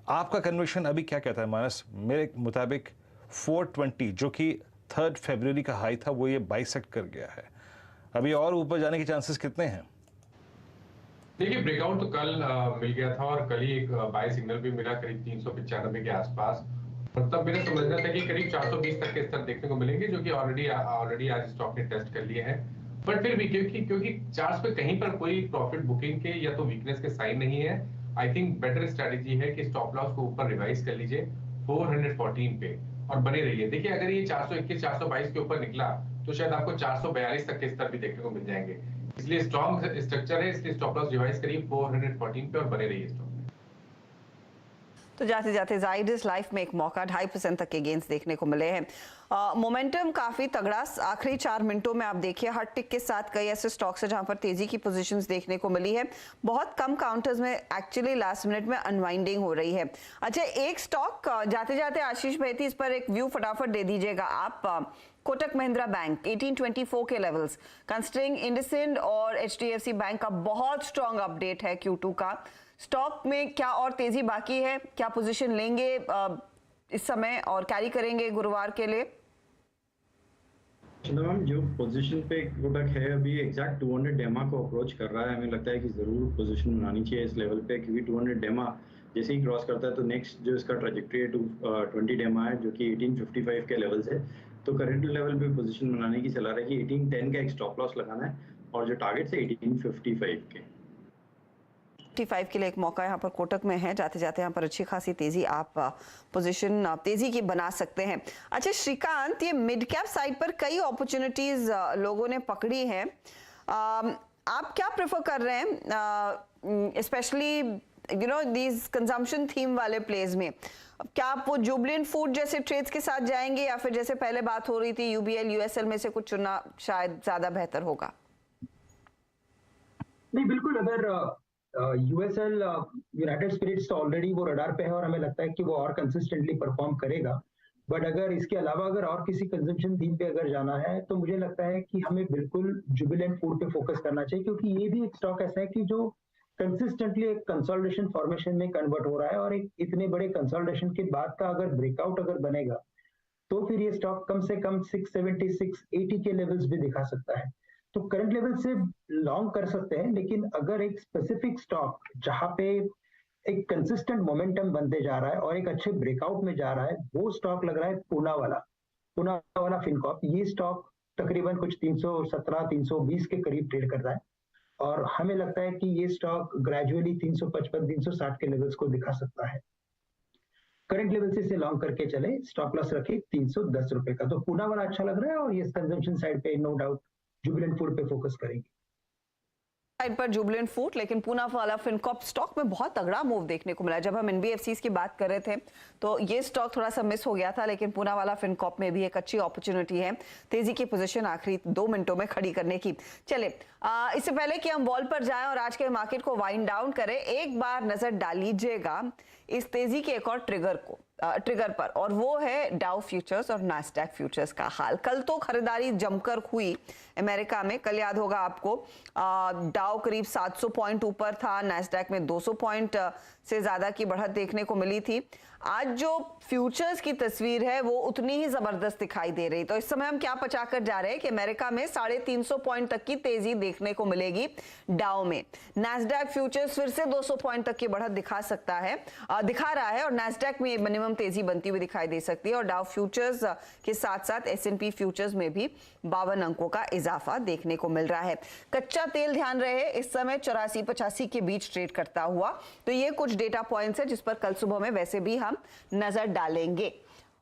आपका कन्विक्शन अभी क्या कहता है मानस? मेरे मुताबिक 420 जो कि 3 फरवरी का हाई था वो ये बाइसेक्ट कर गया है। अभी और ऊपर जाने के चांसेस कितने हैं? देखिए, ब्रेकआउट तो कल मिल गया था और कल ही एक बाय सिग्नल भी मिला करीब 395 के आसपास। मतलब मेरा समझना था कि करीब 420 तक के स्तर देखने को मिलेंगे, जो कि ऑलरेडी आज स्टॉक ने टेस्ट कर लिए हैं। बट फिर भी क्योंकि चार्ट्स पे कहीं पर कोई प्रॉफिट बुकिंग के या तो वीकनेस के साइन नहीं है, आई थिंक बेटर स्ट्रेटेजी है कि स्टॉप लॉस को ऊपर रिवाइज कर लीजिए 414 पे और बने रहिए। देखिए अगर ये 421 422 के ऊपर निकला तो शायद आपको 442 तक के स्तर भी देखने को मिल जाएंगे, इसलिए स्ट्रॉन्ग स्ट्रक्चर है, इसलिए स्टॉप लॉस रिवाइज करिए 414 पे और बने रहिए स्टॉक। तो जाते जाते जाइडस लाइफ में एक मौका 2.5% तक के गेंस देखने को मिले हैं। मोमेंटम काफी तगड़ा आखिरी 4 मिनटों में आप देखिए हट टिक के साथ कई ऐसे स्टॉक्स है जहां पर तेजी की पोजीशंस देखने को मिली है। बहुत कम काउंटर्स में एक्चुअली लास्ट मिनट में अनवाइंडिंग हो रही है। अच्छा, एक स्टॉक जाते जाते आशीष भाई इस पर एक व्यू फटाफट दे दीजिएगा आप। कोटक महिंद्रा बैंक 1824 के लेवल्स, कंसिडरिंग इंडसइंड और HDFC बैंक का बहुत स्ट्रॉन्ग अपडेट है Q2 का। स्टॉक में क्या और तेजी बाकी है, क्या पोजीशन लेंगे इस समय और कैरी करेंगे गुरुवार के लिए? मैम जो पोजीशन पे कोटक है अभी एग्जैक्ट 200 डेमा को अप्रोच कर रहा है, हमें लगता है कि जरूर पोजीशन बनानी चाहिए इस लेवल पे, क्योंकि 200 डेमा जैसे ही क्रॉस करता है तो नेक्स्ट जो इसका ट्रैजेक्टरी है 220 डेमा है जो कि 1855 के लेवल्स है। तो करंट लेवल पे पोजीशन बनाने की सलाह रहेगी। 1810 का एक स्टॉप लॉस लगाना है और जो टारगेट है 1855 के 55 के लिए एक मौका यहाँ पर कोटक में है। जाते जाते यहाँ पर अच्छी खासी तेजी आप पोजीशन तेजी की बना सकते हैं। अच्छा श्रीकांत, ये मिड कैप साइड पर कई अपॉर्चुनिटीज लोगों ने पकड़ी हैं, आप क्या प्रेफर कर रहे हैं स्पेशली दीज कंजम्पशन थीम वाले प्लेस में? क्या आप वो जुबिलेंट फूड जैसे ट्रेड्स के साथ जाएंगे या फिर जैसे पहले बात हो रही थी UBL USL में से कुछ चुनना शायद ज्यादा बेहतर होगा? नहीं बिल्कुल, अगर USL यूनाइटेड स्पिरिट्स तो ऑलरेडी वो रडार पे है और हमें लगता है कि वो और कंसिस्टेंटली परफॉर्म करेगा। बट अगर इसके अलावा अगर और किसी कंजम्पशन थीम पे अगर जाना है तो मुझे लगता है कि हमें बिल्कुल जुबिलेंट फूड पे फोकस करना चाहिए, क्योंकि ये भी एक स्टॉक ऐसा है कि जो कंसिस्टेंटली एक कंसोलिडेशन फॉर्मेशन में कन्वर्ट हो रहा है और एक इतने बड़े कंसोलिडेशन के बाद का अगर ब्रेकआउट अगर बनेगा तो फिर ये स्टॉक कम से कम 670 680 के लेवल्स भी दिखा सकता है। तो करंट लेवल से लॉन्ग कर सकते हैं, लेकिन अगर एक स्पेसिफिक स्टॉक जहां पे एक कंसिस्टेंट मोमेंटम बनते जा रहा है और एक अच्छे ब्रेकआउट में जा रहा है, वो स्टॉक लग रहा है पूना वाला फिनकॉर्प। ये स्टॉक तकरीबन कुछ 317 320 के करीब ट्रेड कर रहा है और हमें लगता है कि ये स्टॉक ग्रेजुअली 355 360 के लेवल्स को दिखा सकता है। करंट लेवल से इसे लॉन्ग करके चले, स्टॉप लॉस रखे 310 रुपए का। तो पूना वाला अच्छा लग रहा है और ये कंजम्पशन साइड पे नो डाउट जुबिलेंट फूड पे फोकस करेंगे। साइड पर जुबिलेंट फूड, लेकिन पूना वाला फिनकॉर्प स्टॉक में बहुत तगड़ा मूव देखने को मिला। जब हम NBFCs की बात कर रहे थे तो ये स्टॉक थोड़ा सा मिस हो गया था, लेकिन पूना वाला फिनकॉर्प में भी एक अच्छी अपॉर्चुनिटी है तेजी की पोजीशन आखिरी 2 मिनटों में खड़ी करने की। चले इससे पहले कि हम वॉल पर जाएं और आज के मार्केट को वाइंड डाउन करें, एक बार नजर डालीजिएगा इस तेजी के एक और ट्रिगर पर, और वो है डाउ फ्यूचर्स और नैस्डैक फ्यूचर्स का हाल। कल तो खरीदारी जमकर हुई अमेरिका में, कल याद होगा आपको डाउ करीब 700 पॉइंट ऊपर था, नैस्डैक में 200 पॉइंट से ज्यादा की बढ़त देखने को मिली थी। आज जो फ्यूचर्स की तस्वीर है वो उतनी ही जबरदस्त दिखाई दे रही। तो इस समय हम क्या पचाकर जा रहे हैं कि अमेरिका में 350 पॉइंट तक की तेजी देखने को मिलेगी डाउ में। नैस्डैक फ्यूचर्स फिर से 200 पॉइंट तक की बढ़त दिखा रहा है और नैस्डैक में मिनिमम तेजी बनती हुई दिखाई दे सकती है और डाउ फ्यूचर्स के साथ साथ S&P फ्यूचर्स में भी 52 अंकों का इजाफा देखने को मिल रहा है। कच्चा तेल ध्यान रहे इस समय 84-85 के बीच ट्रेड करता हुआ। तो ये कुछ डेटा पॉइंट्स है जिस पर कल सुबह में वैसे भी हम नजर डालेंगे।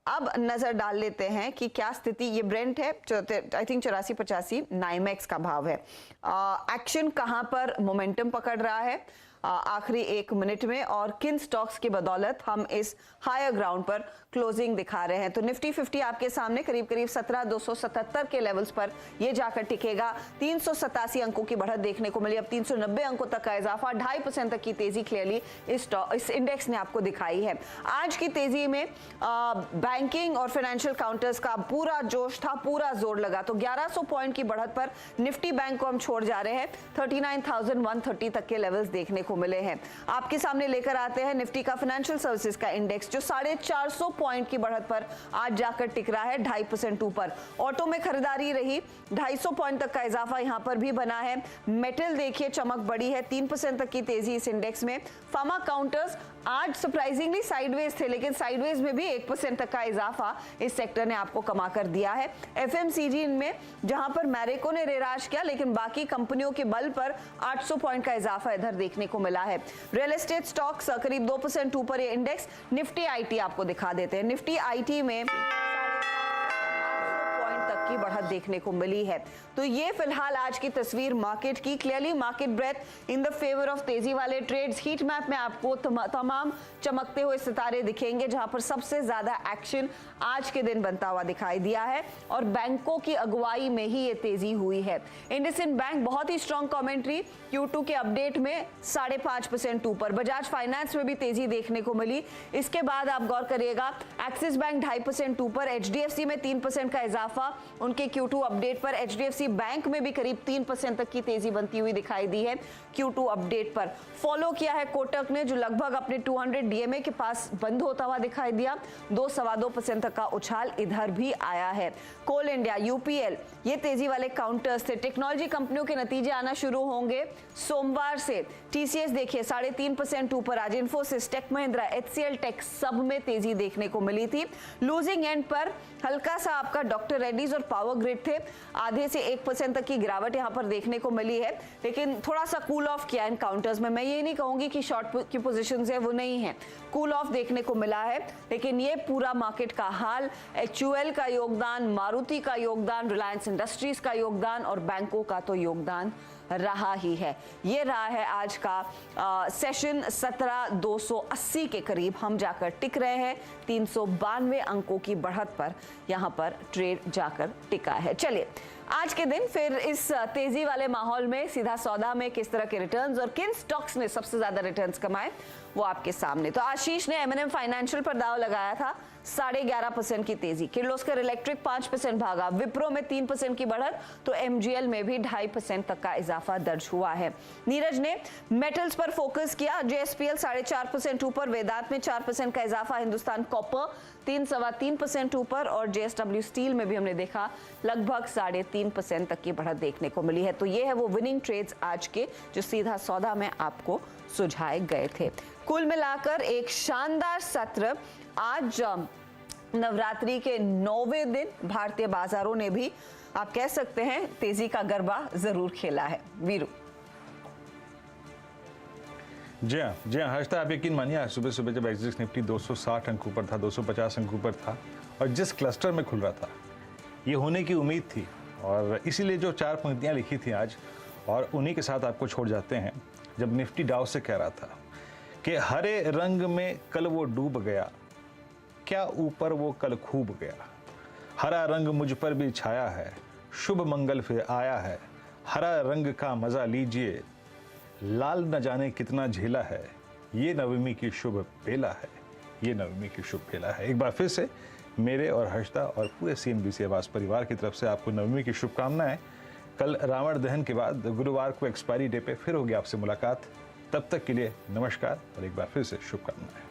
अब नजर डाल लेते हैं कि क्या स्थिति, ये ब्रेंट है आई थिंक 84-85 नाइमेक्स का भाव है। एक्शन कहां पर मोमेंटम पकड़ रहा है आखिरी 1 मिनट में और किन स्टॉक्स की बदौलत हम इस हायर ग्राउंड पर क्लोजिंग दिखा रहे हैं। तो निफ्टी 50 आपके सामने करीब 17,277 के लेवल्स पर ये जाकर टिकेगा। 387 अंकों की बढ़त देखने को मिली, अब 390 अंकों तक का इजाफा, 2.5% तक की तेजी क्लियरली इस इंडेक्स ने आपको दिखाई है। आज की तेजी में बैंकिंग और फाइनेंशियल काउंटर्स का पूरा जोश था, पूरा जोर लगा। तो 1100 पॉइंट की बढ़त पर निफ्टी बैंक को हम छोड़ जा रहे हैं, 39,130 तक के लेवल्स देखने को को मिले हैं। आपके सामने लेकर आते हैं निफ्टी का फाइनेंशियल सर्विसेज का इंडेक्स, जो 450 पॉइंट की बढ़त पर आज जाकर टिक रहा है 2.5% ऊपर। ऑटो में खरीदारी रही, 250 पॉइंट तक का इजाफा यहां पर भी बना है। मेटल देखिए चमक बड़ी है, 3% तक की तेजी इस इंडेक्स में। फार्मा काउंटर्स आज सरप्राइजिंगली साइडवेज थे, लेकिन साइडवेज में भी 1% तक का इजाफा इस सेक्टर ने आपको कमा कर दिया है। एफएमसीजी में जहां पर मैरिको ने रेराज किया, लेकिन बाकी कंपनियों के बल पर 800 पॉइंट का इजाफा इधर देखने को मिला है। रियल एस्टेट स्टॉक्स करीब 2% ऊपर ये इंडेक्स। निफ्टी आईटी आपको दिखा देते हैं। निफ्टी आईटी में तक की बढ़त देखने को मिली है। तो ये फिलहाल आज की तस्वीर मार्केट की। Clearly market breadth in the favour of तेजी वाले ट्रेड्स। हीट मैप में आपको तमाम चमकते हुए सितारे दिखेंगे, जहां पर सबसे ज्यादा एक्शन आज के दिन बनता हुआ दिखाई दिया है और बैंकों की अगुवाई में ही ये तेजी हुई है। इंडसइंड बैंक बहुत ही स्ट्रॉन्ग कमेंट्री, Q2 के अपडेट में 5.5% ऊपर। बजाज फाइनेंस में भी तेजी देखने को मिली। इसके बाद आप गौर करिएगा, एक्सिस बैंक 2.5% ऊपर, HDFC में 3% का इजाफा उनके Q2 अपडेट पर। HDFC बैंक में भी करीब 3% तक की तेजी बनती हुई दिखाई दी है Q2 अपडेट पर। फॉलो किया है कोटक ने, जो लगभग अपने 200 DMA के पास बंद होता हुआ दिखाई दिया। 2-2.25% तक का उछाल इधर भी आया है। कोल इंडिया, UPL ये तेजी वाले काउंटर्स थे। टेक्नोलॉजी कंपनियों के नतीजे आना शुरू होंगे सोमवार से। TCS देखिए 3.5% ऊपर आज। Infosys, Tech Mahindra, HCL Tech सब में तेजी देखने को मिली थी। लूजिंग एंड पर हल्का सा आपका डॉक्टर रेड्डीज और पावर ग्रिड थे। आधे से 1% तक की गिरावट यहां पर देखने को मिली है, लेकिन थोड़ा सा कूल ऑफ किया इन काउंटर्स में। मैं ये नहीं कहूंगी कि शॉर्ट की पोजीशंस है वो नहीं है, कूल ऑफ देखने को मिला है, लेकिन ये पूरा मार्केट का हाल, HUL का योगदान, मारुति का योगदान, रिलायंस इंडस्ट्रीज का योगदान और बैंकों का तो योगदान रहा ही है। ये रहा है आज का सेशन। 17,280 के करीब हम जाकर टिक रहे हैं। 392 अंकों की बढ़त पर यहां पर ट्रेड जाकर टिका है। चलिए आज के दिन फिर इस तेजी वाले माहौल में सीधा सौदा में किस तरह के रिटर्न्स और किन स्टॉक्स ने सबसे ज्यादा रिटर्न्स कमाए वो आपके सामने। तो आशीष ने M&M फाइनेंशियल पर दाव लगाया था, 11.5% की तेजी। किर्लोस्कर इलेक्ट्रिक 5% भागा। विप्रो में 3% की बढ़त, तो MGL में भी 2.5% तक का इजाफा दर्ज हुआ है। नीरज ने मेटल्स पर फोकस किया। JSPL 4.5% ऊपर, वेदांत में 4% का इजाफा, हिंदुस्तान कॉपर 3-3.25% ऊपर और JSW स्टील में भी हमने देखा लगभग 3.5% तक की बढ़त देखने को मिली है। तो ये है वो विनिंग ट्रेड्स आज के, जो सीधा सौदा में आपको सुझाए गए थे। कुल मिलाकर एक शानदार सत्र। आज नवरात्रि के 9वें दिन भारतीय बाजारों ने भी आप कह सकते हैं तेजी का गरबा जरूर खेला है। वीरू। जी हाँ हर्षदा, आप यकीन मानिए आज सुबह सुबह जब एक्सिस निफ्टी 260 अंक ऊपर था, 250 अंक ऊपर था और जिस क्लस्टर में खुल रहा था ये होने की उम्मीद थी, और इसीलिए जो 4 पंक्तियाँ लिखी थी आज, और उन्हीं के साथ आपको छोड़ जाते हैं। जब निफ्टी डाउ से कह रहा था कि हरे रंग में कल वो डूब गया, क्या ऊपर वो कल खूब गया, हरा रंग मुझ पर भी छाया है, शुभ मंगल फिर आया है, हरा रंग का मजा लीजिए, लाल न जाने कितना झेला है, ये नवमी की शुभ बेला है, ये नवमी की शुभ बेला है। एक बार फिर से मेरे और हर्षदा और पूरे CNBC आवाज परिवार की तरफ से आपको नवमी की शुभकामनाएं। कल रावण दहन के बाद गुरुवार को एक्सपायरी डे पे फिर होगी आपसे मुलाकात। तब तक के लिए नमस्कार और एक बार फिर से शुभकामनाएं।